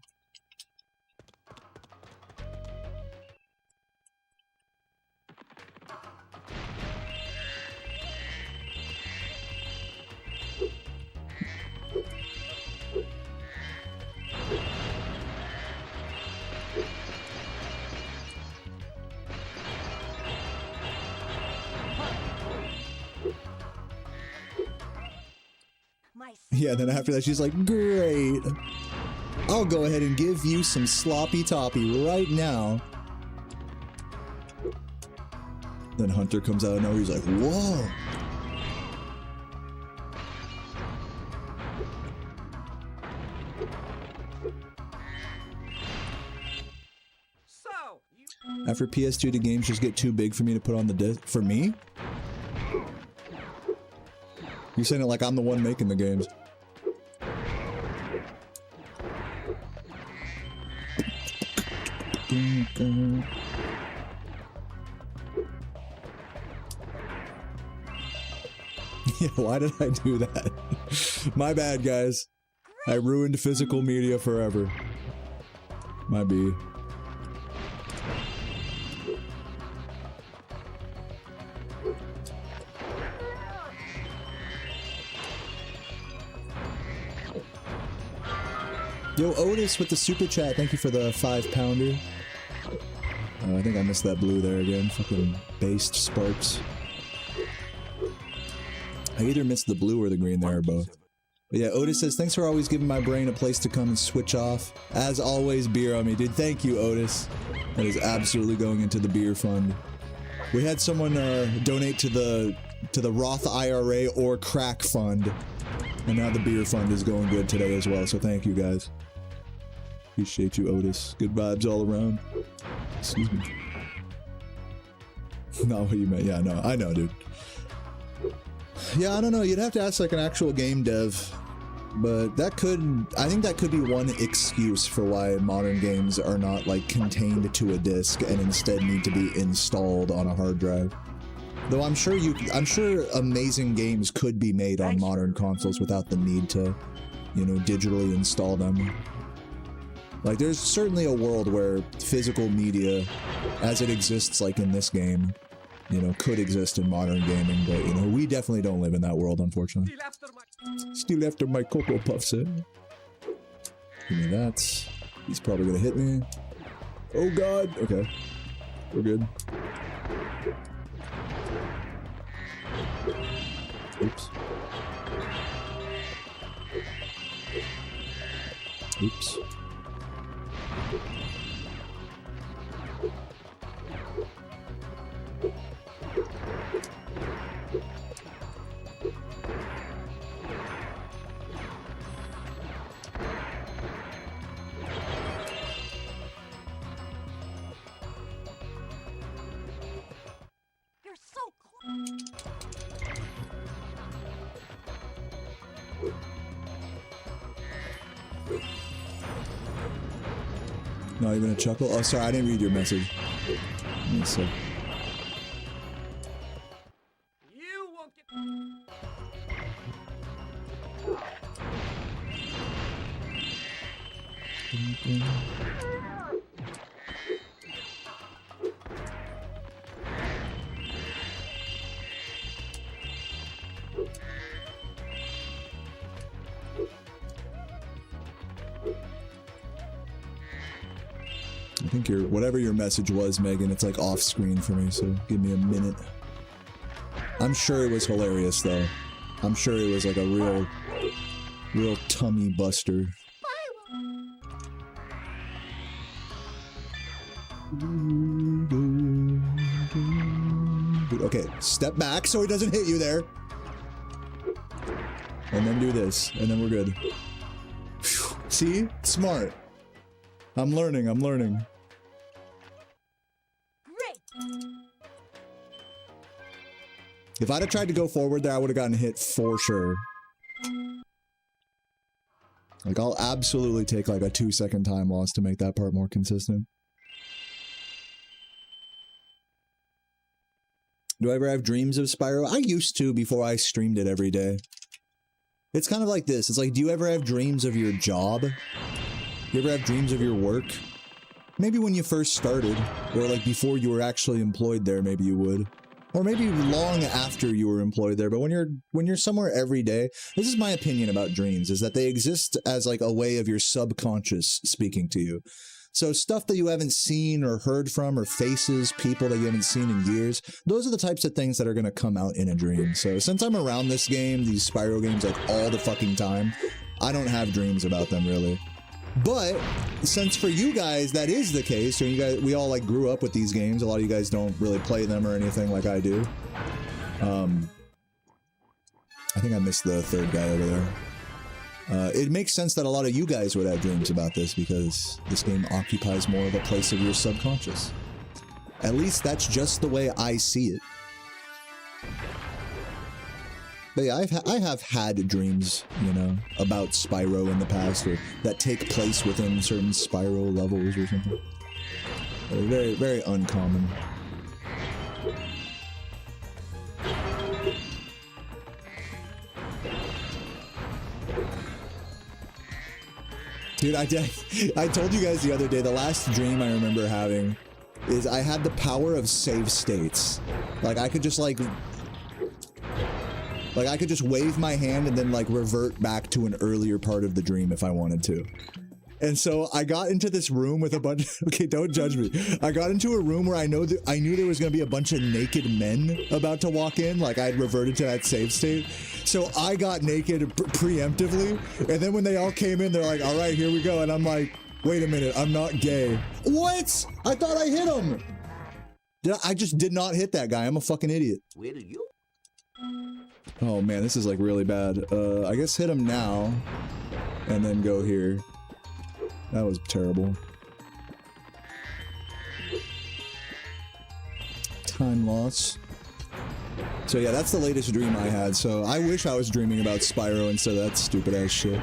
Yeah, then after that she's like, great. I'll go ahead and give you some sloppy toppy right now. Then Hunter comes out of nowhere, he's like, whoa. So. After PS2, the games just get too big for me to put on the disc. For me? You're saying it like I'm the one making the games. Yeah, why did I do that? My bad, guys. I ruined physical media forever. My B. Yo, Otis with the super chat. Thank you for the 5-pounder. I think I missed that blue there again. Fucking based sparks. I either missed the blue or the green there, or both. But yeah, Otis says, thanks for always giving my brain a place to come and switch off. As always, beer on me, dude. Thank you, Otis. That is absolutely going into the beer fund. We had someone donate to the Roth IRA or crack fund. And now the beer fund is going good today as well, so thank you guys. Appreciate you, Otis. Good vibes all around. Excuse me. Not what you meant. Yeah, no, I know, dude. Yeah, I don't know. You'd have to ask like an actual game dev, but I think that could be one excuse for why modern games are not like contained to a disc and instead need to be installed on a hard drive. Though I'm sure amazing games could be made on modern consoles without the need to, you know, digitally install them. Like, there's certainly a world where physical media, as it exists like in this game, you know, could exist in modern gaming, but, you know, we definitely don't live in that world, unfortunately. Still after my Cocoa Puffs, eh? Give me that. He's probably gonna hit me. Oh god! Okay. We're good. Oops. Oops. You're so close. Not even a chuckle? Oh, sorry, I didn't read your message. Let me see. You won't get. I think whatever your message was, Megan, it's like off screen for me, so give me a minute. I'm sure it was hilarious, though. I'm sure it was like a real tummy buster. Okay, step back so he doesn't hit you there. And then do this, and then we're good. Whew. See? Smart. I'm learning. Great. If I'd have tried to go forward there, I would have gotten hit for sure. Like, I'll absolutely take like a 2-second time loss to make that part more consistent. Do I ever have dreams of Spyro? I used to before I streamed it every day. It's kind of like this. It's like, do you ever have dreams of your job? You ever have dreams of your work? Maybe when you first started, or like before you were actually employed there, maybe you would. Or maybe long after you were employed there, but when you're somewhere every day, this is my opinion about dreams, is that they exist as like a way of your subconscious speaking to you. So stuff that you haven't seen or heard from, or faces, people that you haven't seen in years, those are the types of things that are going to come out in a dream. So since I'm around this game, these Spyro games, like all the fucking time, I don't have dreams about them really. But since for you guys that is the case, so you guys, we all like grew up with these games. A lot of you guys don't really play them or anything like I do. I think I missed the third guy over there. It makes sense that a lot of you guys would have dreams about this because this game occupies more of a place of your subconscious. At least that's just the way I see it. But yeah, I have had dreams, you know, about Spyro in the past, or that take place within certain Spyro levels or something. They're very, very uncommon. Dude, I told you guys the other day, the last dream I remember having is I had the power of save states. Like, I could just, like I could just wave my hand and then, like, revert back to an earlier part of the dream if I wanted to. And so I got into this room with a bunch of, okay, don't judge me. I got into a room where I knew there was going to be a bunch of naked men about to walk in. Like, I had reverted to that save state. So I got naked preemptively. And then when they all came in, they're like, all right, here we go. And I'm like, wait a minute, I'm not gay. What? I thought I hit him. I just did not hit that guy. I'm a fucking idiot. Where do you? Oh man, this is like really bad. I guess hit him now. And then go here. That was terrible. Time loss. So yeah, that's the latest dream I had. So I wish I was dreaming about Spyro instead of that stupid ass shit.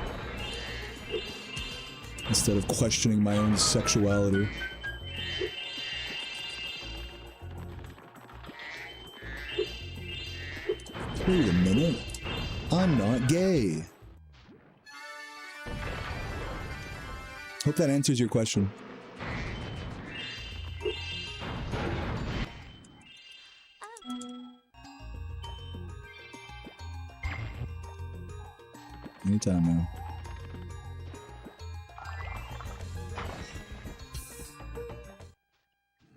Instead of questioning my own sexuality. Wait a minute. I'm not gay. Hope that answers your question. Anytime now.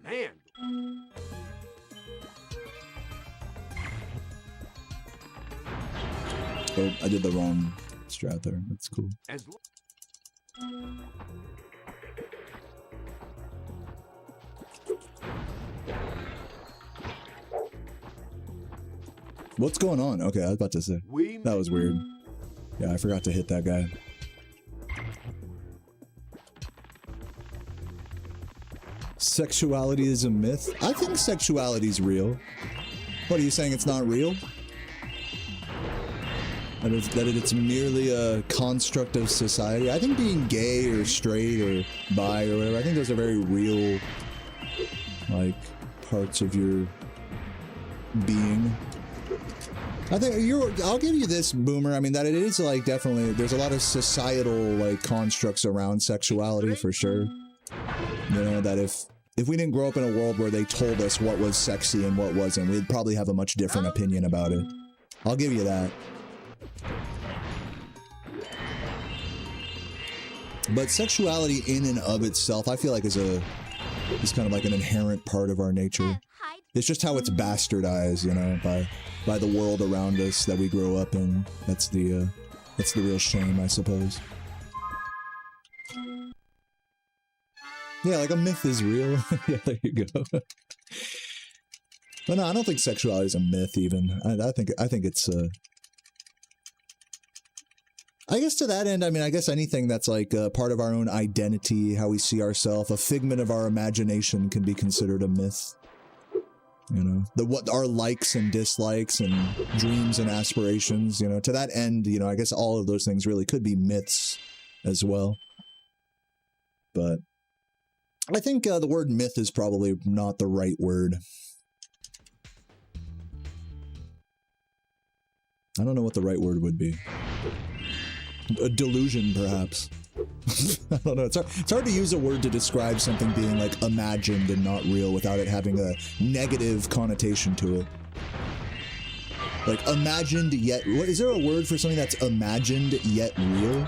Man. Oh, I did the wrong strat there. That's cool. What's going on? Okay, I was about to say. That was weird. Yeah, I forgot to hit that guy. Sexuality is a myth? I think sexuality is real. What, are you saying it's not real? That it's merely a construct of society? I think being gay or straight or bi or whatever, I think those are very real, like, parts of your being. I think I'll give you this, Boomer. I mean, that it is, like, definitely, there's a lot of societal, like, constructs around sexuality for sure. You know, that if we didn't grow up in a world where they told us what was sexy and what wasn't, we'd probably have a much different opinion about it. I'll give you that. But sexuality in and of itself, I feel like is kind of like an inherent part of our nature. It's just how it's bastardized, you know, by the world around us that we grow up in. That's the real shame, I suppose. Yeah, like a myth is real. Yeah, there you go. But no, I don't think sexuality is a myth. Even I think it's I guess to that end, I mean, I guess anything that's like part of our own identity, how we see ourselves, a figment of our imagination can be considered a myth. You know, what our likes and dislikes and dreams and aspirations, you know, to that end, you know, I guess all of those things really could be myths as well. But I think the word myth is probably not the right word. I don't know what the right word would be. A delusion, perhaps. I don't know. It's hard to use a word to describe something being, like, imagined and not real without it having a negative connotation to it. Like, imagined yet... Is there a word for something that's imagined yet real?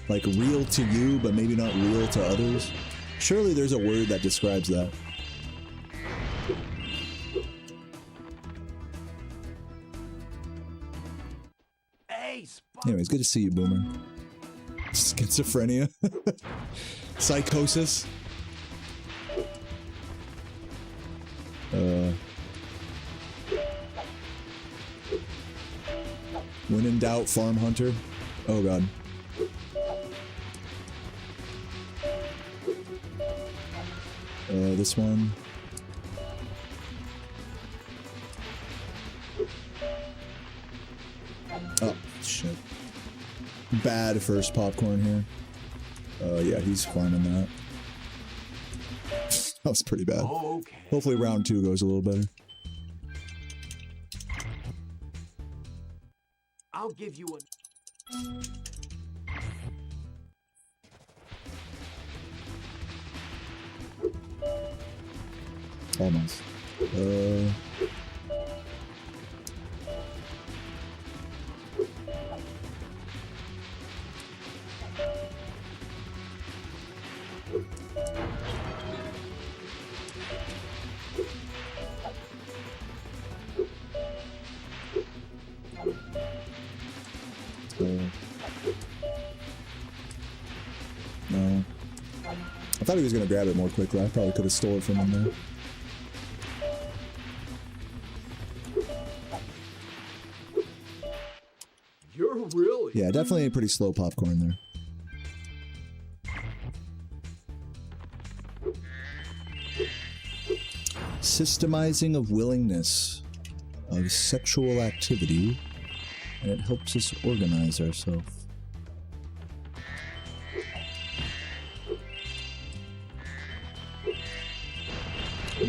Like, real to you, but maybe not real to others? Surely there's a word that describes that. Anyways, good to see you, Boomer. Schizophrenia. Psychosis. When in doubt, farm hunter. Oh god. This one. shit. Bad first popcorn here. Yeah, he's climbing that. That was pretty bad. Okay. Hopefully round 2 goes a little better. I'll give you a... Almost. No. I thought he was gonna grab it more quickly. I probably could have stole it from him there. You're really... Yeah, definitely a pretty slow popcorn there. Systemizing of willingness of sexual activity, and it helps us organize ourselves.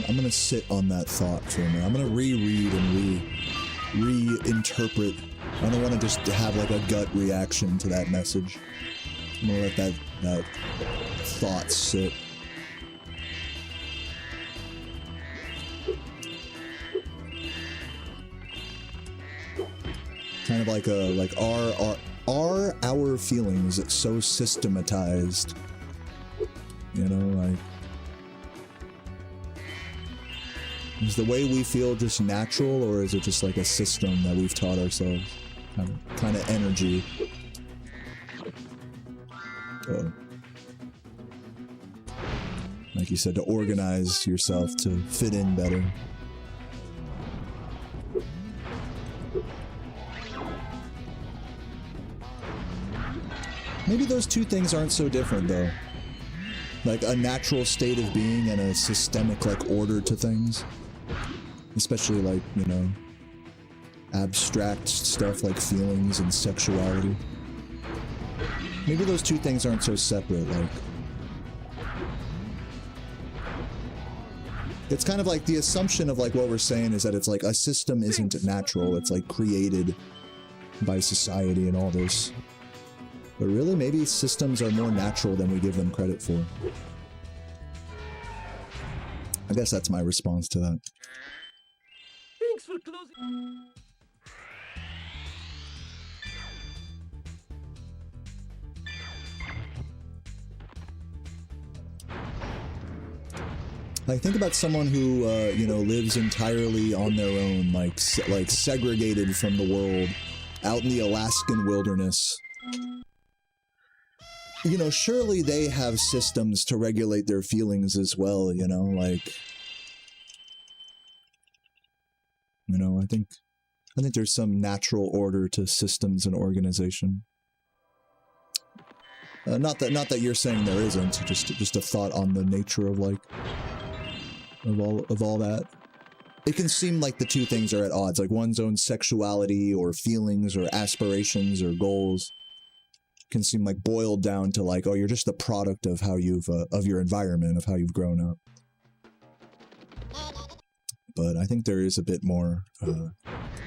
I'm gonna sit on that thought for a minute. I'm gonna reread and reinterpret. I don't want to just have like a gut reaction to that message. I'm gonna let that thought sit. Kind of like are our feelings so systematized? You know, like, is the way we feel just natural, or is it just like a system that we've taught ourselves? Kind of energy. Like you said, to organize yourself to fit in better. Maybe those two things aren't so different, though. Like a natural state of being and a systemic, like, order to things. Especially, like, you know, abstract stuff like feelings and sexuality. Maybe those two things aren't so separate, like... It's kind of like the assumption of, like, what we're saying is that it's like a system isn't natural, it's, like, created by society and all this. But really, maybe systems are more natural than we give them credit for. I guess that's my response to that. Thanks for closing... Like, think about someone who, you know, lives entirely on their own, like segregated from the world, out in the Alaskan wilderness. You know, surely they have systems to regulate their feelings as well, you know, like... You know, I think there's some natural order to systems and organization. Not that you're saying there isn't, just a thought on the nature of, like... Of all that. It can seem like the two things are at odds, like one's own sexuality or feelings or aspirations or goals can seem like boiled down to like, oh, you're just the product of how you've, of your environment, of how you've grown up. But I think there is a bit more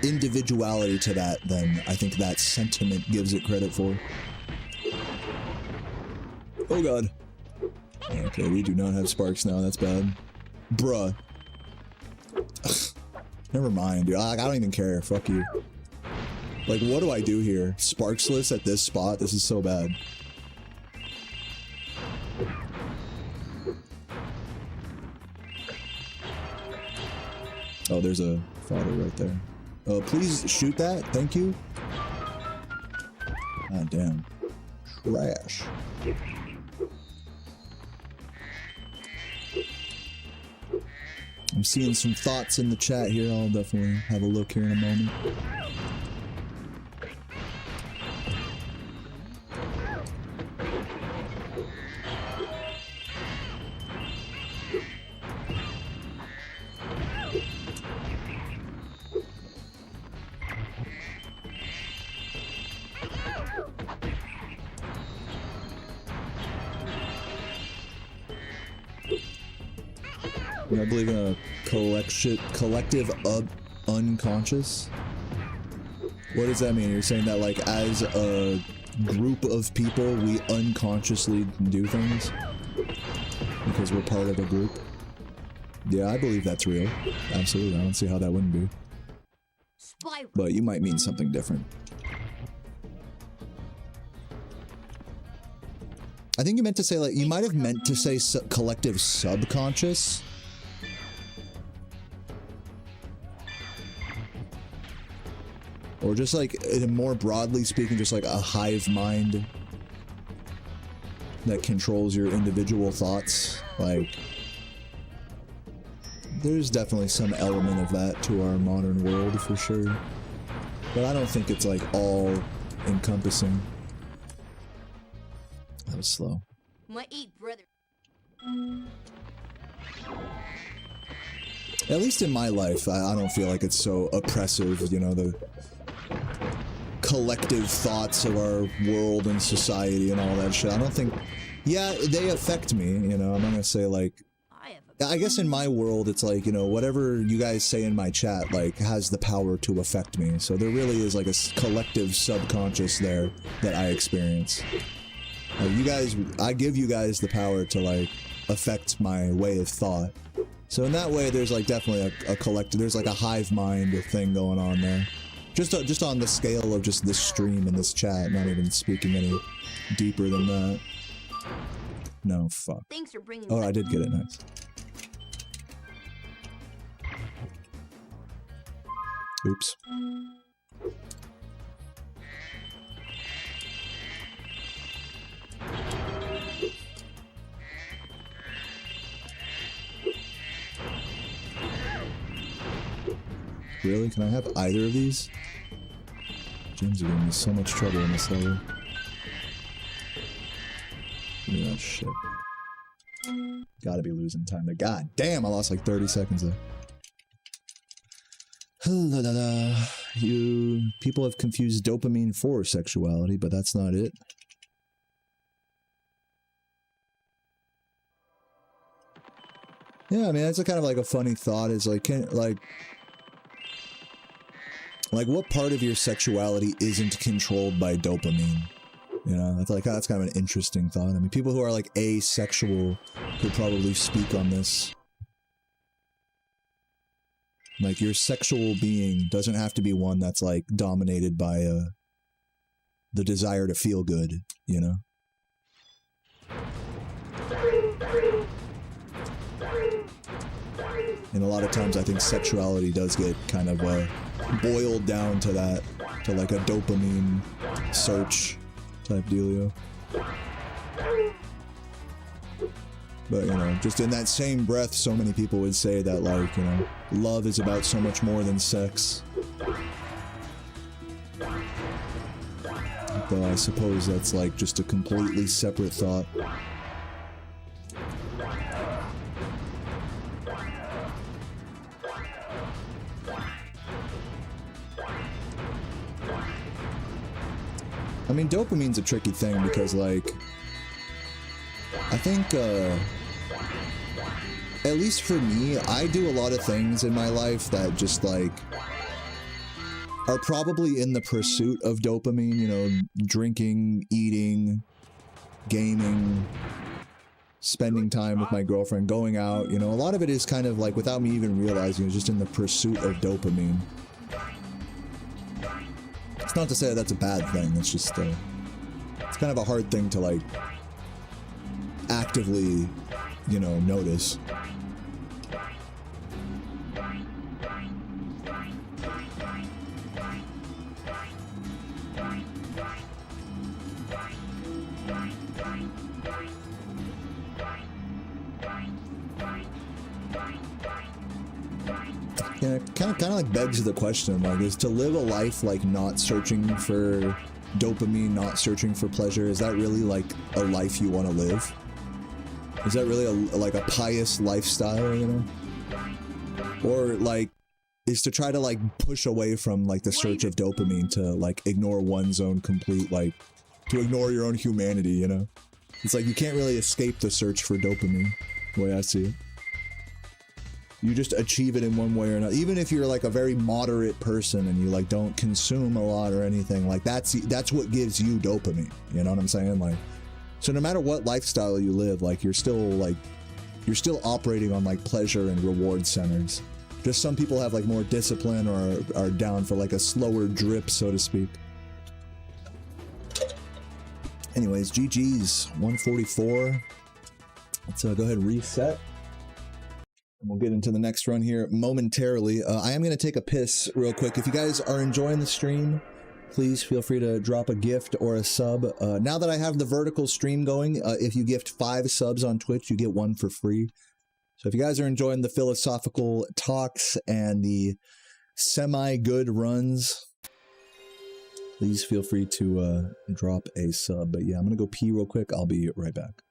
individuality to that than I think that sentiment gives it credit for. Oh god. Okay, we do not have sparks now, that's bad. Bruh. Never mind, dude. I don't even care. Fuck you. Like, what do I do here? Sparksless at this spot? This is so bad. Oh, there's a fodder right there. Please shoot that. Thank you. Ah, damn. Trash. I'm seeing some thoughts in the chat here. I'll definitely have a look here in a moment. I believe in a collective unconscious. What does that mean? You're saying that like as a group of people, we unconsciously do things because we're part of a group? Yeah, I believe that's real. Absolutely. I don't see how that wouldn't be. Spyro. But you might mean something different. I think you meant to say like, you might have meant to say collective subconscious. Or just like, more broadly speaking, just like a hive mind that controls your individual thoughts. Like, there's definitely some element of that to our modern world for sure. But I don't think it's like all encompassing. That was slow. My 8 brother. At least in my life, I don't feel like it's so oppressive, you know, the collective thoughts of our world and society and all that shit. I don't think, yeah, they affect me, you know, I'm not gonna say like, I guess in my world, it's like, you know, whatever you guys say in my chat, like, has the power to affect me. So there really is like a collective subconscious there that I experience. Like you guys, I give you guys the power to like affect my way of thought. So in that way, there's like definitely a collective, there's like a hive mind thing going on there. Just on the scale of just this stream and this chat, not even speaking any deeper than that. No, fuck. Thanks for bringing. Oh, I did get it, nice. Oops. Really? Can I have either of these? Gems are giving me so much trouble in this level. Look at that shit. Gotta be losing time there. God damn, I lost like 30 seconds there. You people have confused dopamine for sexuality, but that's not it. Yeah, I mean that's a kind of like a funny thought. Is like, like what part of your sexuality isn't controlled by dopamine? You know, that's kind of an interesting thought. I mean, people who are like asexual could probably speak on this. Like your sexual being doesn't have to be one that's like dominated by the desire to feel good, you know? And a lot of times I think sexuality does get kind of boiled down to that, to like a dopamine search type dealio. But, you know, just in that same breath, so many people would say that, like, you know, love is about so much more than sex. Though I suppose that's, like, just a completely separate thought. I mean, dopamine's a tricky thing because, like, I think, at least for me, I do a lot of things in my life that just, like, are probably in the pursuit of dopamine, you know, drinking, eating, gaming, spending time with my girlfriend, going out, you know, a lot of it is kind of like, without me even realizing, it's just in the pursuit of dopamine. It's not to say that that's a bad thing, it's just, it's kind of a hard thing to, like, actively, you know, notice. Yeah, kind of like begs the question, like, is to live a life like not searching for dopamine, not searching for pleasure, is that really like a life you want to live? Is that really like a pious lifestyle, you know? Or like, is to try to like push away from like the search of dopamine to like ignore one's own complete, like, to ignore your own humanity, you know? It's like you can't really escape the search for dopamine, the way I see it. You just achieve it in one way or another. Even if you're like a very moderate person and you like don't consume a lot or anything, like that's what gives you dopamine. You know what I'm saying? Like, so no matter what lifestyle you live, like you're still operating on like pleasure and reward centers. Just some people have like more discipline or are down for like a slower drip, so to speak. Anyways, GG's 144. Let's go ahead and reset. And we'll get into the next run here momentarily. I am going to take a piss real quick. If you guys are enjoying the stream, please feel free to drop a gift or a sub. Now that I have the vertical stream going, if you gift 5 subs on Twitch, you get 1 for free. So if you guys are enjoying the philosophical talks and the semi-good runs, please feel free to drop a sub. But yeah, I'm going to go pee real quick. I'll be right back.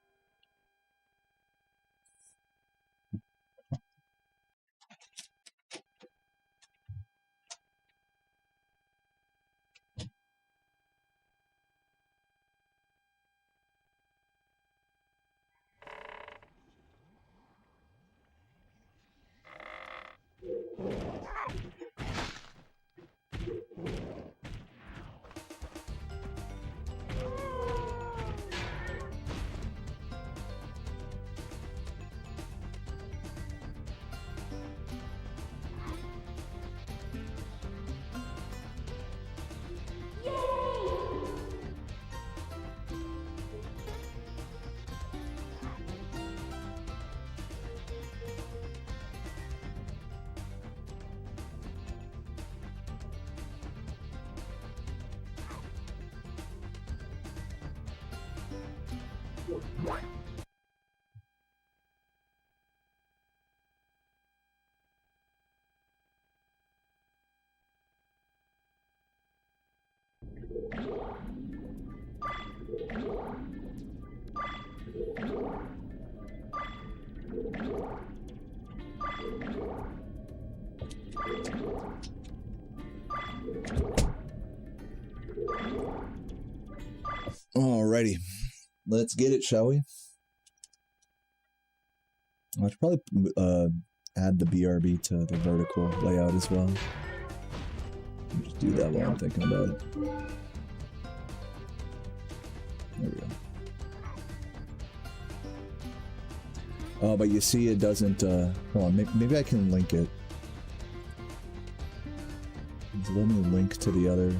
Alrighty, let's get it, shall we? I should probably add the BRB to the vertical layout as well. Just do that while I'm thinking about it. There we go. Oh, but you see it doesn't, hold on, maybe I can link it. Let me link to the other.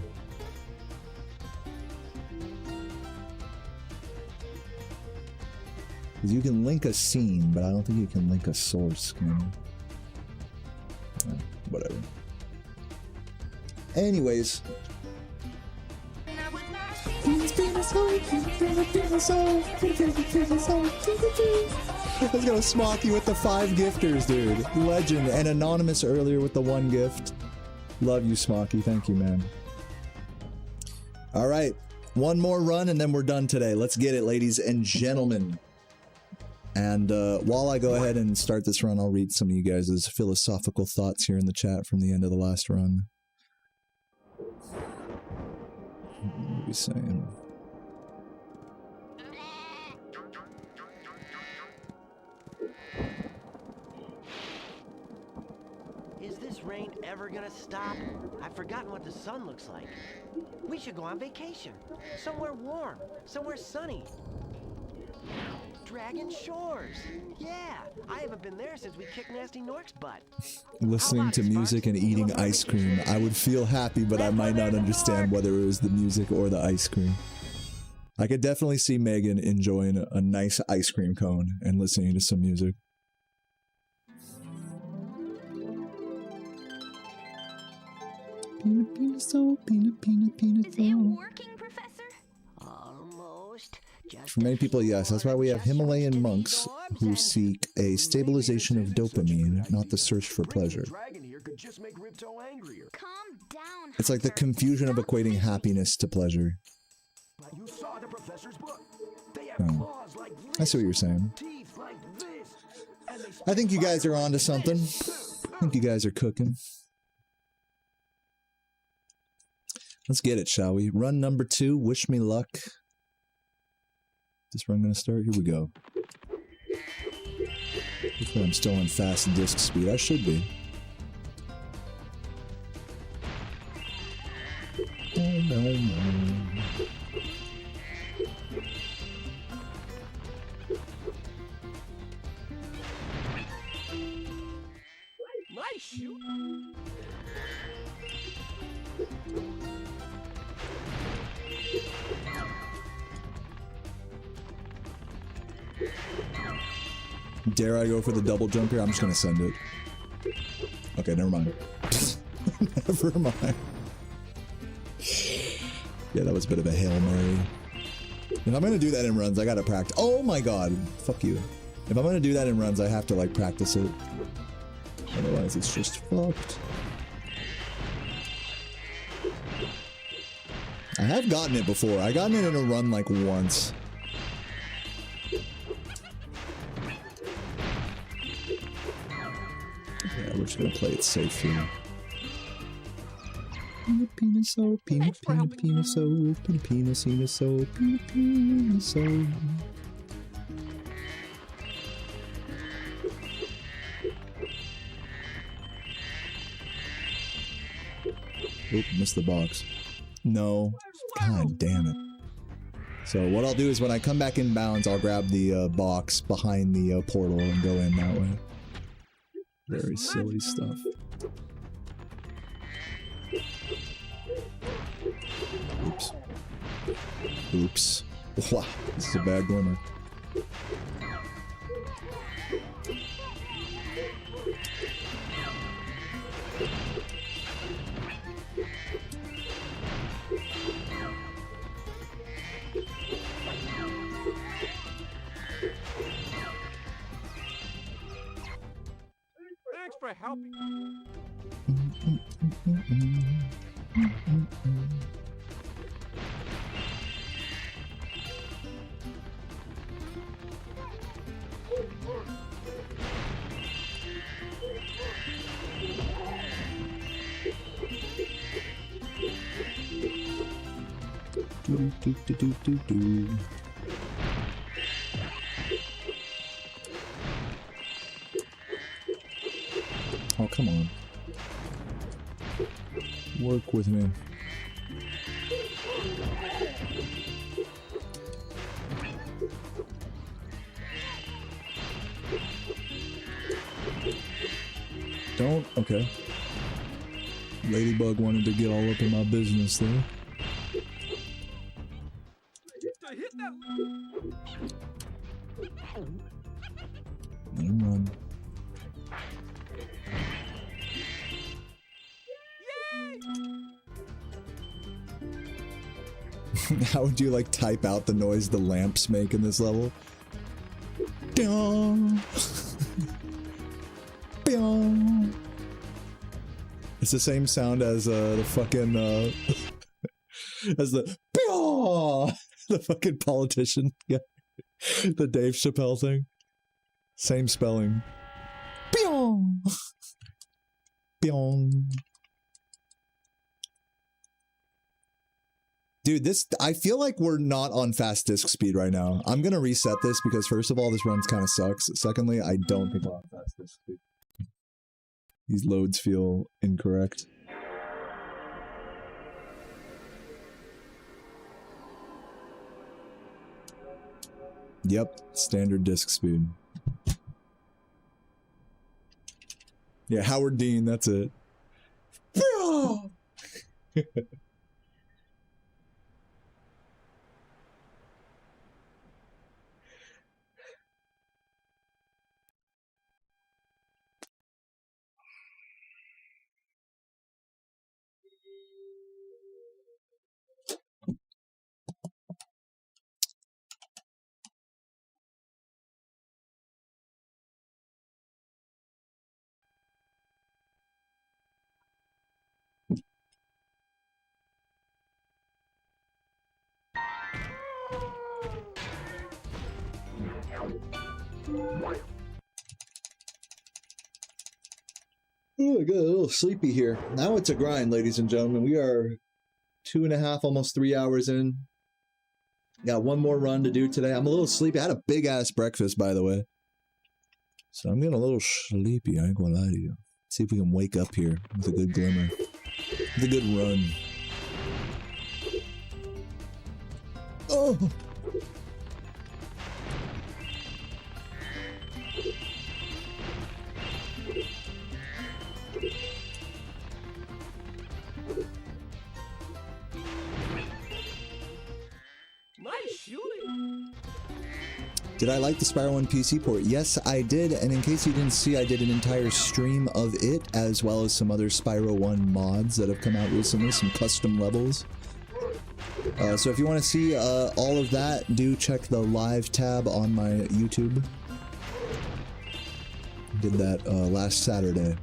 Because you can link a scene, but I don't think you can link a source, can you? Whatever. Anyways. Let's go Smoky with the 5 gifters, dude. Legend. And Anonymous earlier with the 1 gift. Love you, Smoky. Thank you, man. All right. 1 more run and then we're done today. Let's get it, ladies and gentlemen. And while I go ahead and start this run, I'll read some of you guys' philosophical thoughts here in the chat from the end of the last run. What are we saying? Is this rain ever gonna stop? I've forgotten what the sun looks like. We should go on vacation. Somewhere warm. Somewhere sunny. Dragon Shores. Yeah, I haven't been there since we kicked Nasty Nork's butt. Listening to music and eating ice cream. I would feel happy, but I might not understand whether it was the music or the ice cream. I could definitely see Megan enjoying a nice ice cream cone and listening to some music. Peanut, peanut, so peanut, peanut, peanut. Is it working, Professor? Almost. For many people, yes. That's why we have Himalayan monks who seek a stabilization of dopamine, not the search for pleasure. Calm down. It's like the confusion of equating happiness to pleasure. Oh. I see what you're saying. I think you guys are onto something. I think you guys are cooking. Let's get it, shall we? Run number 2, wish me luck. This run gonna start? Here we go. Hopefully I'm still on fast disc speed. I should be. Nice shoot. Dare I go for the double jump here? I'm just gonna send it. Okay, never mind. Never mind. Yeah, that was a bit of a Hail Mary. If I'm gonna do that in runs, I gotta practice. Oh my god. Fuck you. If I'm gonna do that in runs, I have to, like, practice it. Otherwise, it's just fucked. I have gotten it before. I gotten it in a run, like, once. Yeah, we're just gonna play it safe here. Peniso, penis, penis, peniso, penis, peniso, peniso. Oop, missed the box. No. God damn it. So what I'll do is when I come back in bounds, I'll grab the box behind the portal and go in that way. Very silly stuff. Oops. Oops. Wow, this is a bad glimmer. Thanks for helping. Oh, come on. Work with me. Don't? Okay. Ladybug wanted to get all up in my business there. To hit that. Let him run. How would you, like, type out the noise the lamps make in this level? Pyong. Pyong. It's the same sound as the fucking as the pyong! The fucking politician. Yeah. The Dave Chappelle thing. Same spelling. Pyong. Pyong. Dude, this, I feel like we're not on fast disc speed right now. I'm gonna reset this because first of all, this run kind of sucks. Secondly, I don't think we're on fast disc speed. These loads feel incorrect. Yep, standard disc speed. Yeah, Howard Dean, that's it. Oh, I got a little sleepy here. Now it's a grind, ladies and gentlemen. We are 2.5, almost 3 hours in. Got one more run to do today. I'm a little sleepy. I had a big ass breakfast, by the way. So I'm getting a little sleepy, I ain't gonna lie to you. See if we can wake up here with a good glimmer. With a good run. Oh! Nice shooting. Did I like the Spyro 1 PC port? Yes, I did, and in case you didn't see, I did an entire stream of it, as well as some other Spyro 1 mods that have come out recently, some custom levels. So if you want to see all of that, do check the live tab on my YouTube. Did that last Saturday.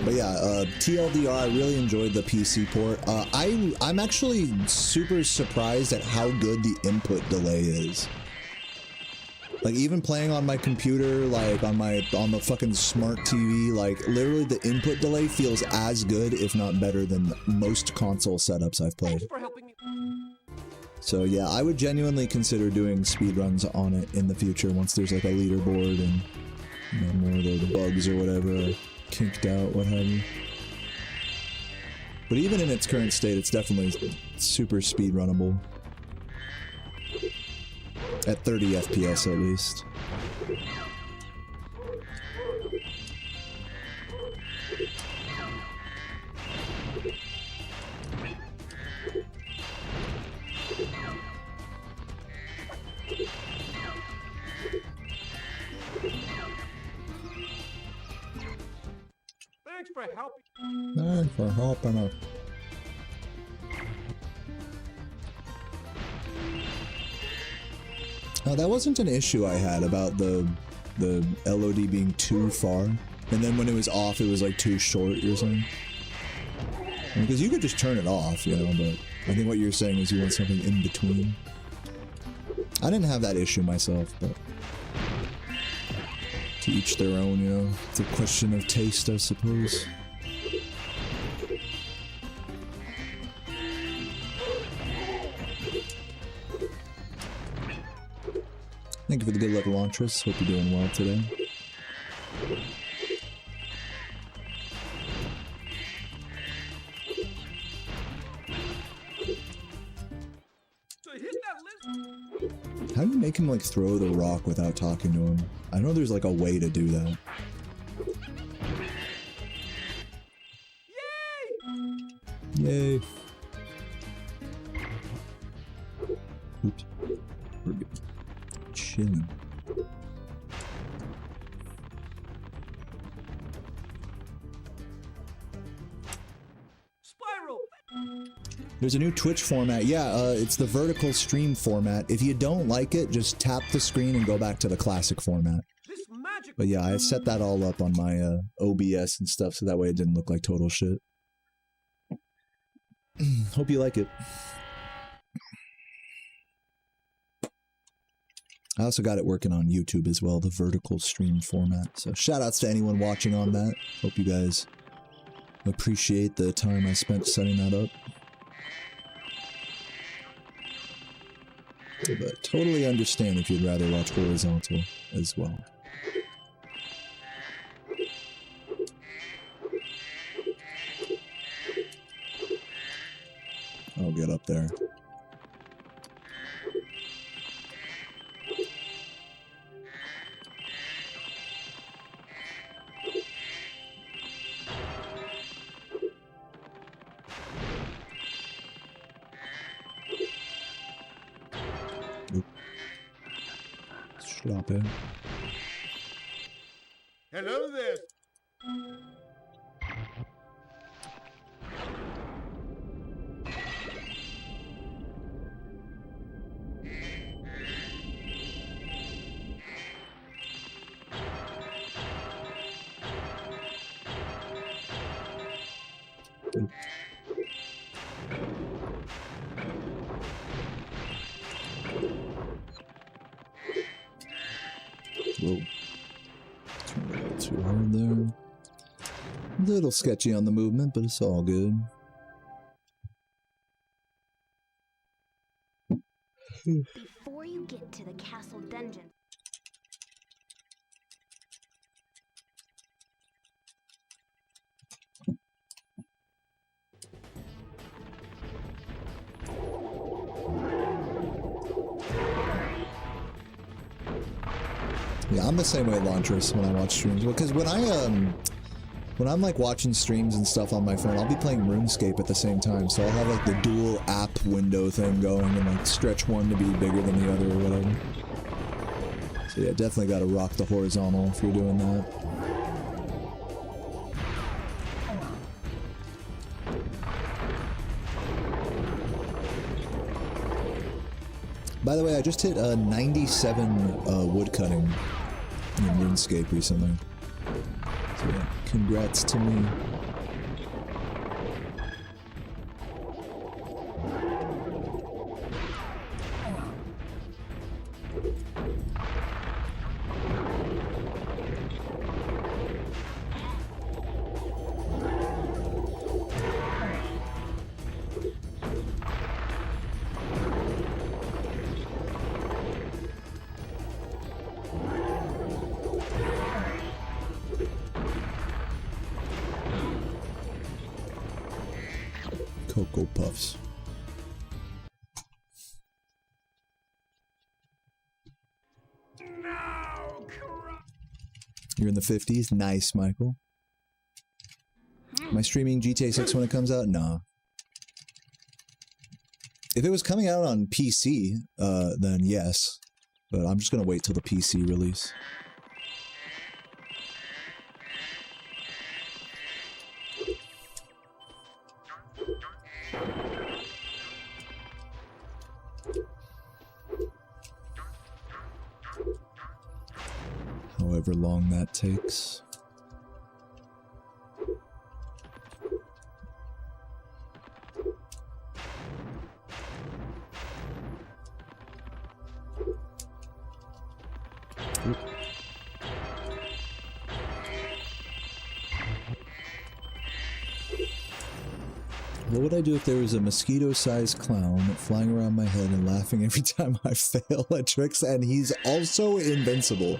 But yeah, TLDR, I really enjoyed the PC port. I'm actually super surprised at how good the input delay is. Like, even playing on my computer, like on the fucking smart TV, like literally the input delay feels as good, if not better, than most console setups I've played. Thanks for helping me. So yeah, I would genuinely consider doing speedruns on it in the future once there's like a leaderboard and, you know, more of the bugs or whatever are kinked out, what have you. But even in its current state, it's definitely super speedrunnable. At 30 FPS at least. Thanks for helping. Thanks for helping us. That wasn't an issue I had about the LOD being too far, and then when it was off, it was like too short. You're saying? Because you could just turn it off, you know. But I think what you're saying is you want something in between. I didn't have that issue myself, but to each their own, you know. It's a question of taste, I suppose. Thank you for the good luck, Elantris. Hope you're doing well today. How do you make him, like, throw the rock without talking to him? I know there's, like, a way to do that. Yay! Yay! Oops. We're good. Chilling. Spyro. There's a new Twitch format. Yeah, it's the vertical stream format. If you don't like it, just tap the screen and go back to the classic format. This magic. But yeah, I set that all up on my OBS and stuff, so that way it didn't look like total shit. Hope you like it. I also got it working on YouTube as well, the vertical stream format. So shout outs to anyone watching on that. Hope you guys appreciate the time I spent setting that up. But totally understand if you'd rather watch horizontal as well. I'll get up there. Stop it. Hello there. Whoa. Turned a little too hard there. A little sketchy on the movement, but it's all good. Before you get to the castle dungeon. Yeah, I'm the same way, Lantris, when I watch streams. Because when I'm like watching streams and stuff on my phone, I'll be playing RuneScape at the same time. So I'll have like the dual app window thing going and like stretch one to be bigger than the other or whatever. So yeah, definitely got to rock the horizontal if you're doing that. By the way, I just hit 97 woodcutting in RuneScape recently. So yeah, congrats to me. Cocoa Puffs. You're in the 50s? Nice, Michael. Am I streaming GTA 6 when it comes out? Nah. If it was coming out on PC, then yes. But I'm just gonna wait till the PC release. However long that takes. Oop. What would I do if there was a mosquito-sized clown flying around my head and laughing every time I fail at tricks, and he's also invincible?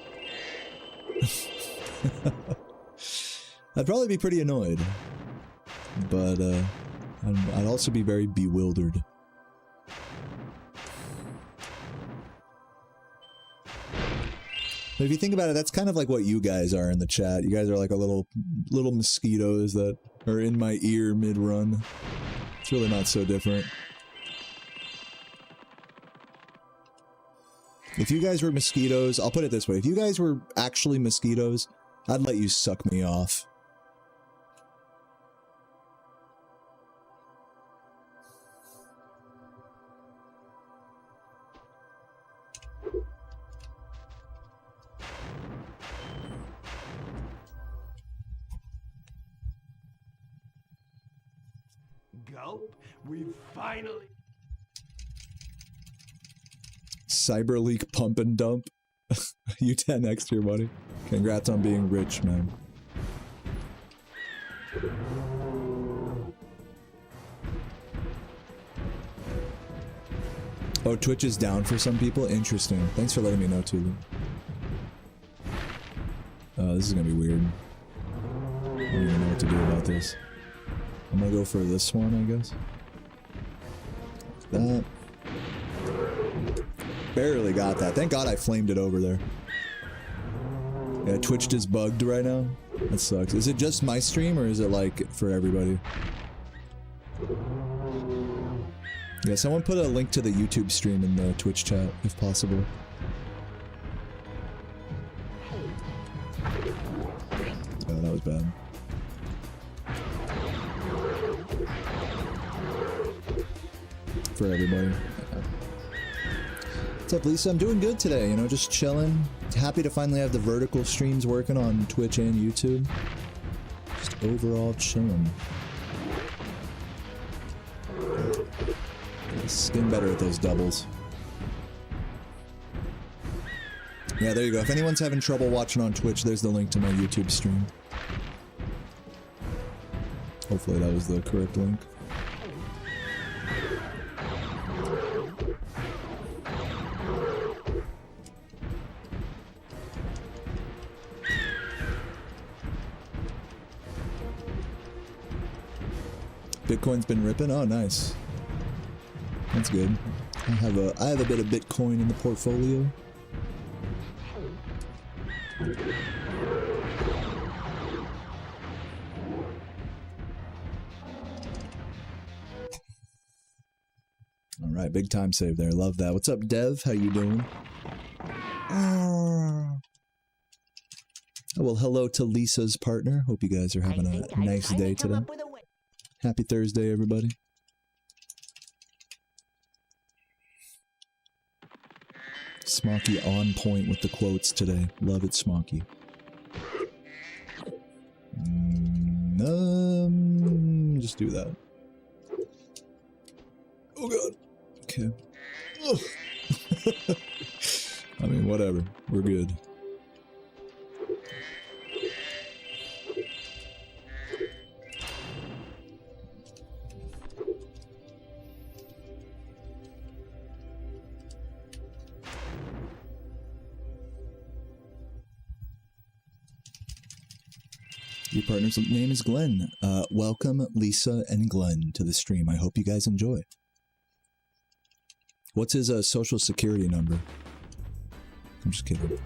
I'd probably be pretty annoyed, but I'd also be very bewildered. But if you think about it, that's kind of like what you guys are in the chat. You guys are like a little mosquitoes that are in my ear mid-run. It's really not so different. If you guys were mosquitoes, I'll put it this way. If you guys were actually mosquitoes, I'd let you suck me off. Gulp, we finally... Cyberleak pump and dump. You 10x here, buddy. Congrats on being rich, man. Oh, Twitch is down for some people? Interesting. Thanks for letting me know, Tulu. This is gonna be weird. I don't even know what to do about this. I'm gonna go for this one, I guess. That. Barely got that. Thank God I flamed it over there. Yeah, Twitch is bugged right now. That sucks. Is it just my stream or is it like for everybody? Yeah, someone put a link to the YouTube stream in the Twitch chat, if possible. Oh, that was bad. For everybody. What's up, Lisa? I'm doing good today, you know, just chilling. Happy to finally have the vertical streams working on Twitch and YouTube. Just overall chilling. Getting better at those doubles. Yeah, there you go. If anyone's having trouble watching on Twitch, there's the link to my YouTube stream. Hopefully that was the correct link. Bitcoin's been ripping? Oh, nice. That's good. I have a bit of Bitcoin in the portfolio. All right, big time save there. Love that. What's up, Dev? How you doing? Oh, well, hello to Lisa's partner. Hope you guys are having a nice day today. Happy Thursday, everybody. Smoky on point with the quotes today. Love it, Smoky. Just do that. Oh god. Okay. I mean, whatever. We're good. Your partner's name is Glenn. Welcome, Lisa and Glenn, to the stream. I hope you guys enjoy. What's his social security number? I'm just kidding.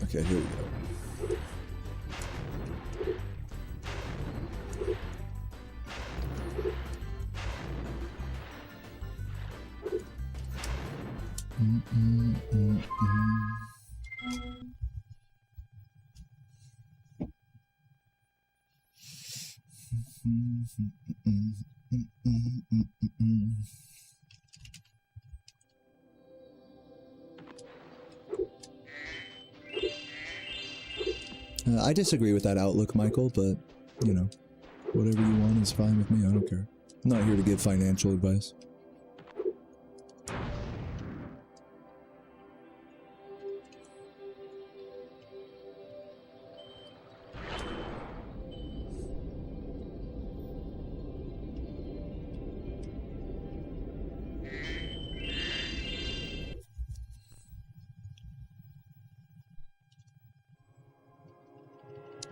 Okay, here we go. I disagree with that outlook, Michael, but, you know, whatever you want is fine with me. I don't care. I'm not here to give financial advice.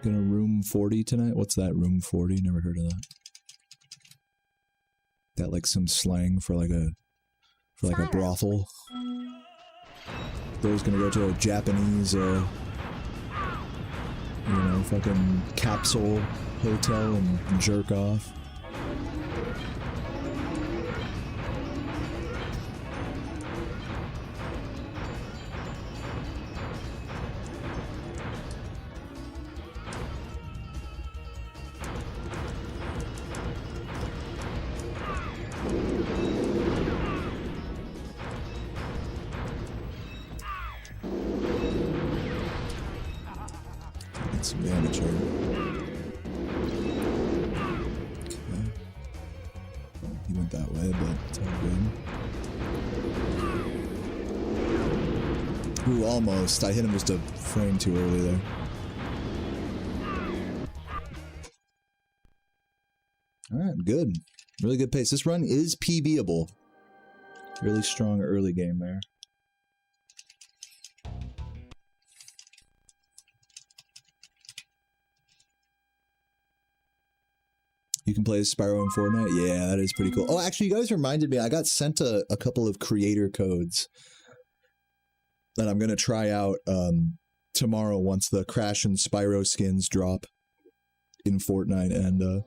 Gonna room 40 tonight? What's that, room 40? Never heard of that. That like some slang for like a brothel. They're gonna go to a Japanese you know, fucking capsule hotel and jerk off. Some damage here. Okay. He went that way, but it's all good. Ooh, almost. I hit him just a frame too early there. Alright, good. Really good pace. This run is PBable. Really strong early game there. You can play as Spyro in Fortnite? Yeah, that is pretty cool. Oh, actually, you guys reminded me. I got sent a couple of creator codes that I'm going to try out tomorrow once the Crash and Spyro skins drop in Fortnite. And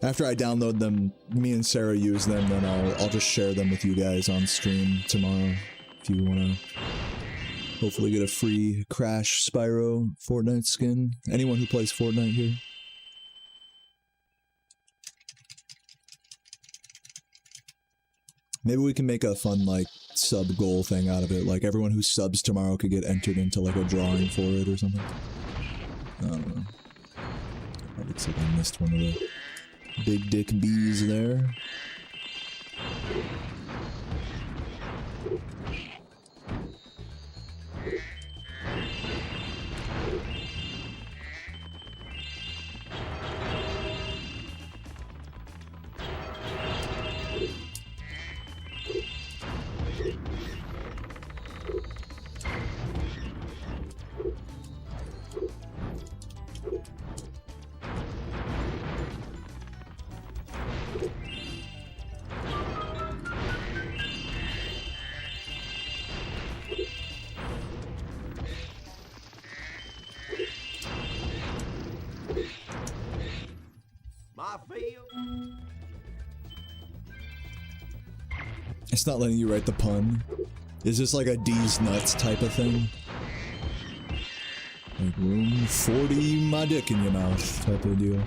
after I download them, me and Sarah use them, then I'll just share them with you guys on stream tomorrow if you want to hopefully get a free Crash Spyro Fortnite skin. Anyone who plays Fortnite here? Maybe we can make a fun, like, sub-goal thing out of it. Like, everyone who subs tomorrow could get entered into, like, a drawing for it or something. I don't know. It looks like I missed one of the big dick bees there. It's not letting you write the pun. Is this like a D's nuts type of thing? Like room 40, my dick in your mouth type of deal.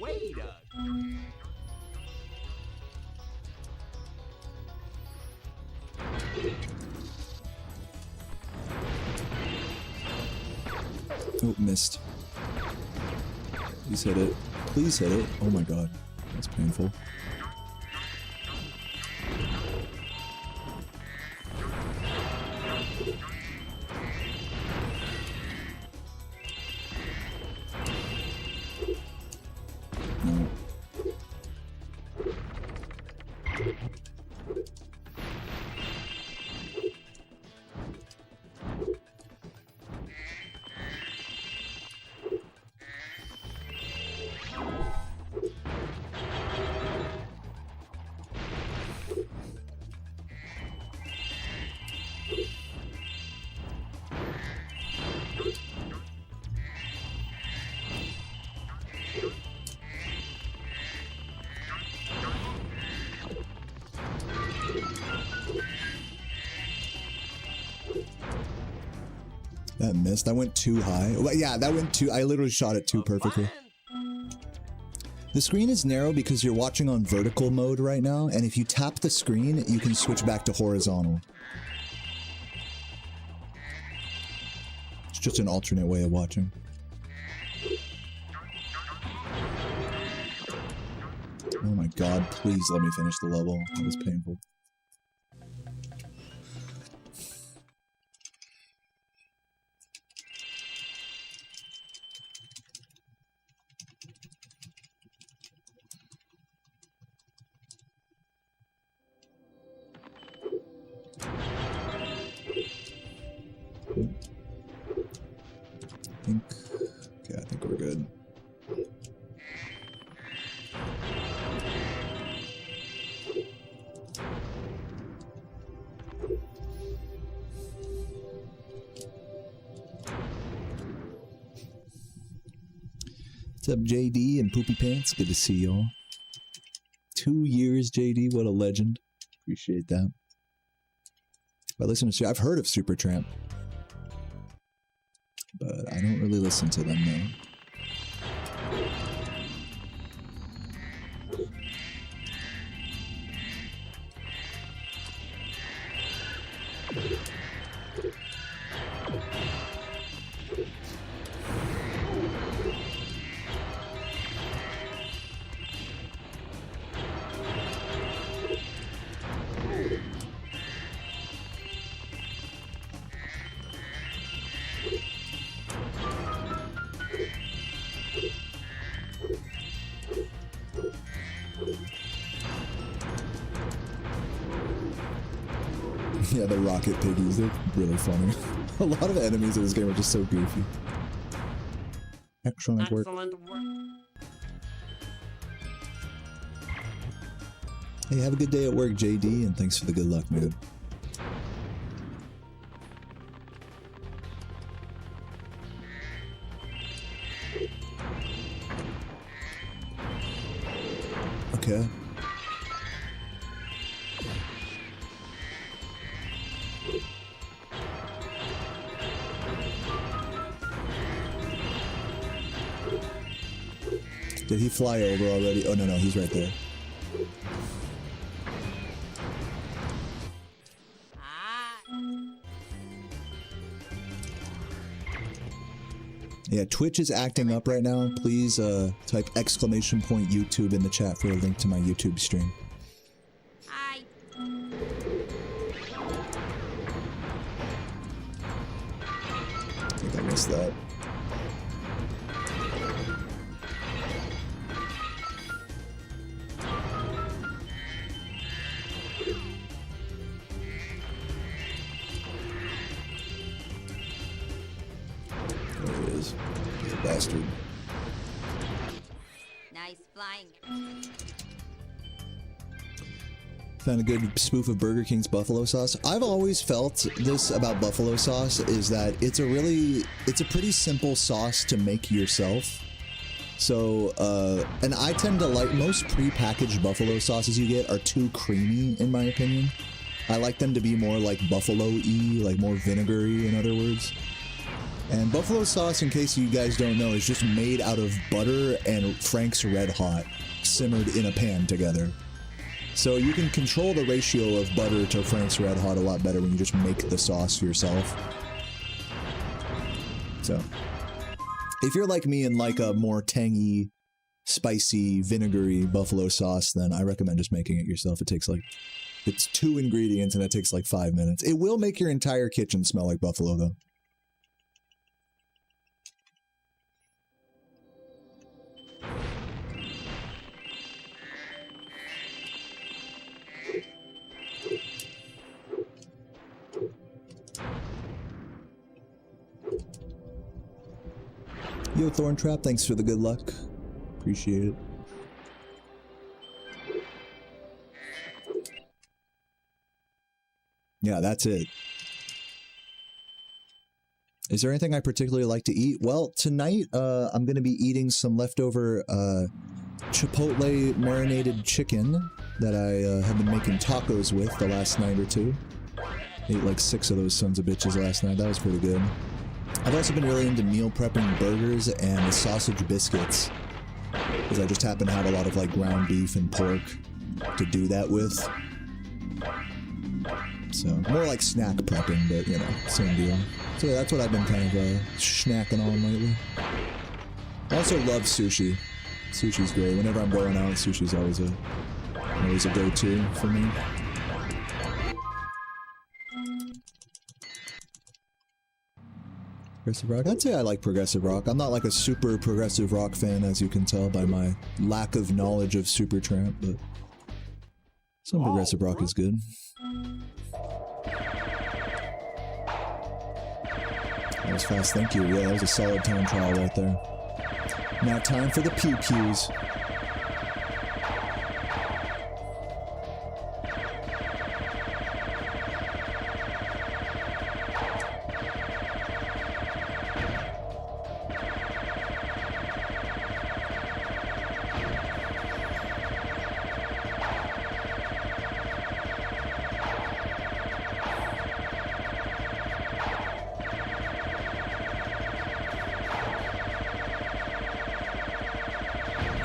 Wait a... Oh, missed. Please hit it. Please hit it. Oh my god. That's painful. No. That missed. That went too high. Well, yeah, that went too... I literally shot it too perfectly. The screen is narrow because you're watching on vertical mode right now, and if you tap the screen, you can switch back to horizontal. It's just an alternate way of watching. Oh my god, please let me finish the level. That was painful. I think we're good. What's up, JD and Poopy Pants? Good to see y'all. 2 years, JD. What a legend. Appreciate that. I listen to... I've heard of Supertramp, but I don't really listen to them now. Yeah, the rocket piggies, they're really funny. A lot of the enemies in this game are just so goofy. Excellent work. Hey, have a good day at work, JD, and thanks for the good luck, man. Okay. Did he fly over already? Oh, no, no, he's right there. Yeah, Twitch is acting up right now. Please type exclamation point YouTube in the chat for a link to my YouTube stream. Hi. I think I missed that. nice flying. Found a good spoof of Burger King's buffalo sauce. I've always felt this about buffalo sauce is that it's a pretty simple sauce to make yourself. So, and I tend to like most pre-packaged buffalo sauces you get are too creamy in my opinion. I like them to be more like buffalo-y, like more vinegary in other words. And buffalo sauce, in case you guys don't know, is just made out of butter and Frank's Red Hot simmered in a pan together. So you can control the ratio of butter to Frank's Red Hot a lot better when you just make the sauce yourself. So, if you're like me and like a more tangy, spicy, vinegary buffalo sauce, then I recommend just making it yourself. It takes like, it's 2 ingredients and it takes like 5 minutes. It will make your entire kitchen smell like buffalo though. Yo, Thorntrap, thanks for the good luck. Appreciate it. Yeah, that's it. Is there anything I particularly like to eat? Well, tonight I'm going to be eating some leftover Chipotle marinated chicken that I have been making tacos with the last night or two. Ate like 6 of those sons of bitches last night. That was pretty good. I've also been really into meal prepping burgers and sausage biscuits because I just happen to have a lot of like ground beef and pork to do that with. So more like snack prepping, but you know, same deal. So yeah, that's what I've been kind of snacking on lately. I also love sushi. Sushi's great. Whenever I'm going out, sushi's always a go-to for me. Progressive rock? I'd say I like progressive rock. I'm not like a super progressive rock fan, as you can tell by my lack of knowledge of Supertramp, but some progressive rock is good. That was fast, thank you. Yeah, that was a solid time trial right there. Now time for the pew-pews.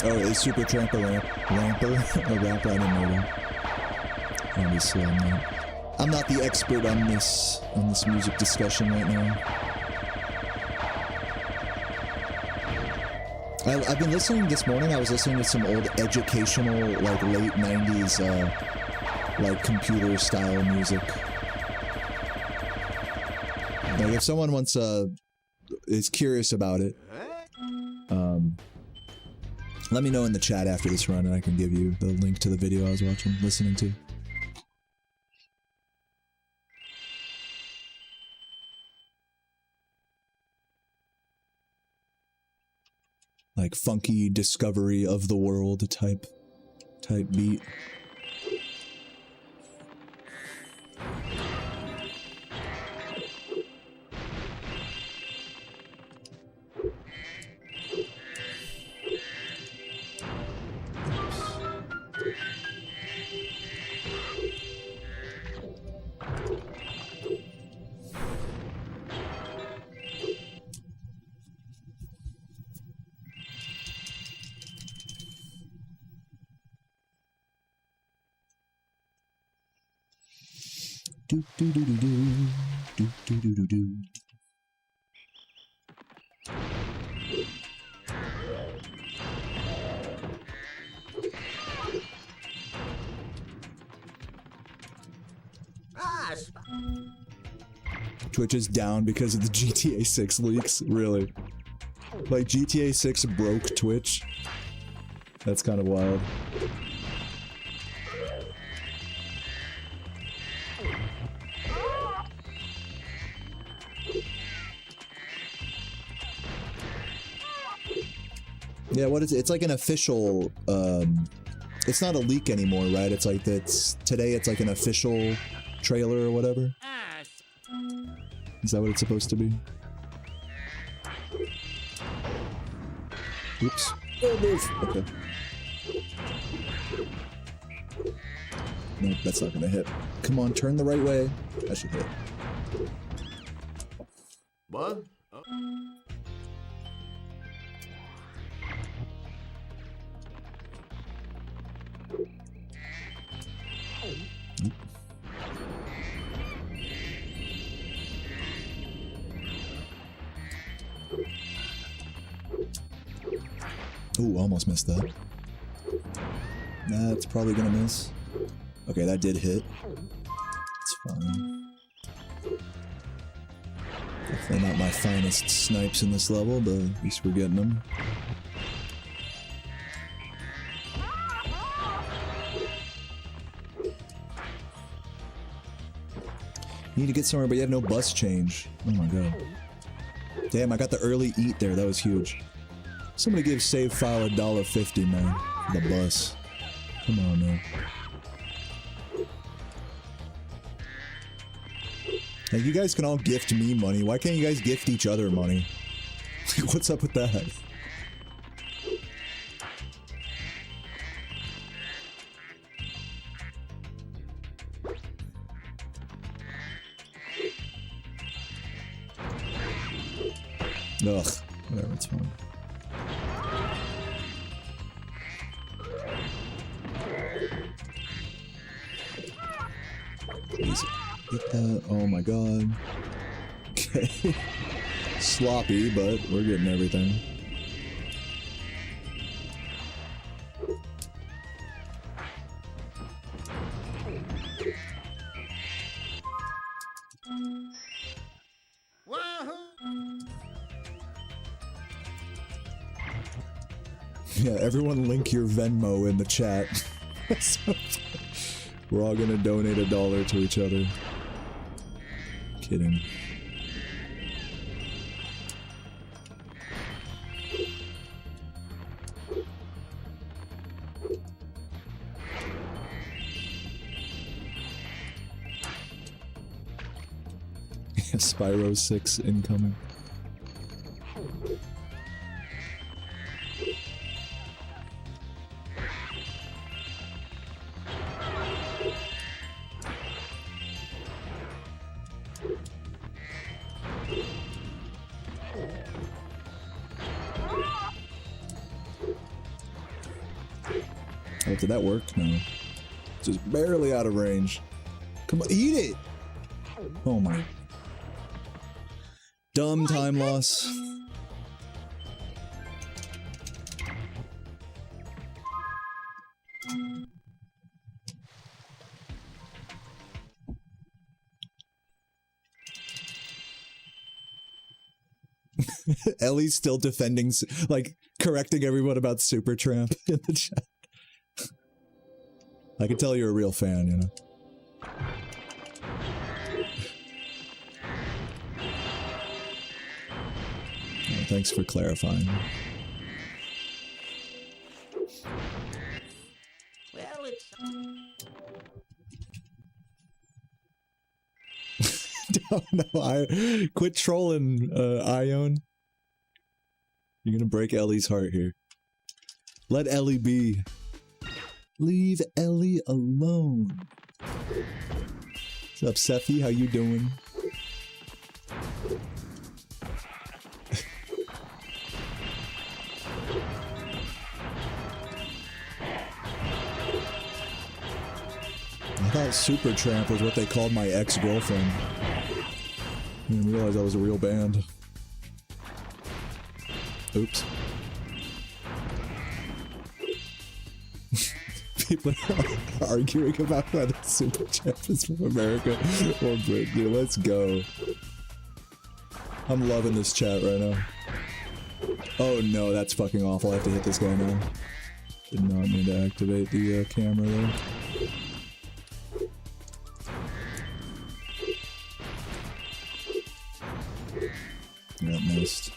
Oh, is Supertramp a rapper? A rapper? I didn't know that. Obviously, I'm not the expert on this music discussion right now. I've been listening this morning. I was listening to some old educational, like late '90s, like computer style music. Like if someone wants is curious about it, let me know in the chat after this run and I can give you the link to the video I was listening to. Like funky discovery of the world type beat. Do do do do do do do do do do. Twitch is down because of the GTA 6 leaks, really. Like GTA 6 broke Twitch. That's kind of wild. Yeah, what is it? It's like an official, it's not a leak anymore, right? It's like, today it's like an official trailer or whatever. Is that what it's supposed to be? Oops. Oh, move. Okay. Nope, that's not gonna hit. Come on, turn the right way. That should hit. What? Ooh, almost missed that. That's probably gonna miss. Okay, that did hit. It's fine. Definitely not my finest snipes in this level, but at least we're getting them. You need to get somewhere, but you have no bus change. Oh my god. Damn, I got the early eat there. That was huge. Somebody give save file $1.50, man. For the bus. Come on, man. Hey, you guys can all gift me money. Why can't you guys gift each other money? What's up with that? Ugh, whatever, it's fine. Please get that. Oh my god. Okay. Sloppy, but we're getting everything. Yeah, everyone link your Venmo in the chat. So, we're all gonna donate $1 to each other. Kidding. Spyro 6 incoming. Oh, did that work? No. Just barely out of range. Come on, eat it! Oh my. Dumb time loss. Ellie's still defending, like, correcting everyone about Supertramp in the chat. I can tell you're a real fan, you know. Oh, thanks for clarifying. Well, it's... No, I quit trolling, Ione. You're gonna break Ellie's heart here. Let Ellie be. Leave Ellie alone. What's up, Sephi? How you doing? I thought Supertramp was what they called my ex-girlfriend. I didn't realize that was a real band. Oops. People are arguing about whether Supertramp is from America or Britain. Dude, let's go. I'm loving this chat right now. Oh no, that's fucking awful. I have to hit this guy now. Did not mean to activate the camera there. Yeah, missed.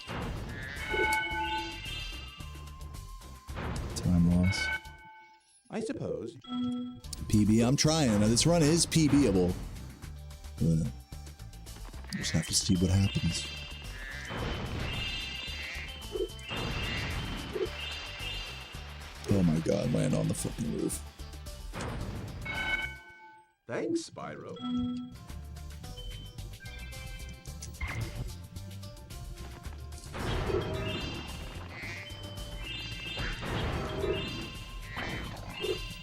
I suppose. PB, I'm trying. This run is PBable. Just have to see what happens. Oh my god, land on the fucking roof. Thanks, Spyro.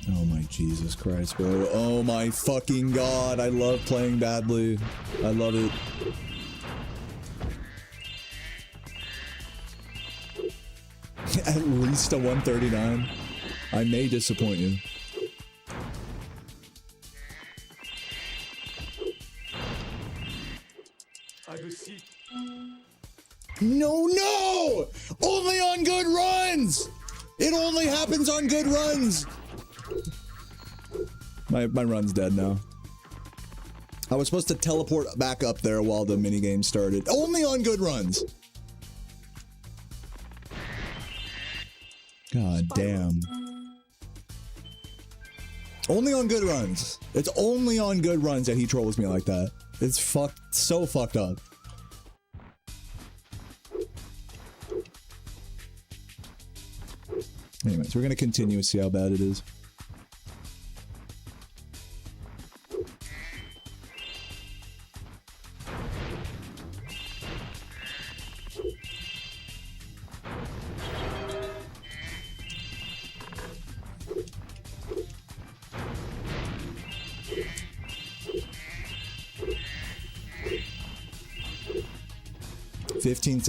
Oh my Jesus Christ, bro. Oh my fucking god. I love playing badly. I love it. At least a 139. I may disappoint you. No! Only on good runs! It only happens on good runs! My run's dead now. I was supposed to teleport back up there while the minigame started. Only on good runs! God damn. Only on good runs. It's only on good runs that he trolls me like that. It's so fucked up. Anyways, we're gonna continue and see how bad it is.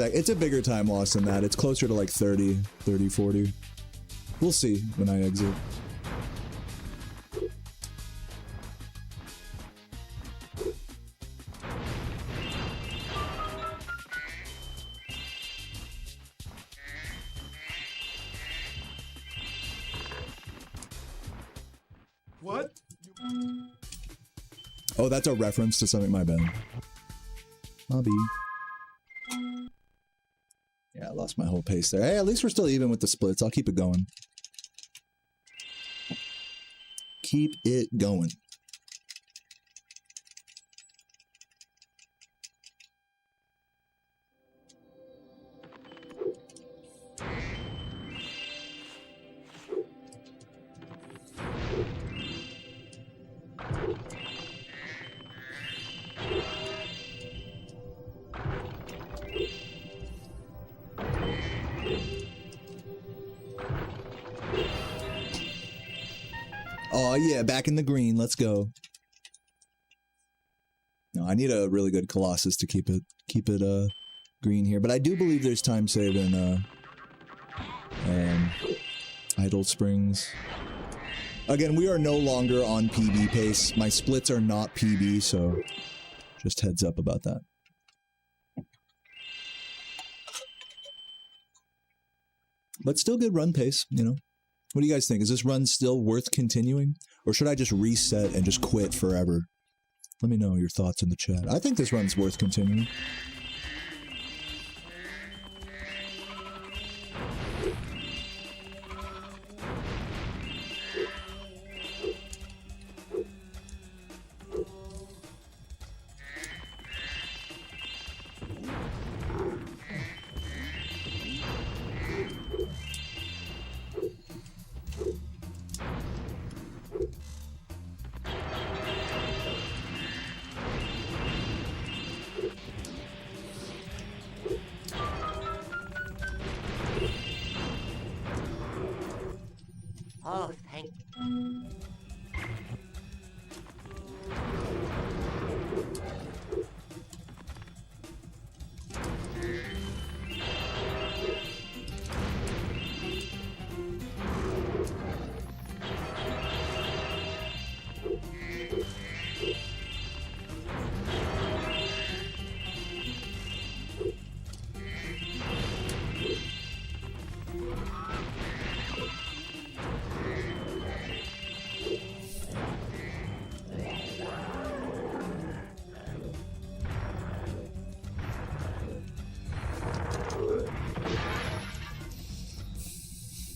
It's a bigger time loss than that. It's closer to like 30, 40. We'll see when I exit. What? Oh, that's a reference to something, my bad. Lobby. Yeah, I lost my whole pace there. Hey, at least we're still even with the splits. I'll keep it going. Keep it going. Oh yeah, back in the green. Let's go. No, I need a really good Colossus to keep it green here. But I do believe there's time save in Idle Springs. Again, we are no longer on PB pace. My splits are not PB, so just heads up about that. But still good run pace, you know. What do you guys think? Is this run still worth continuing? Or should I just reset and just quit forever? Let me know your thoughts in the chat. I think this run's worth continuing. Oh, thank...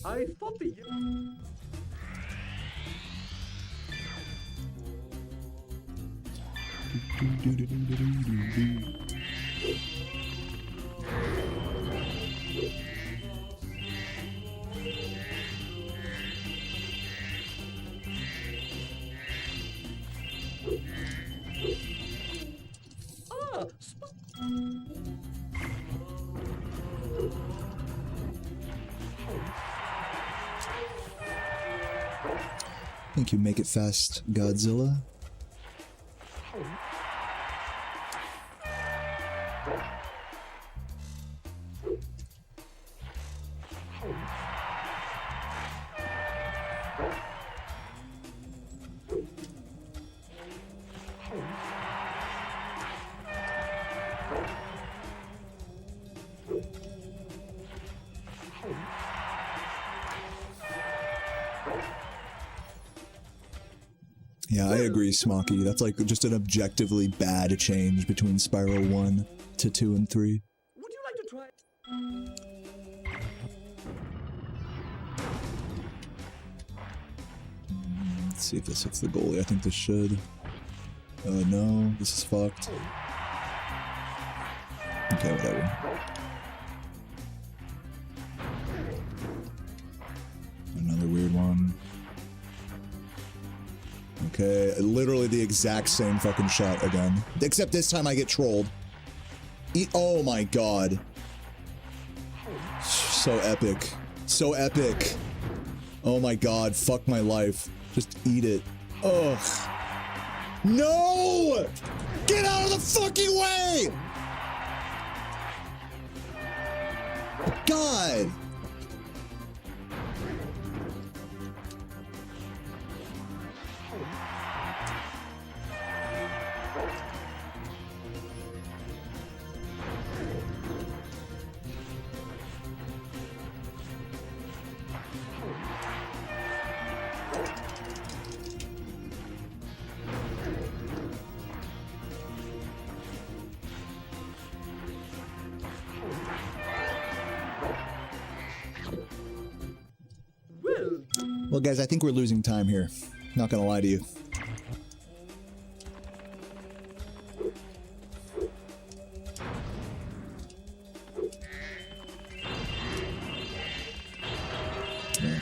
I thought the... Thank you, Make It Fast, Godzilla. Yeah, I agree, Smoky. That's like just an objectively bad change between Spyro 1 to 2 and 3. Would you like to try? Let's see if this hits the goalie. I think this should. No, this is fucked. Okay, whatever. Another weird one. Okay, literally the exact same fucking shot again. Except this time I get trolled. Oh my god. So epic. So epic. Oh my god, fuck my life. Just eat it. Ugh. No! Get out of the fucking way! God! Well, guys, I think we're losing time here. Not gonna lie to you. Ugh.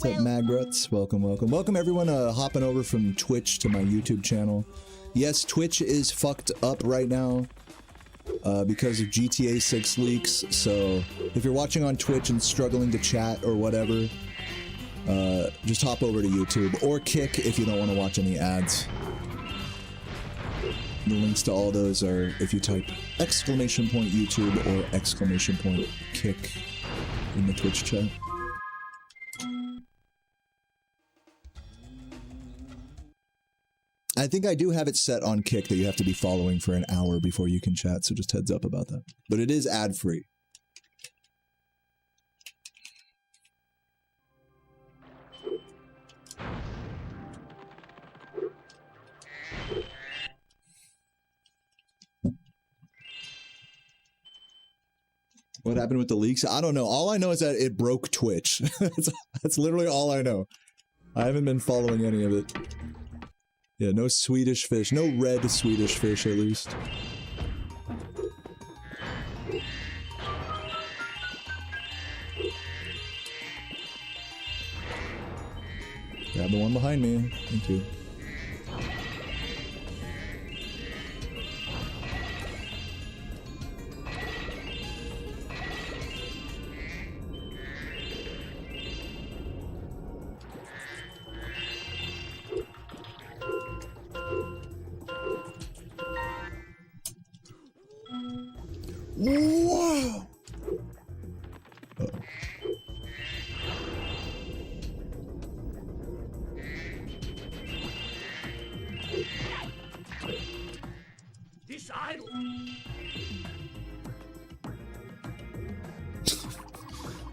What's up, Magruts? Welcome, welcome. Welcome, everyone hopping over from Twitch to my YouTube channel. Yes, Twitch is fucked up right now because of GTA 6 leaks, so if you're watching on Twitch and struggling to chat or whatever, just hop over to YouTube, or Kick if you don't want to watch any ads. The links to all those are if you type !YouTube or !Kick in the Twitch chat. I think I do have it set on Kick that you have to be following for an hour before you can chat, so just heads up about that. But it is ad-free. What happened with the leaks? I don't know. All I know is that it broke Twitch. That's literally all I know. I haven't been following any of it. Yeah, no Swedish fish. No red Swedish fish, at least. Grab the one behind me. Thank you. Whoa! This idol.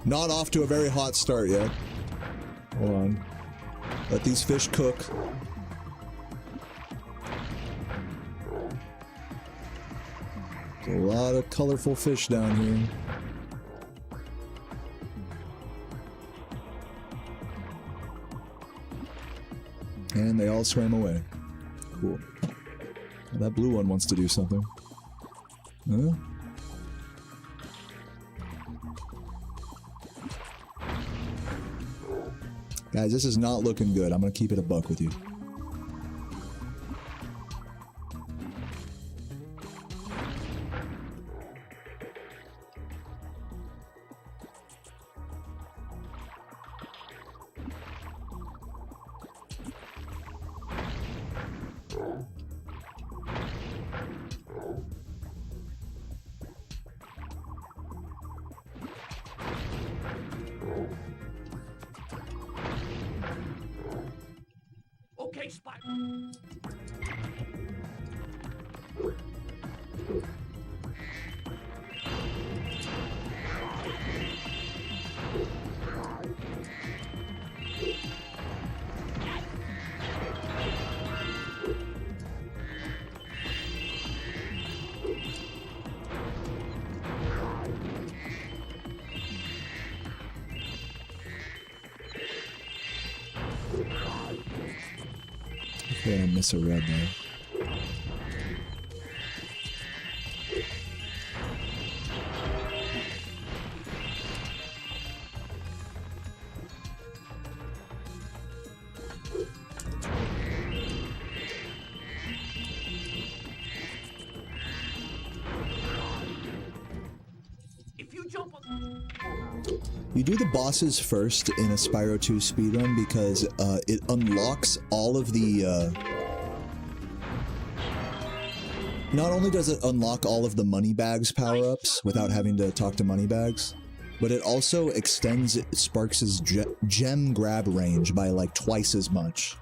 Not off to a very hot start yet. Hold on. Let these fish cook. There's a lot of colorful fish down here. And they all swam away. Cool. That blue one wants to do something. Huh? Guys, this is not looking good. I'm gonna keep it a buck with you. Okay, Spyro. Yeah, I miss a red there. If you jump on... You do the bosses first in a Spyro 2 speedrun because it unlocks all of the... Not only does it unlock all of the Moneybags power-ups without having to talk to Moneybags, but it also extends Sparks' gem grab range by like twice as much.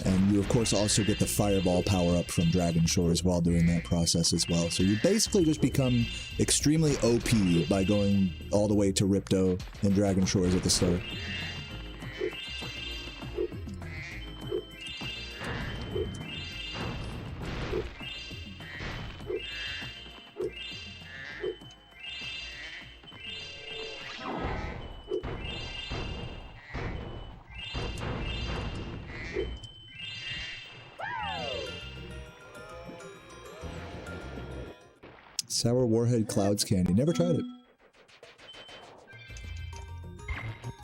And you of course also get the Fireball power-up from Dragon Shores while doing that process as well. So you basically just become extremely OP by going all the way to Ripto and Dragon Shores at the start. Sour Warhead Clouds Candy. Never tried it.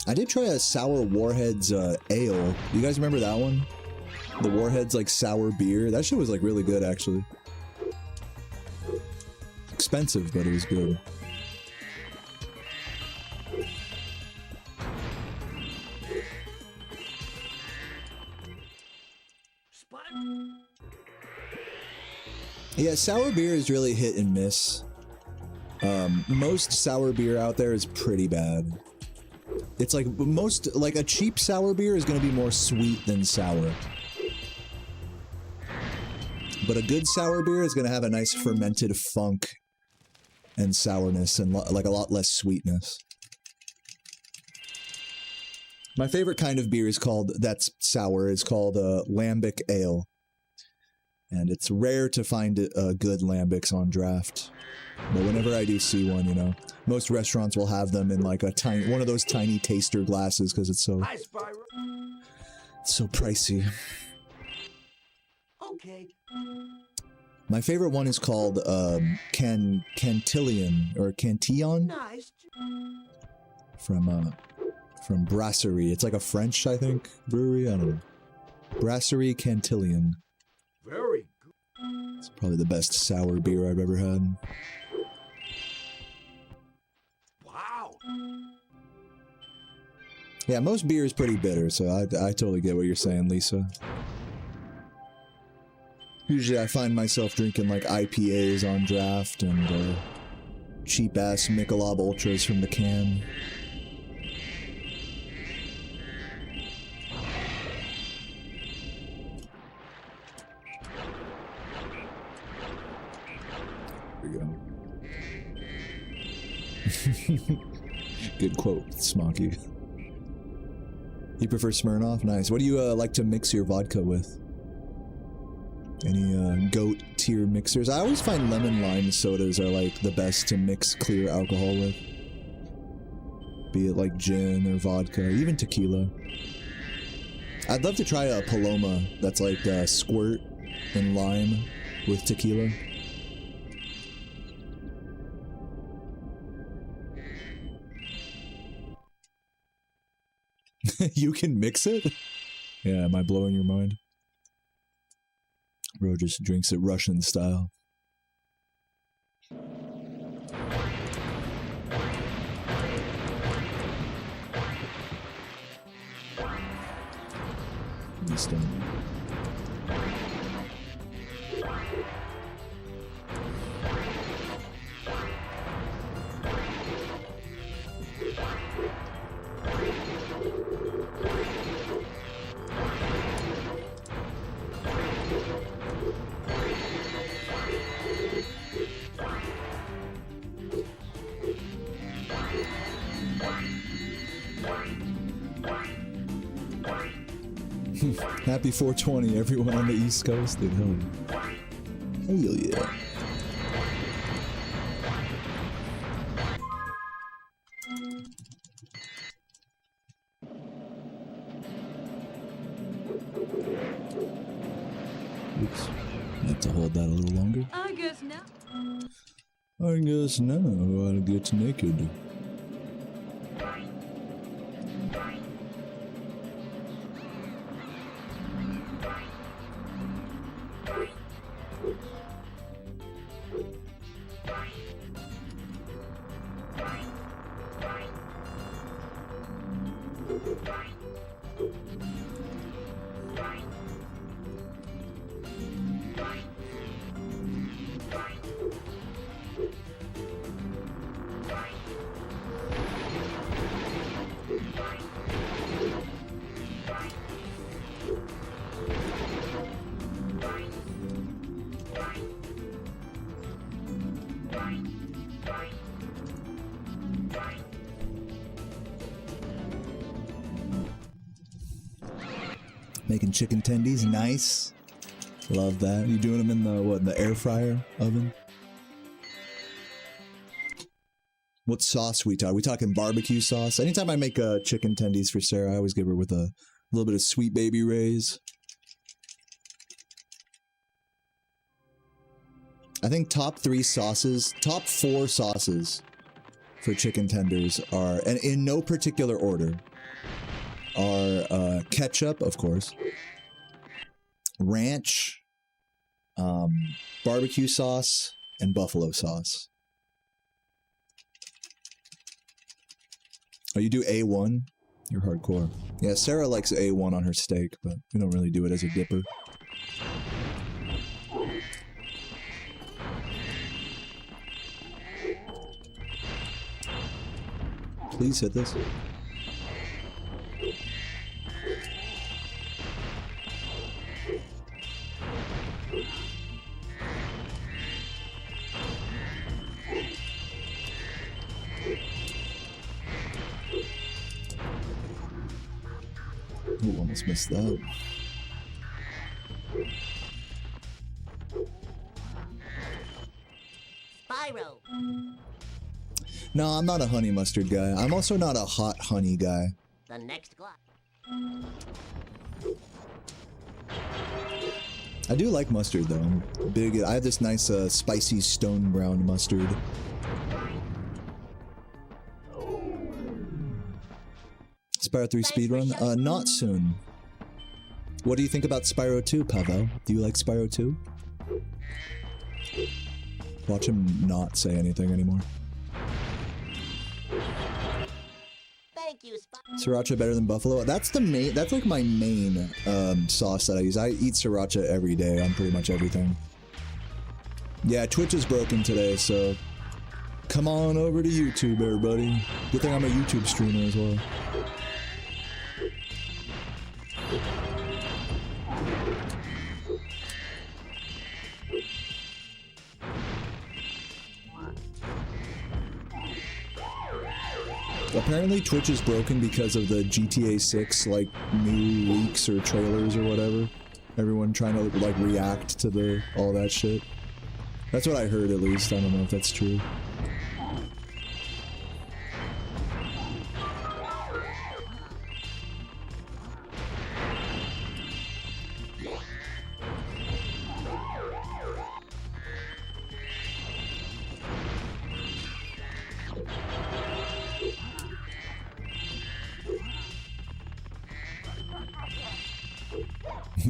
I did try a Sour Warheads ale. You guys remember that one? The Warheads like sour beer. That shit was like really good actually. Expensive, but it was good. Spyro. Yeah, sour beer is really hit and miss. Most sour beer out there is pretty bad. It's like like a cheap sour beer is going to be more sweet than sour. But a good sour beer is going to have a nice fermented funk and sourness and like a lot less sweetness. My favorite kind of beer is called, that's sour, is called lambic ale. And it's rare to find good lambics on draft. But whenever I do see one, you know, most restaurants will have them in like a tiny, one of those tiny taster glasses because it's so, Hi, Spyro. it's so pricey. Okay. My favorite one is called Cantillon or Cantillon Nice. from Brasserie. It's like a French, I think, brewery. I don't know. Brasserie Cantillon. Very good. It's probably the best sour beer I've ever had. Wow. Yeah, most beer is pretty bitter, so I totally get what you're saying, Lisa. Usually I find myself drinking like IPAs on draft and cheap-ass Michelob Ultras from the can. Here we go. Good quote, Smoky. You prefer Smirnoff? Nice. What do you like to mix your vodka with? Any goat tier mixers? I always find lemon lime sodas are like the best to mix clear alcohol with. Be it like gin or vodka, even tequila. I'd love to try a Paloma that's like squirt and lime with tequila. You can mix it? Yeah, am I blowing your mind? Bro just drinks it Russian style. Eastern. Happy 420, everyone on the East Coast. Dude, hell yeah. Oops. I have to hold that a little longer. I guess now. I guess now I'll get naked. Making chicken tendies, nice. Love that. You doing them in the what? The air fryer oven? What sauce we talking? We talking barbecue sauce? Anytime I make chicken tendies for Sarah, I always give her with a little bit of Sweet Baby Ray's. I think top 4 sauces for chicken tenders are, and in no particular order, are ketchup, of course, ranch, barbecue sauce, and buffalo sauce. Oh, you do A1? You're hardcore. Yeah, Sarah likes A1 on her steak, but we don't really do it as a dipper. Please hit this. Ooh, almost missed that. Spyro. No, I'm not a honey mustard guy. I'm also not a hot honey guy. The next glass. I do like mustard though. I'm big. I have this nice spicy stone brown mustard. Spyro 3 speedrun? Not soon. What do you think about Spyro 2, Pavel? Do you like Spyro 2? Watch him not say anything anymore. Thank you, Spyro. Sriracha better than buffalo? That's the main. That's like my main sauce that I use. I eat sriracha every day on pretty much everything. Yeah, Twitch is broken today, so come on over to YouTube, everybody. Good thing I'm a YouTube streamer as well. Apparently Twitch is broken because of the GTA 6 like new leaks or trailers or whatever. Everyone trying to like react to all that shit. That's what I heard at least. I don't know if that's true.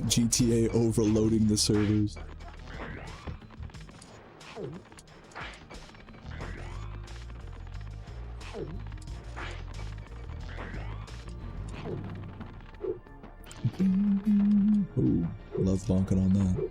GTA overloading the servers. Ooh, love bonking on that.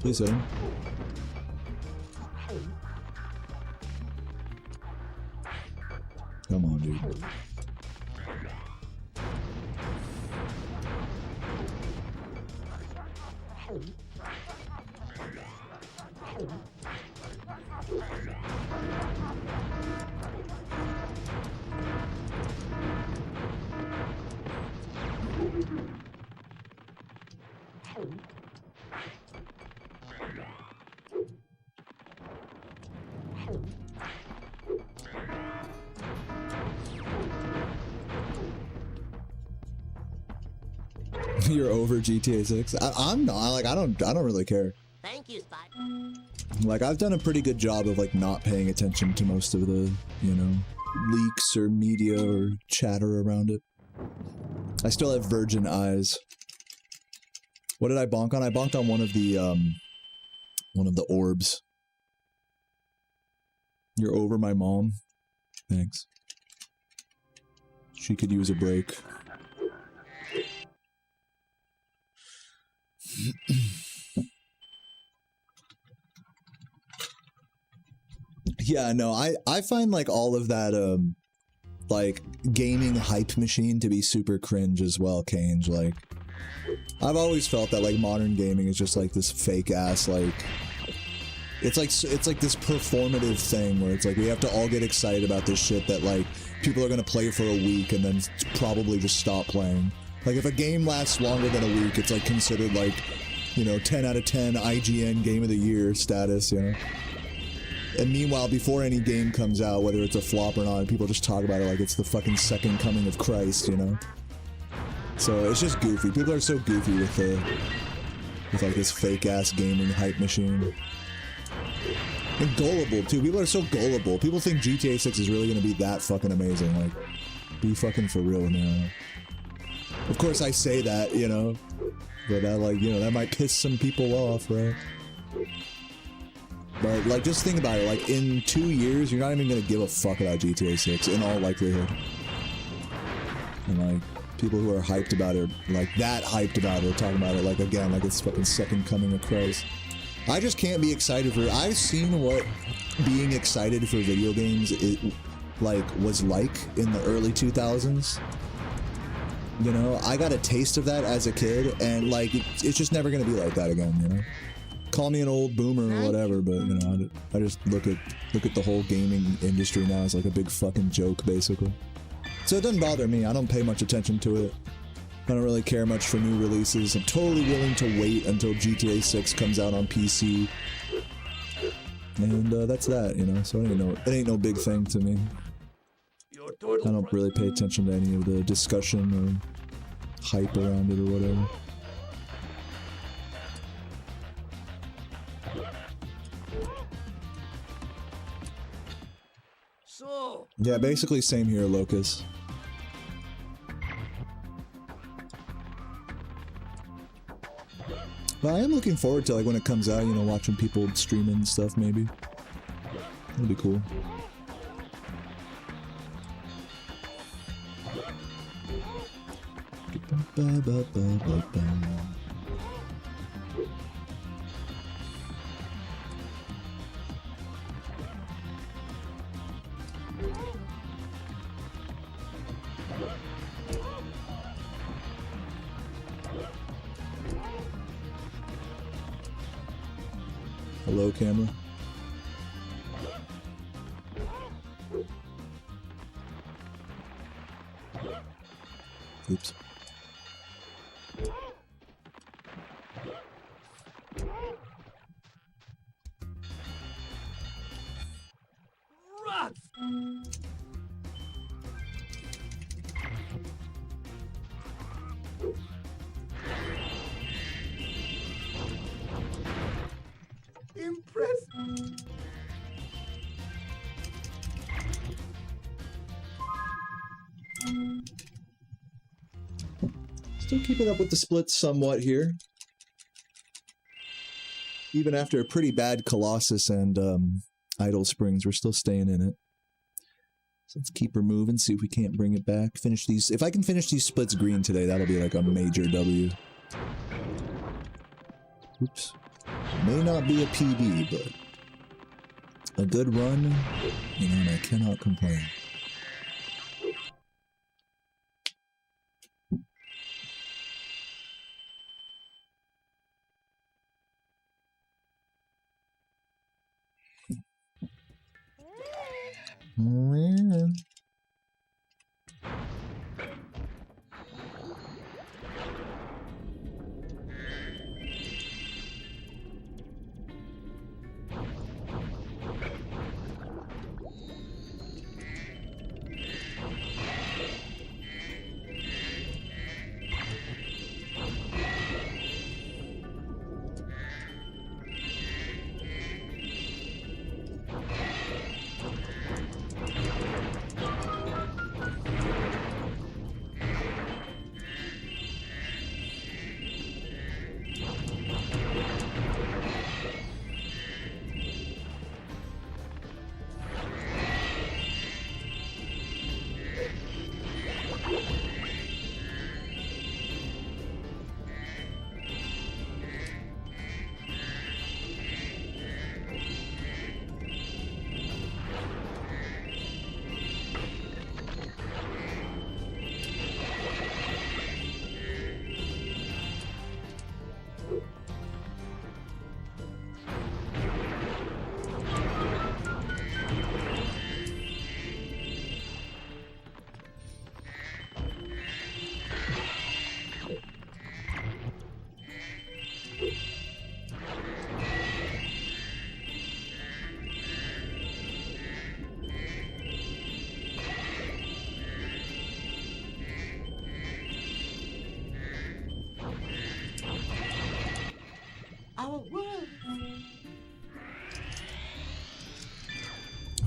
Please hit him. Come on, dude. You're over GTA 6? I'm not. Like, I don't really care. Thank you, Spy. Like, I've done a pretty good job of, like, not paying attention to most of the, you know, leaks or media or chatter around it. I still have virgin eyes. What did I bonk on? I bonked on one of the orbs. You're over my mom? Thanks. She could use a break. Yeah, no, I find like all of that like gaming hype machine to be super cringe as well, Kange. Like, I've always felt that like modern gaming is just like this fake ass like it's like this performative thing where it's like we have to all get excited about this shit that like people are gonna play for a week and then probably just stop playing. Like, if a game lasts longer than a week, it's like considered like, you know, 10 out of 10 IGN Game of the Year status, you know? And meanwhile, before any game comes out, whether it's a flop or not, people just talk about it like it's the fucking second coming of Christ, you know? So it's just goofy. People are so goofy with like this fake ass gaming hype machine. And gullible too. People are so gullible. People think GTA 6 is really gonna be that fucking amazing. Like, be fucking for real, man. Of course I say that, you know, but that, like, you know, that might piss some people off, right? But, like, just think about it. Like, in 2 years, you're not even gonna give a fuck about GTA 6, in all likelihood. And, like, people who are hyped about it, like, that hyped about it, talking about it, like, again, like it's fucking second coming of Christ. I just can't be excited for it. I've seen what being excited for video games, was like in the early 2000s. You know, I got a taste of that as a kid, and like it's just never gonna be like that again. You know, call me an old boomer or whatever, but you know, I just look at the whole gaming industry now as like a big fucking joke, basically. So it doesn't bother me. I don't pay much attention to it. I don't really care much for new releases. I'm totally willing to wait until GTA 6 comes out on PC, and that's that. You know, so it ain't no big thing to me. I don't really pay attention to any of the discussion or hype around it or whatever. So, Yeah, basically same here, Locus. But I am looking forward to, like, when it comes out, you know, watching people streaming and stuff, maybe. That'd be cool. Hello, camera. Oops. Rats! Impressive. Still keeping up with the splits somewhat here. Even after a pretty bad Colossus and Idle Springs, we're still staying in it. So let's keep her moving, see if we can't bring it back. Finish these. If I can finish these splits green today, that'll be like a major W. Oops. May not be a PB, but a good run, you know, and I cannot complain. Man.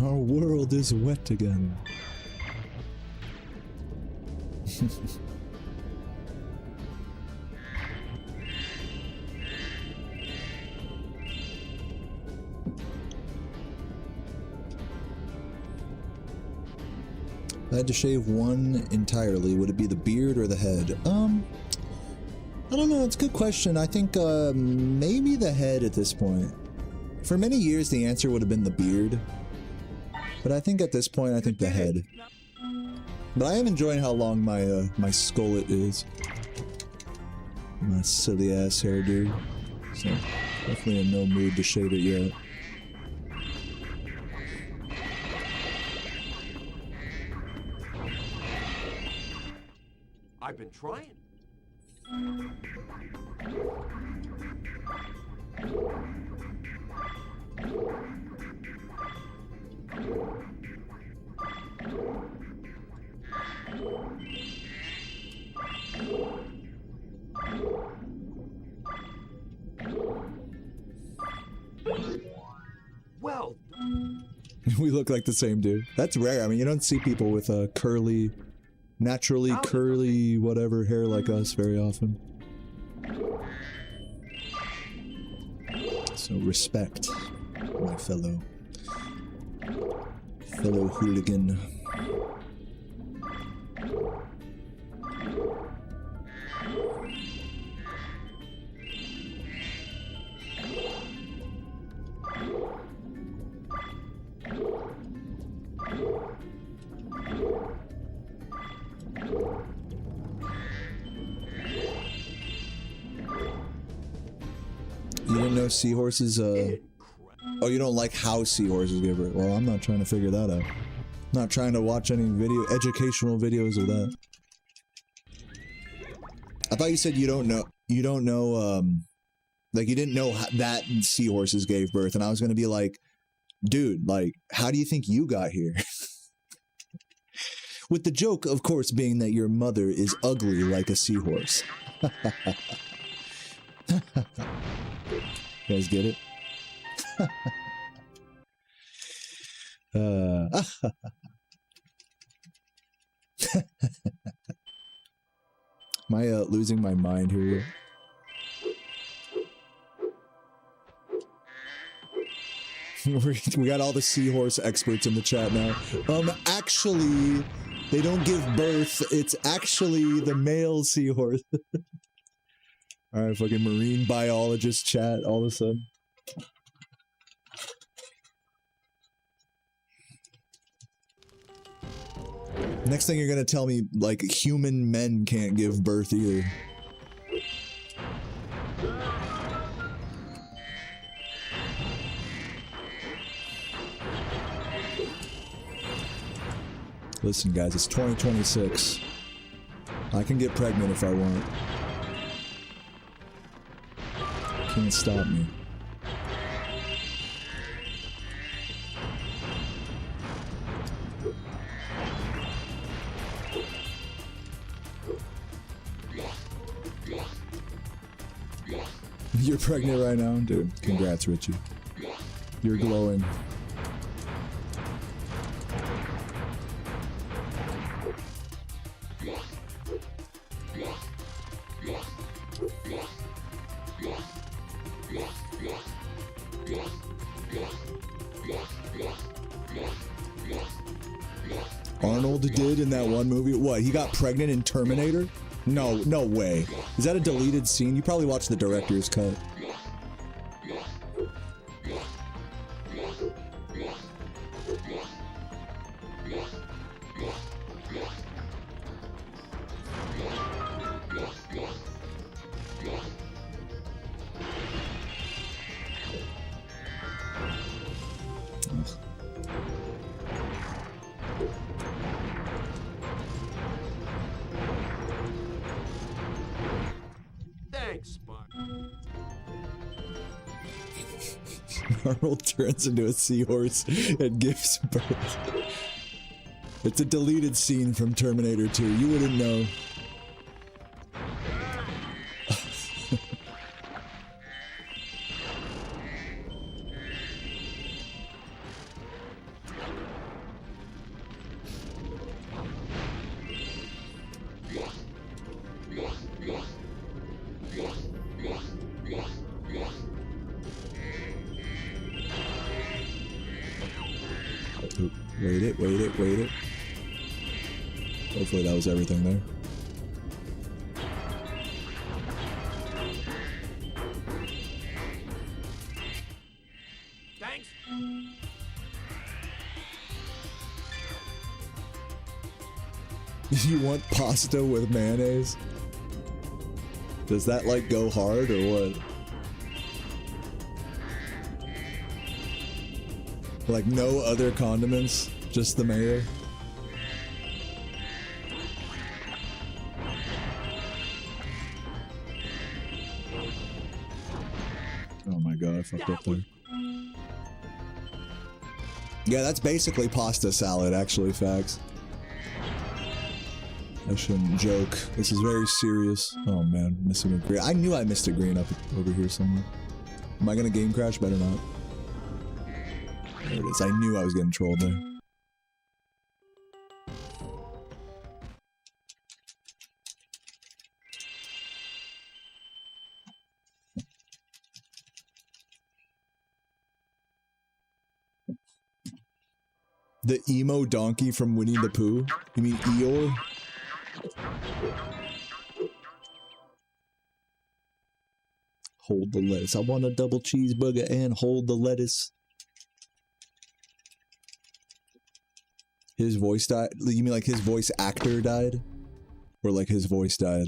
Our world is wet again. I had to shave one entirely. Would it be the beard or the head? I don't know. It's a good question. I think maybe the head at this point. For many years, the answer would have been the beard. But I think at this point, I think the head. But I am enjoying how long my my skullet is. My silly ass hairdo. So definitely in no mood to shave it yet. I've been trying. Well, we look like the same dude. That's rare. I mean, you don't see people with curly, naturally curly, whatever hair like us very often. So respect, my fellow hooligan. You didn't know seahorses Oh, you don't like how seahorses give birth? Well, I'm not trying to figure that out. I'm not trying to watch any educational videos of that. I thought you said you don't know, like you didn't know that seahorses gave birth, and I was gonna be like, dude, like, how do you think you got here? With the joke, of course, being that your mother is ugly like a seahorse. You guys get it? Am I losing my mind here? We got all the seahorse experts in the chat now. Actually, they don't give birth. It's actually the male seahorse. Alright, fucking marine biologist chat all of a sudden. Next thing you're gonna tell me, like, human men can't give birth either. Listen, guys, it's 2026. I can get pregnant if I want. Can't stop me. You're pregnant right now? Dude, congrats, Richie. You're glowing. Arnold did in that one movie? What, he got pregnant in Terminator? No, no way. Is that a deleted scene? You probably watched the director's cut. Thanks, Spyro. Arnold turns into a seahorse and gives birth. It's a deleted scene from Terminator 2. You wouldn't know. Wait it. Hopefully that was everything there. Thanks. You want pasta with mayonnaise? Does that, like, go hard or what? Like, no other condiments? Just the mayo? Oh my god, I fucked up there. Yeah, that's basically pasta salad, actually, facts. I shouldn't joke. This is very serious. Oh man, missing a green. I knew I missed a green up over here somewhere. Am I gonna game crash? Better not. There it is. I knew I was getting trolled there. The emo donkey from Winnie the Pooh? You mean Eeyore? Hold the lettuce. I want a double cheeseburger and hold the lettuce. His voice died? You mean like his voice actor died? Or like his voice died?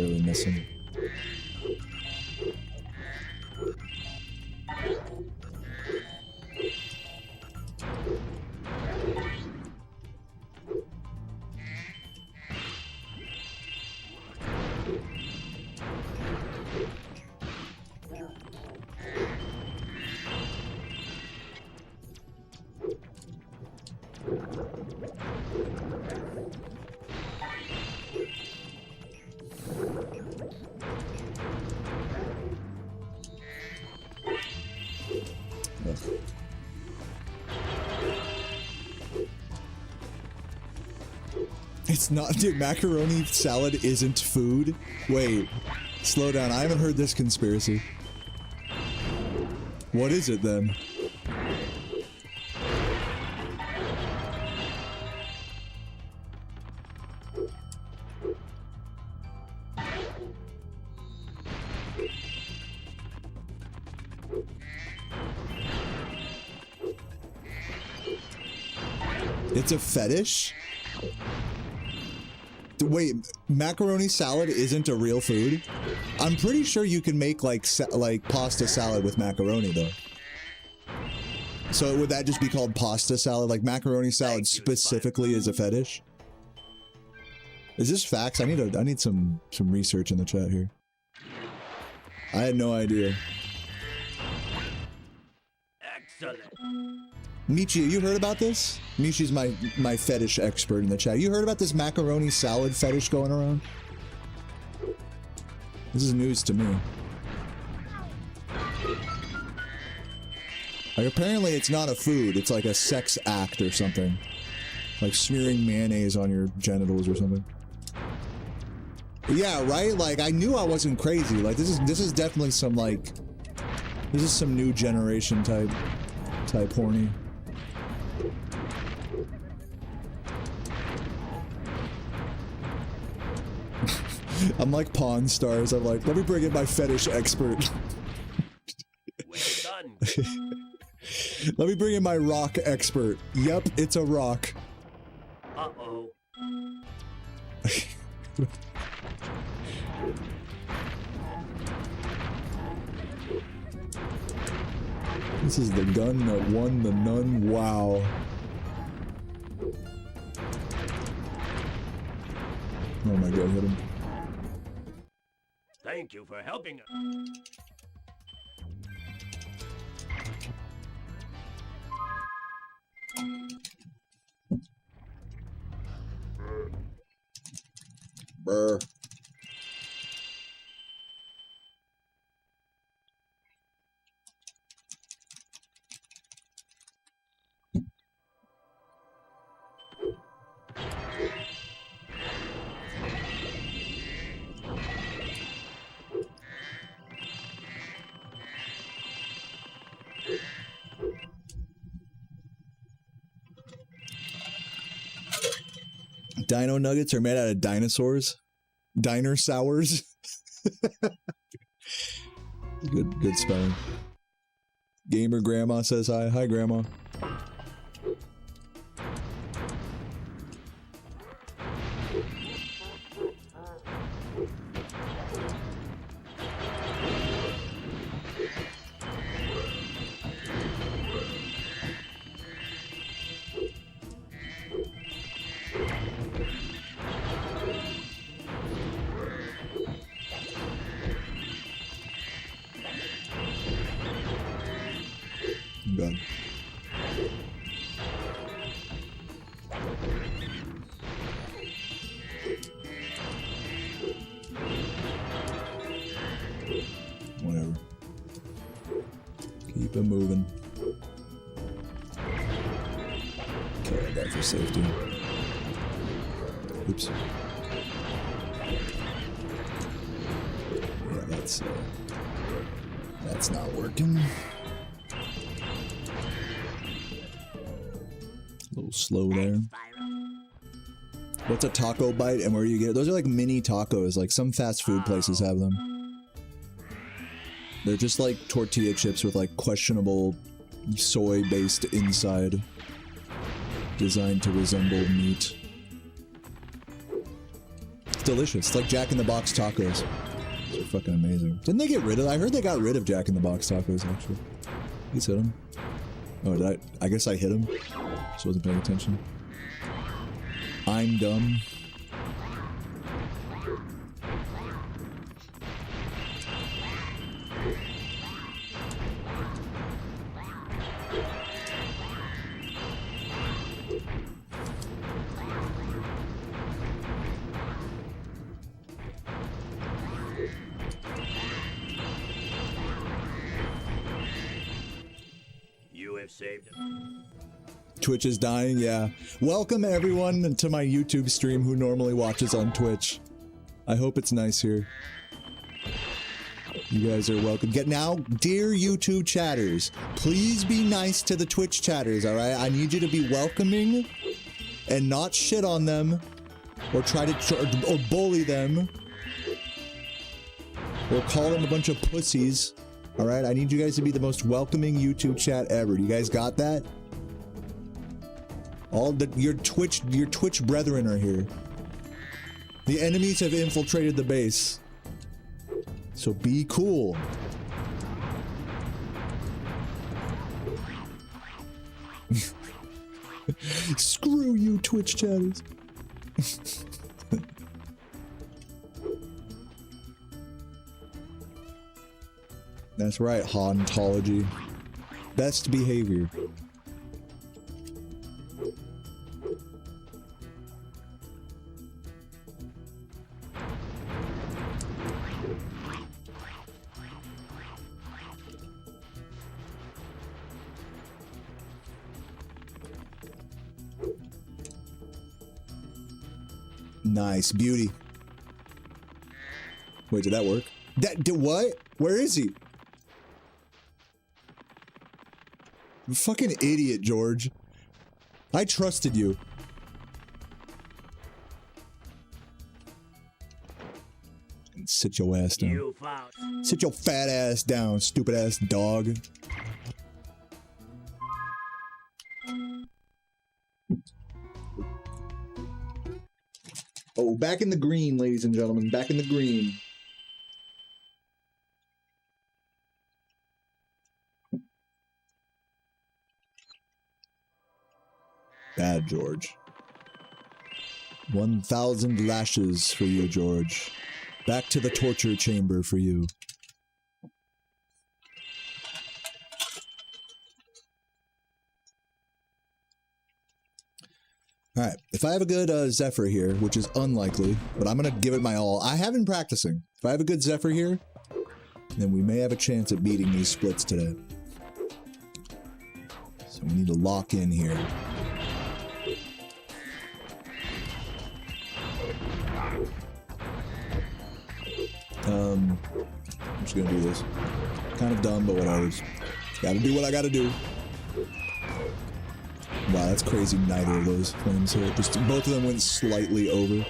barely missing. It's not, dude, macaroni salad isn't food? Wait, slow down, I haven't heard this conspiracy. What is it then? It's a fetish? Wait, macaroni salad isn't a real food? I'm pretty sure you can make like pasta salad with macaroni though. So would that just be called pasta salad? Like macaroni salad specifically is a fetish? Is this facts? I need some research in the chat here. I had no idea. Excellent. Michi, you heard about this? Michi's my fetish expert in the chat. You heard about this macaroni salad fetish going around? This is news to me. Like apparently it's not a food, it's like a sex act or something. Like smearing mayonnaise on your genitals or something. Yeah, right? Like I knew I wasn't crazy. Like this is definitely some like this is some new generation type horny. I'm like Pawn Stars. I'm like, let me bring in my fetish expert. Well done. Let me bring in my rock expert. Yep, it's a rock. Uh-oh. This is the gun that won the nun. Wow. Oh my god, hit him. Thank you for helping us. Brr. Dino nuggets are made out of dinosaurs. Diner sours. Good spelling. Gamer Grandma says hi. Hi, Grandma. God. Whatever. Keep it moving. Okay, that for safety. Oops. Yeah, that's not working. A little slow there. What's a taco bite and where you get it? Those are like mini tacos. Like some fast food places have them. They're just like tortilla chips with like questionable soy-based inside, designed to resemble meat. It's delicious. It's like Jack in the Box tacos. They're fucking amazing. Didn't they get rid of? I heard they got rid of Jack in the Box tacos. Actually, he's hit him. Oh, did I? I guess I hit him. Just wasn't paying attention. I'm dumb. You have saved him. Twitch is dying, yeah. Welcome everyone to my YouTube stream who normally watches on Twitch. I hope it's nice here. You guys are welcome. Get now, dear YouTube chatters, please be nice to the Twitch chatters, alright? I need you to be welcoming and not shit on them or try to or bully them or call them a bunch of pussies. Alright, I need you guys to be the most welcoming YouTube chat ever. You guys got that? All the your Twitch brethren are here. The enemies have infiltrated the base. So be cool. Screw you, Twitch chatters. That's right, hauntology. Best behavior. Nice, beauty. Wait, did that work? That did what? Where is he? You fucking idiot, George. I trusted you. Sit your ass down. You found. Sit your fat ass down, stupid ass dog. Oh, back in the green, ladies and gentlemen. Back in the green. Bad George. 1,000 lashes for you, George. Back to the torture chamber for you. Alright, if I have a good Zephyr here, which is unlikely, but I'm gonna give it my all. I have been practicing. If I have a good Zephyr here, then we may have a chance at beating these splits today. So we need to lock in here. I'm just gonna do this. Kind of dumb, but whatever. Gotta do what I gotta do. Wow, that's crazy. Neither of those flames hit. Just both of them went slightly over.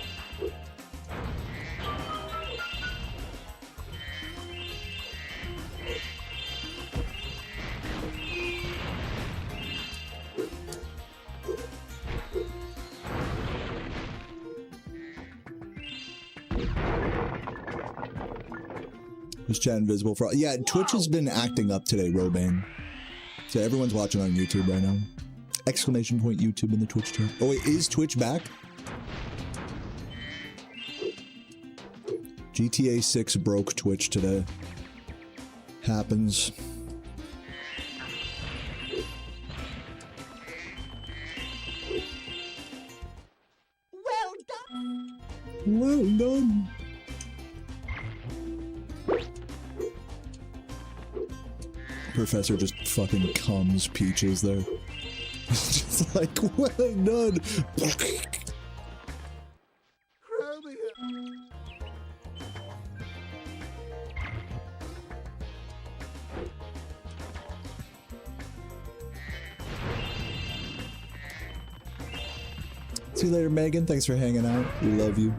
Was chat invisible for? Yeah, Twitch has been acting up today, Robane. So everyone's watching on YouTube right now. Exclamation point YouTube in the Twitch chat. Oh wait, is Twitch back? GTA 6 broke Twitch today. Happens. Well done. Well done. Professor just fucking comes Peaches there. Just like, well done. See you later, Megan. Thanks for hanging out. We love you.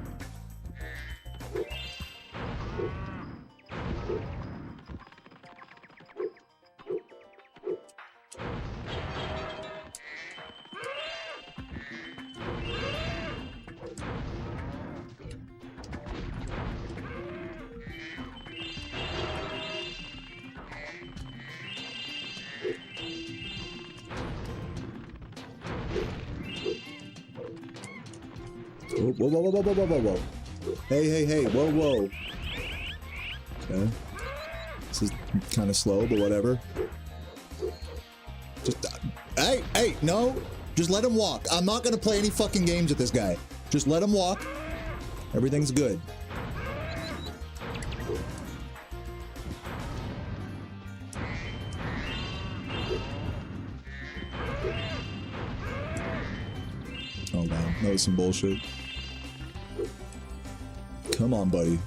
Whoa, whoa, whoa, whoa, whoa, whoa, whoa, whoa. Hey, hey, hey, whoa, whoa. Okay. This is kind of slow, but whatever. Just, hey, hey, no. Just let him walk. I'm not gonna play any fucking games with this guy. Just let him walk. Everything's good. Oh wow, that was some bullshit. Come on, buddy.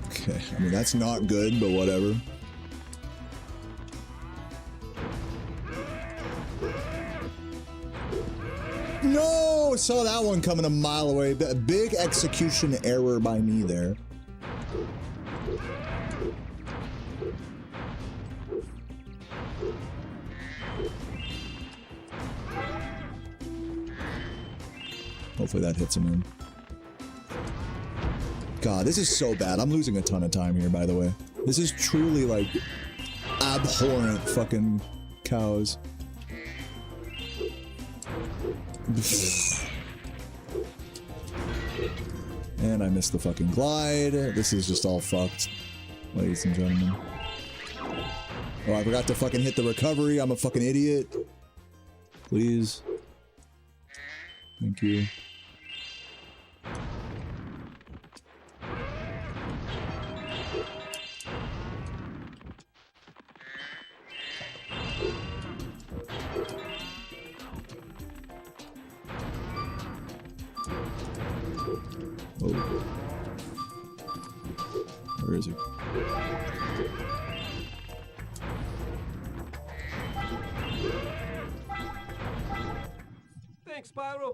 Okay, I mean, that's not good, but whatever. No! Saw that one coming a mile away. A big execution error by me there. Hopefully that hits him in. God, this is so bad. I'm losing a ton of time here, by the way. This is truly, like, abhorrent fucking cows. And I missed the fucking glide. This is just all fucked, ladies and gentlemen. Oh, I forgot to fucking hit the recovery. I'm a fucking idiot. Please. Thank you. Oh. Where is he? Thanks, Spyro.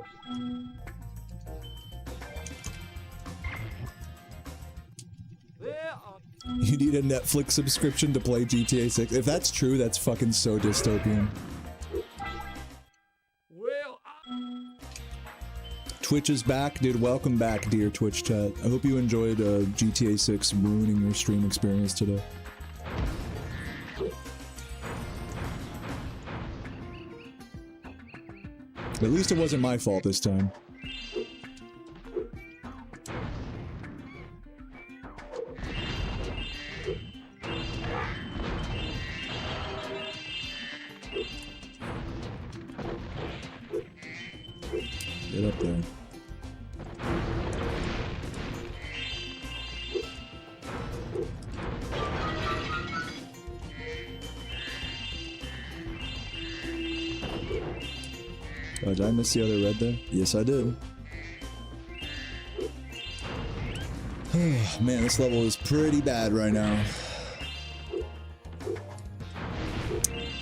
You need a Netflix subscription to play GTA 6. If that's true, that's fucking so dystopian. Well, Twitch is back, dude. Welcome back, dear Twitch chat. I hope you enjoyed GTA 6 ruining your stream experience today. At least it wasn't my fault this time. Get up there. Oh, did I miss the other red there? Yes, I did. Man, this level is pretty bad right now.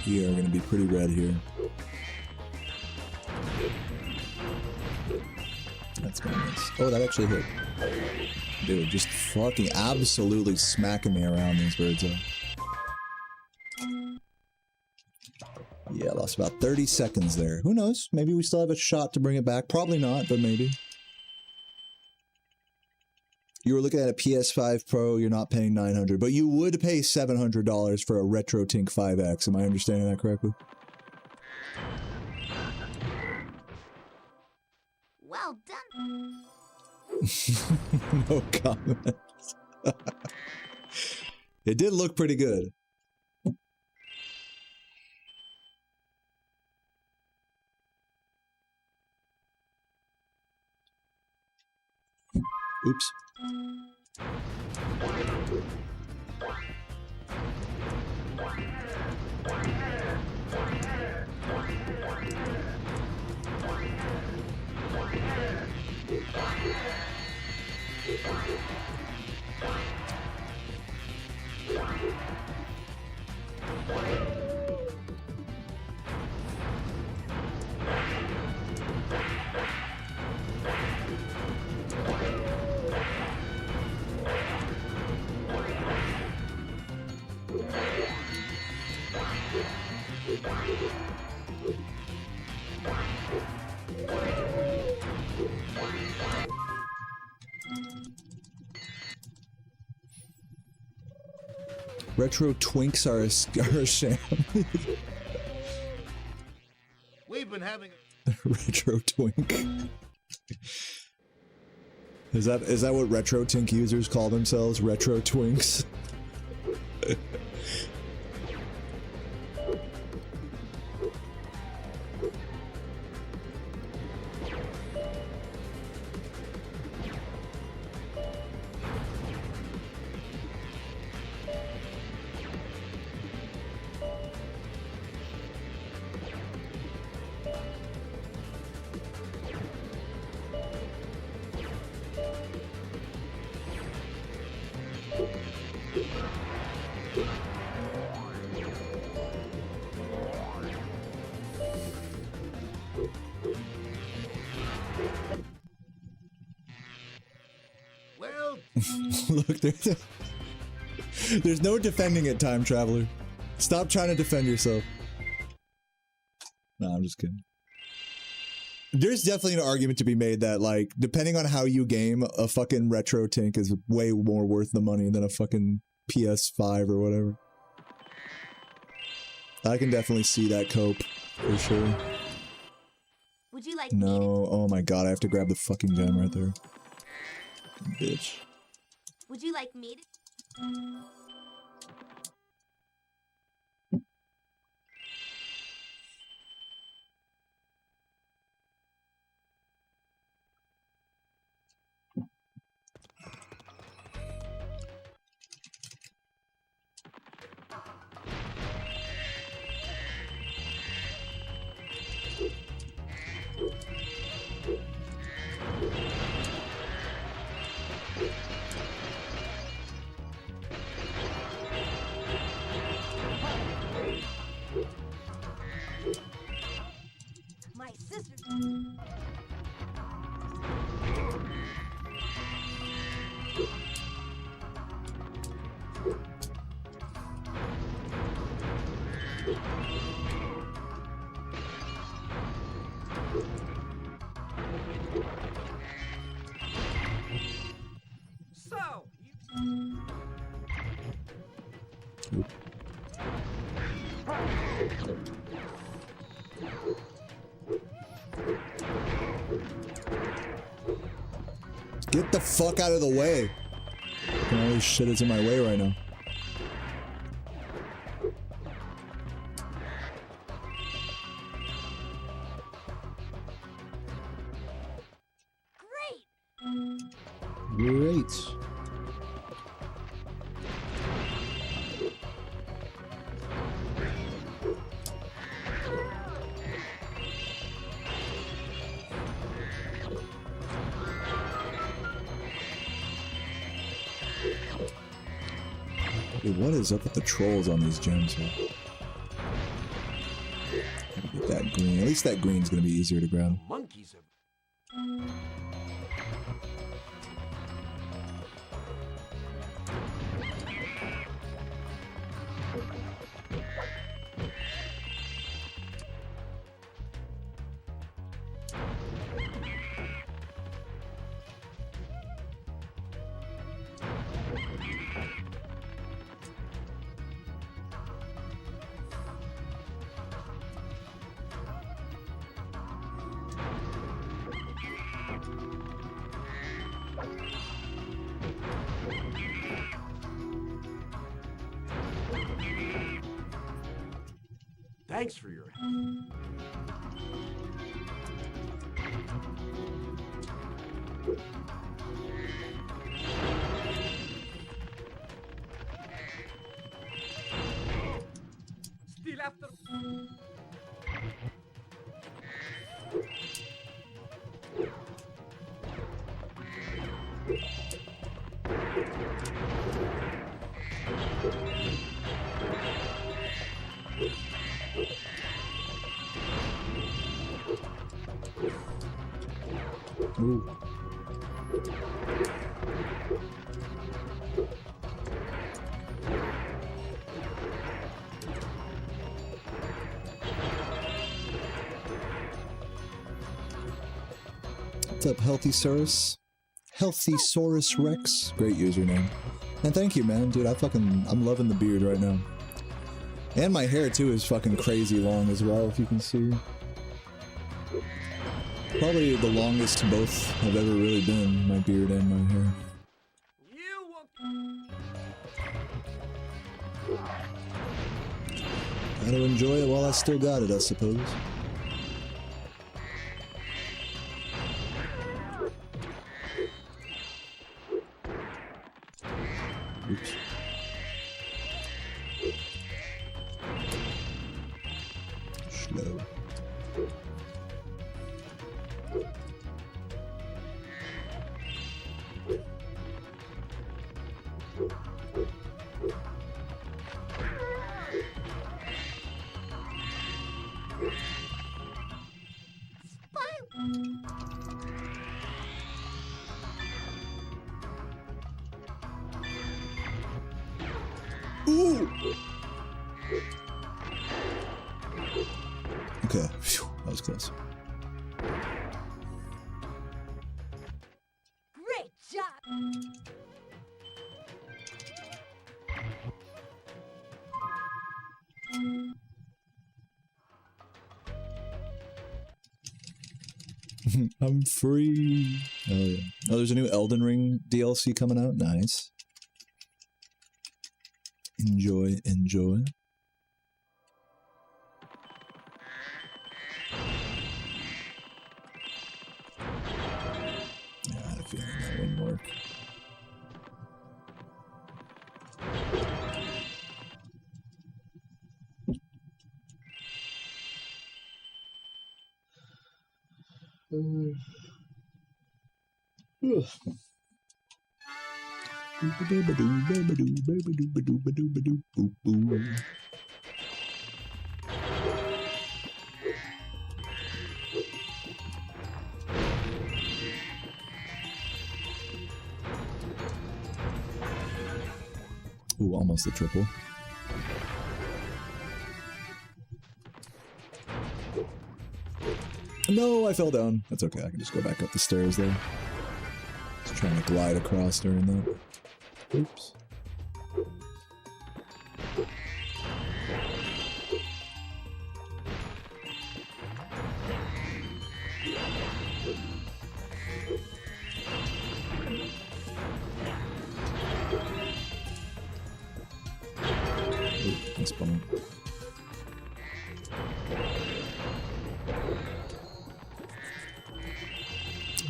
We are gonna be pretty red here. That's gonna miss. Oh, that actually hit. Dude, just fucking absolutely smacking me around these birds though. Yeah, lost about 30 seconds there. Who knows? Maybe we still have a shot to bring it back. Probably not, but maybe. You were looking at a PS5 Pro, you're not paying $900, but you would pay $700 for a RetroTink 5X. Am I understanding that correctly? Well done. No comments. It did look pretty good. Oops. Retro twinks are a sham. We've been having Retro twink. Is that what retro tink users call themselves? Retro twinks? well. Look, there's no defending it, time traveler. Stop trying to defend yourself. No, I'm just kidding. There's definitely an argument to be made that, like, depending on how you game, a fucking retro tank is way more worth the money than a fucking PS5 or whatever. I can definitely see that cope, for sure. Would you like No, oh my god, I have to grab the fucking gem right there. Bitch. Would you like me to? My sister. So, Get the fuck out of the way. All this shit is in my way right now. Great. Dude, what is up with the trolls on these gems here? Gotta get that green. At least that green's gonna be easier to grab. Monkeys have. Thanks for your help. still after. Ooh. What's up, Healthy Saurus? Healthy Saurus Rex. Great username. And thank you, man. Dude, I'm loving the beard right now. And my hair, too, is fucking crazy long as well, if you can see. Probably the longest both have ever really been, my beard and my hair. You won't. Gotta enjoy it while I still got it, I suppose. Oops. Slow. Ooh. Okay, phew, that was close. Great job! I'm free. Oh yeah. Oh, there's a new Elden Ring DLC coming out. Nice. Enjoy, enjoy. Yeah, I had a feeling that wouldn't work. Ooh, almost a triple. No, I fell down. That's okay, I can just go back up the stairs there. Just trying to glide across during that. Oops. Ooh, nice bump.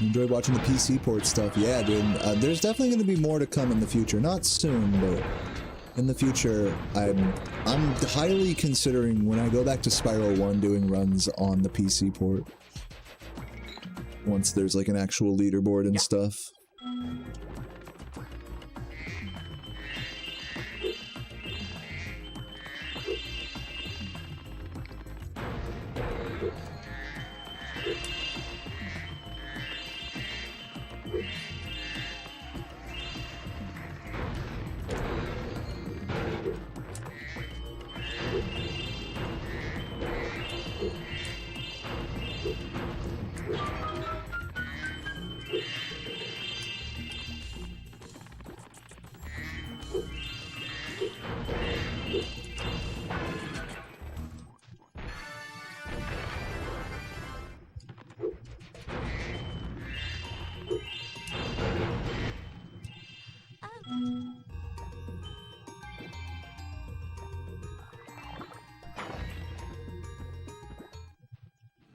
Enjoy watching the PC port stuff. Yeah, dude. There's definitely going to be more to come in the future. Not soon, but in the future, I'm highly considering when I go back to Spyro 1 doing runs on the PC port. Once there's like an actual leaderboard and stuff.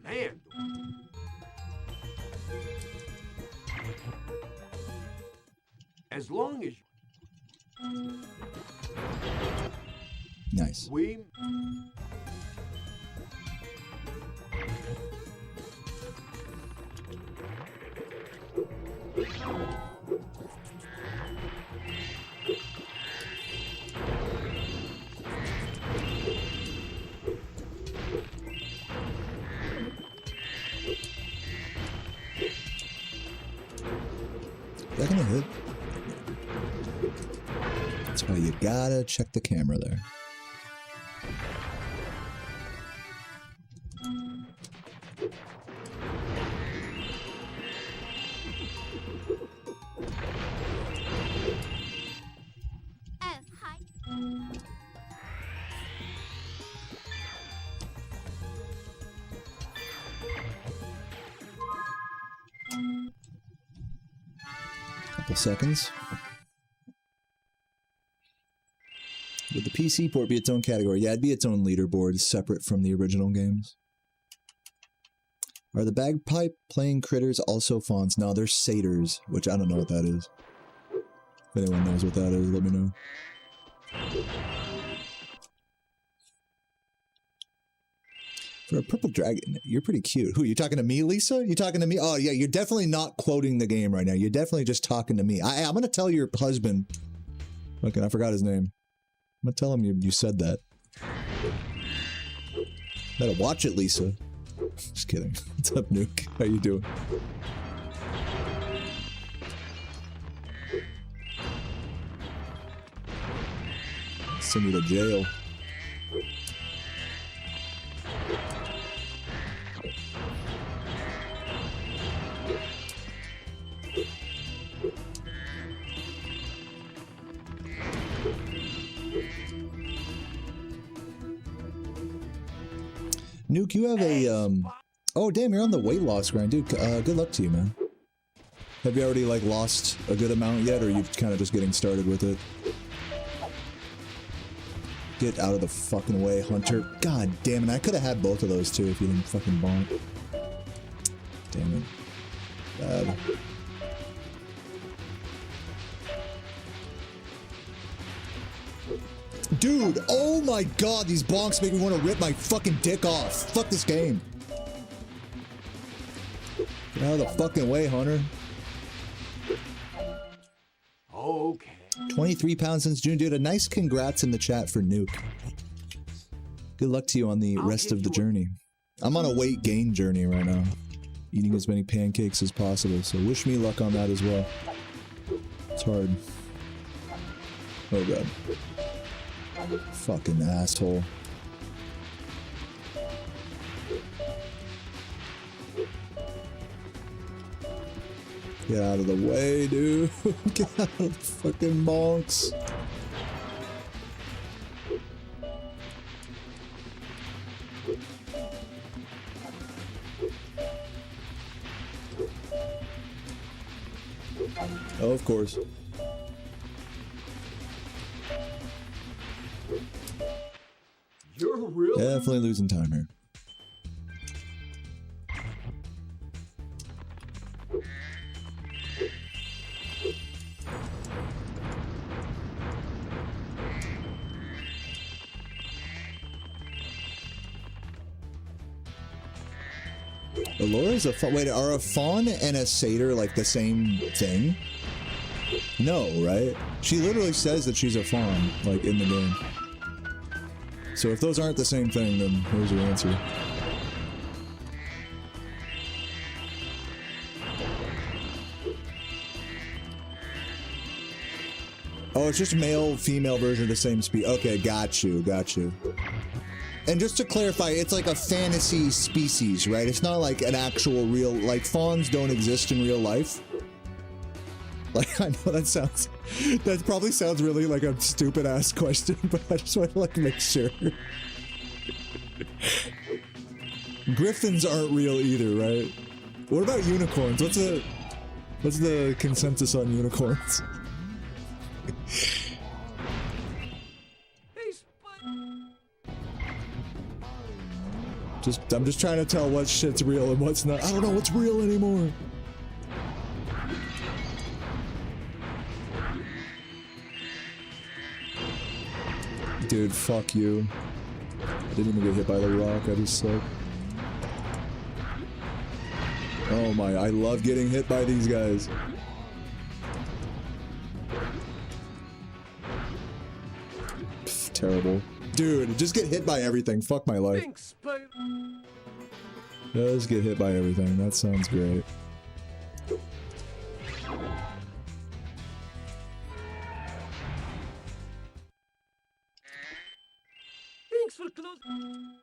Man, as long as Nice. we Is that gonna hit? That's why you gotta check the camera there. couple seconds. Would the PC port be its own category? Yeah, it'd be its own leaderboard, separate from the original games. Are the bagpipe playing critters also fawns? No, they're satyrs, which I don't know what that is. If anyone knows what that is, let me know. For a purple dragon, you're pretty cute. Who, you talking to me, Lisa? You talking to me? Oh, yeah, you're definitely not quoting the game right now. You're definitely just talking to me. I'm going to tell your husband. Okay, I forgot his name. I'm going to tell him you said that. Better watch it, Lisa. Just kidding. What's up, Nuke? How you doing? Send you to jail. Nuke, you have a, oh damn, you're on the weight loss grind, dude. Good luck to you, man. Have you already, like, lost a good amount yet, or are you kind of just getting started with it? Get out of the fucking way, Hunter. God damn it, I could have had both of those too if you didn't fucking bonk. Damn it. Bad. Dude, oh my god, these bonks make me want to rip my fucking dick off. Fuck this game. Get out of the fucking way, Hunter. Okay. 23 pounds since June, dude. A nice congrats in the chat for Nuke. Good luck to you on the rest of the journey. I'm on a weight gain journey right now. Eating as many pancakes as possible, so wish me luck on that as well. It's hard. Oh god. Fucking asshole. Get out of the way, dude. Get out of the fucking bonks. Oh, of course. You're really Definitely losing time here. Alora's a fawn. Wait, are a fawn and a satyr like the same thing? No, right? She literally says that she's a fawn, like, in the game. So if those aren't the same thing, then there's your answer. Oh, it's just male, female version of the same species. Okay, got you, got you. And just to clarify, it's like a fantasy species, right? It's not like an actual real, like, fawns don't exist in real life. Like, I know that probably sounds really like a stupid ass question, but I just want to, like, make sure. Griffins aren't real either, right? What about unicorns? What's the consensus on unicorns? I'm just trying to tell what shit's real and what's not. I don't know what's real anymore. Dude, fuck you. I didn't even get hit by the rock, I just suck. Oh my, I love getting hit by these guys. Pff, terrible. Dude, just get hit by everything. Fuck my life. Thanks, Spyro. Just get hit by everything. That sounds great. Thanks for closing.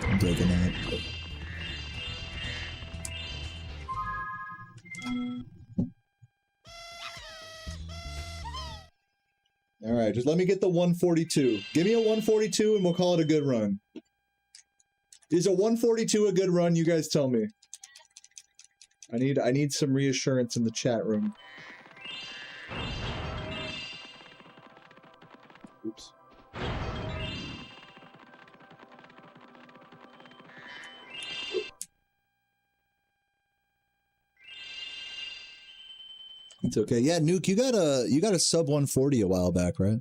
I'm taking that. just let me get the 142. Give me a 142 and we'll call it a good run. Is a 142 a good run? You guys tell me. I need some reassurance in the chat room. Oops. It's okay. Yeah, Nuke, you got a sub 140 a while back, right?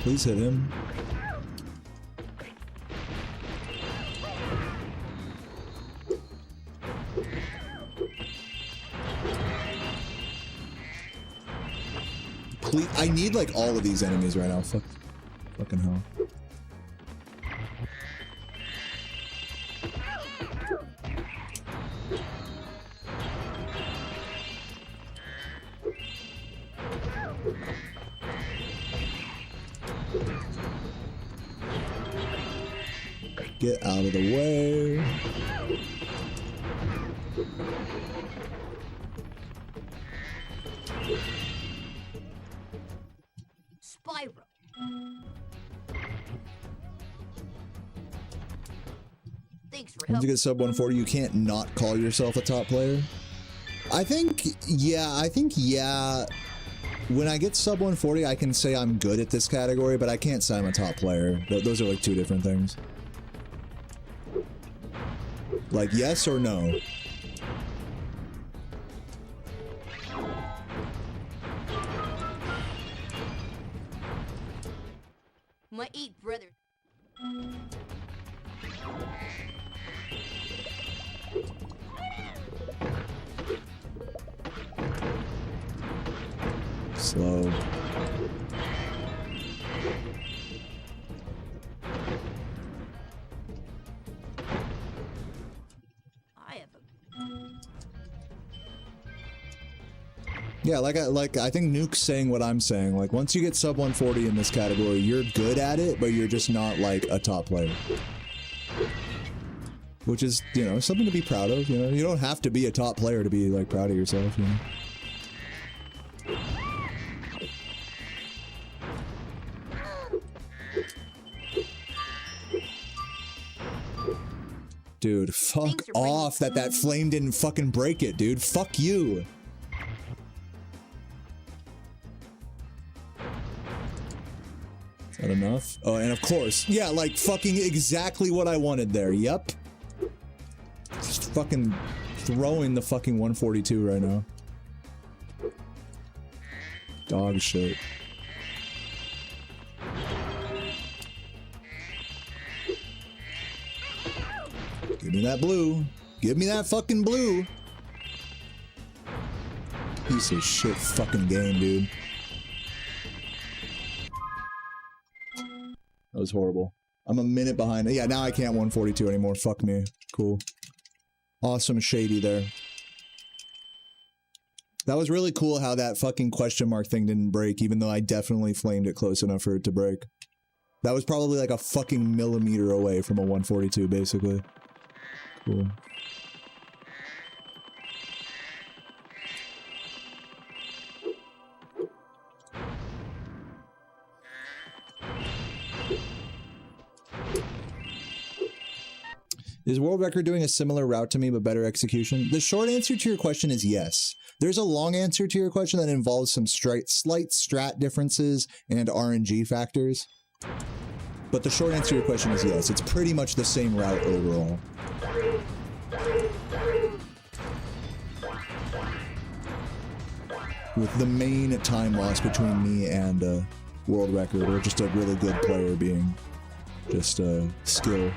Please hit him. Please, I need like all of these enemies right now. Fucking hell. Get out of the way. Spyro. Thanks for Once helping. you get sub 140, you can't not call yourself a top player. I think yeah. When I get sub 140, I can say I'm good at this category, but I can't say I'm a top player. Those are like two different things. Like yes or no. My 8 brother. Slow. I have a Yeah, I think Nuke's saying what I'm saying. Like once you get sub 140 in this category, you're good at it, but you're just not like a top player. Which is, you know, something to be proud of, you know. You don't have to be a top player to be like proud of yourself, you know. Dude, fuck off that flame didn't fucking break it, dude. Fuck you. Is that enough? Oh, and of course. Yeah, like fucking exactly what I wanted there. Yep. Just fucking throwing the fucking 142 right now. Dog shit. Give me that blue. Give me that fucking blue. Piece of shit fucking game, dude. That was horrible. I'm a minute behind. Yeah, now I can't 142 anymore. Fuck me. Cool. Awesome shady there. That was really cool how that fucking question mark thing didn't break, even though I definitely flamed it close enough for it to break. That was probably like a fucking millimeter away from a 142, basically. Cool. Is World Record doing a similar route to me but better execution? The short answer to your question is yes. There's a long answer to your question that involves some slight strat differences and RNG factors. But the short answer to your question is yes. It's pretty much the same route overall. With the main time loss between me and World Record, or just a really good player being just skill.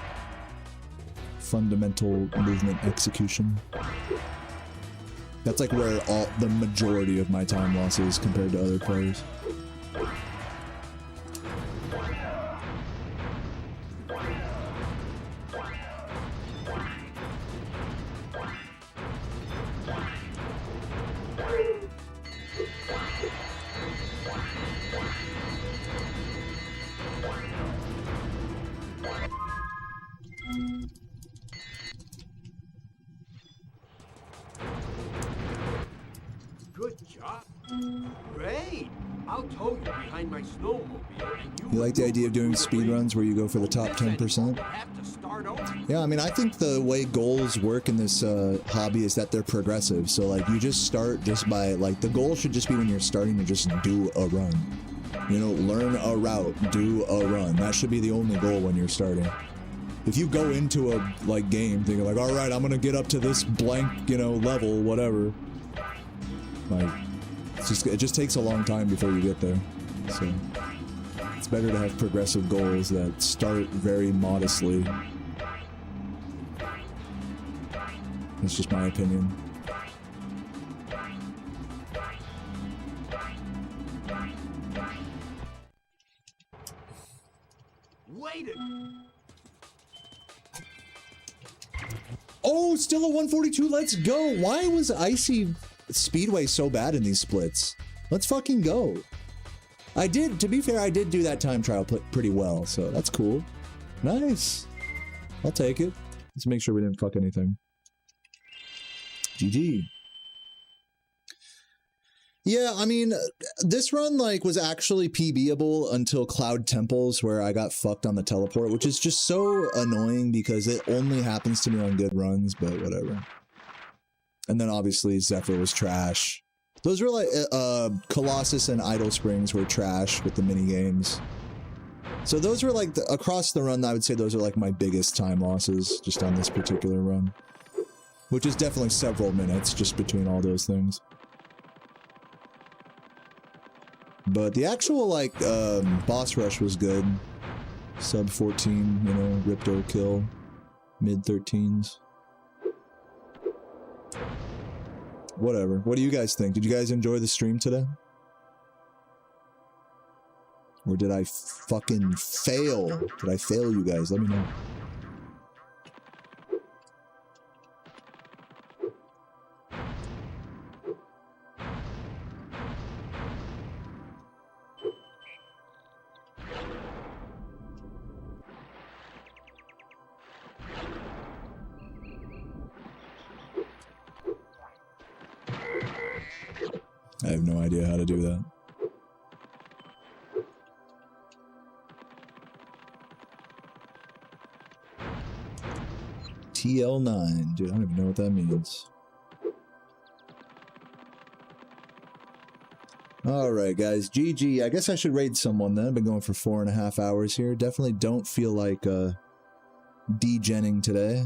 fundamental movement execution. That's like where all the majority of my time loss is compared to other players. Good job. Great. I'll tow you behind my snowmobile and You like the idea of doing speedruns where you go for the top 10%? have to start over. Yeah, I mean, I think the way goals work in this hobby is that they're progressive. So, like, you just start just by, like, the goal should just be when you're starting to just do a run. You know, learn a route, do a run. That should be the only goal when you're starting. If you go into a, like, game thinking, like, all right, I'm gonna get up to this blank, you know, level, whatever. Like, it just takes a long time before you get there. So, it's better to have progressive goals that start very modestly. That's just my opinion. Wait a... Oh, still a 142. Let's go. Why was Icy Speedway so bad in these splits? Let's fucking go. I did, to be fair, I did do that time trial pretty well, so that's cool. Nice. I'll take it. Let's make sure we didn't fuck anything. GG. Yeah, I mean, this run, like, was actually PBable until Cloud Temples, where I got fucked on the teleport, which is just so annoying because it only happens to me on good runs, but whatever. And then, obviously, Zephyr was trash. Those were, like, Colossus and Idle Springs were trash with the mini-games. So those were, like, across the run, I would say those are, like, my biggest time losses, just on this particular run. Which is definitely several minutes, just between all those things. But the actual, like, boss rush was good. Sub 14, you know, Ripto kill. Mid 13s. Whatever. What do you guys think? Did you guys enjoy the stream today? Or did I fucking fail? Did I fail you guys? Let me know. I have no idea how to do that. TL9. Dude, I don't even know what that means. Alright, guys. GG. I guess I should raid someone then. I've been going for 4.5 hours here. Definitely don't feel like degenning today.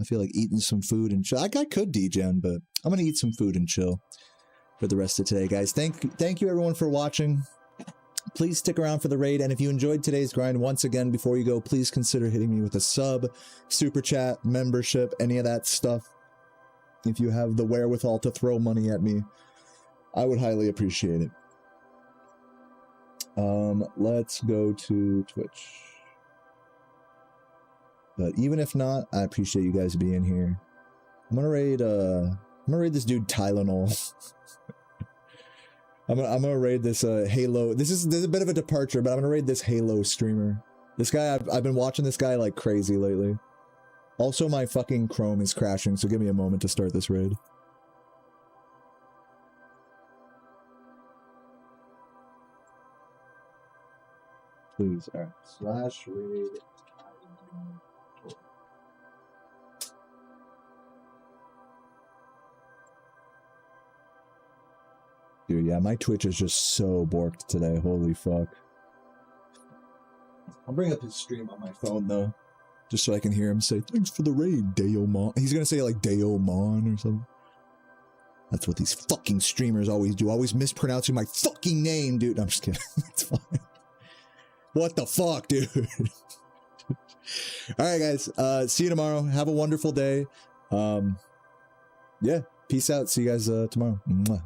I feel like eating some food and chill. I could degen, but I'm gonna eat some food and chill for the rest of today, guys. Thank you everyone for watching. Please stick around for the raid, and if you enjoyed today's grind, once again, before you go, please consider hitting me with a sub, super chat, membership, any of that stuff. If you have the wherewithal to throw money at me, I would highly appreciate it. Let's go to Twitch. But even if not, I appreciate you guys being here. I'm gonna raid this dude Tylenol. I'm gonna raid this Halo. This is a bit of a departure, but I'm gonna raid this Halo streamer. This guy, I've been watching this guy like crazy lately. Also, my fucking Chrome is crashing, so give me a moment to start this raid. Please, alright. /raid. Dude, yeah, my Twitch is just so borked today. Holy fuck. I'll bring up his stream on my phone, though. Just so I can hear him say, thanks for the raid, Daomon. He's gonna say, like, Daomon or something. That's what these fucking streamers always do. Always mispronouncing my fucking name, dude. No, I'm just kidding. It's fine. What the fuck, dude? All right, guys. See you tomorrow. Have a wonderful day. Yeah. Peace out. See you guys tomorrow. Mwah.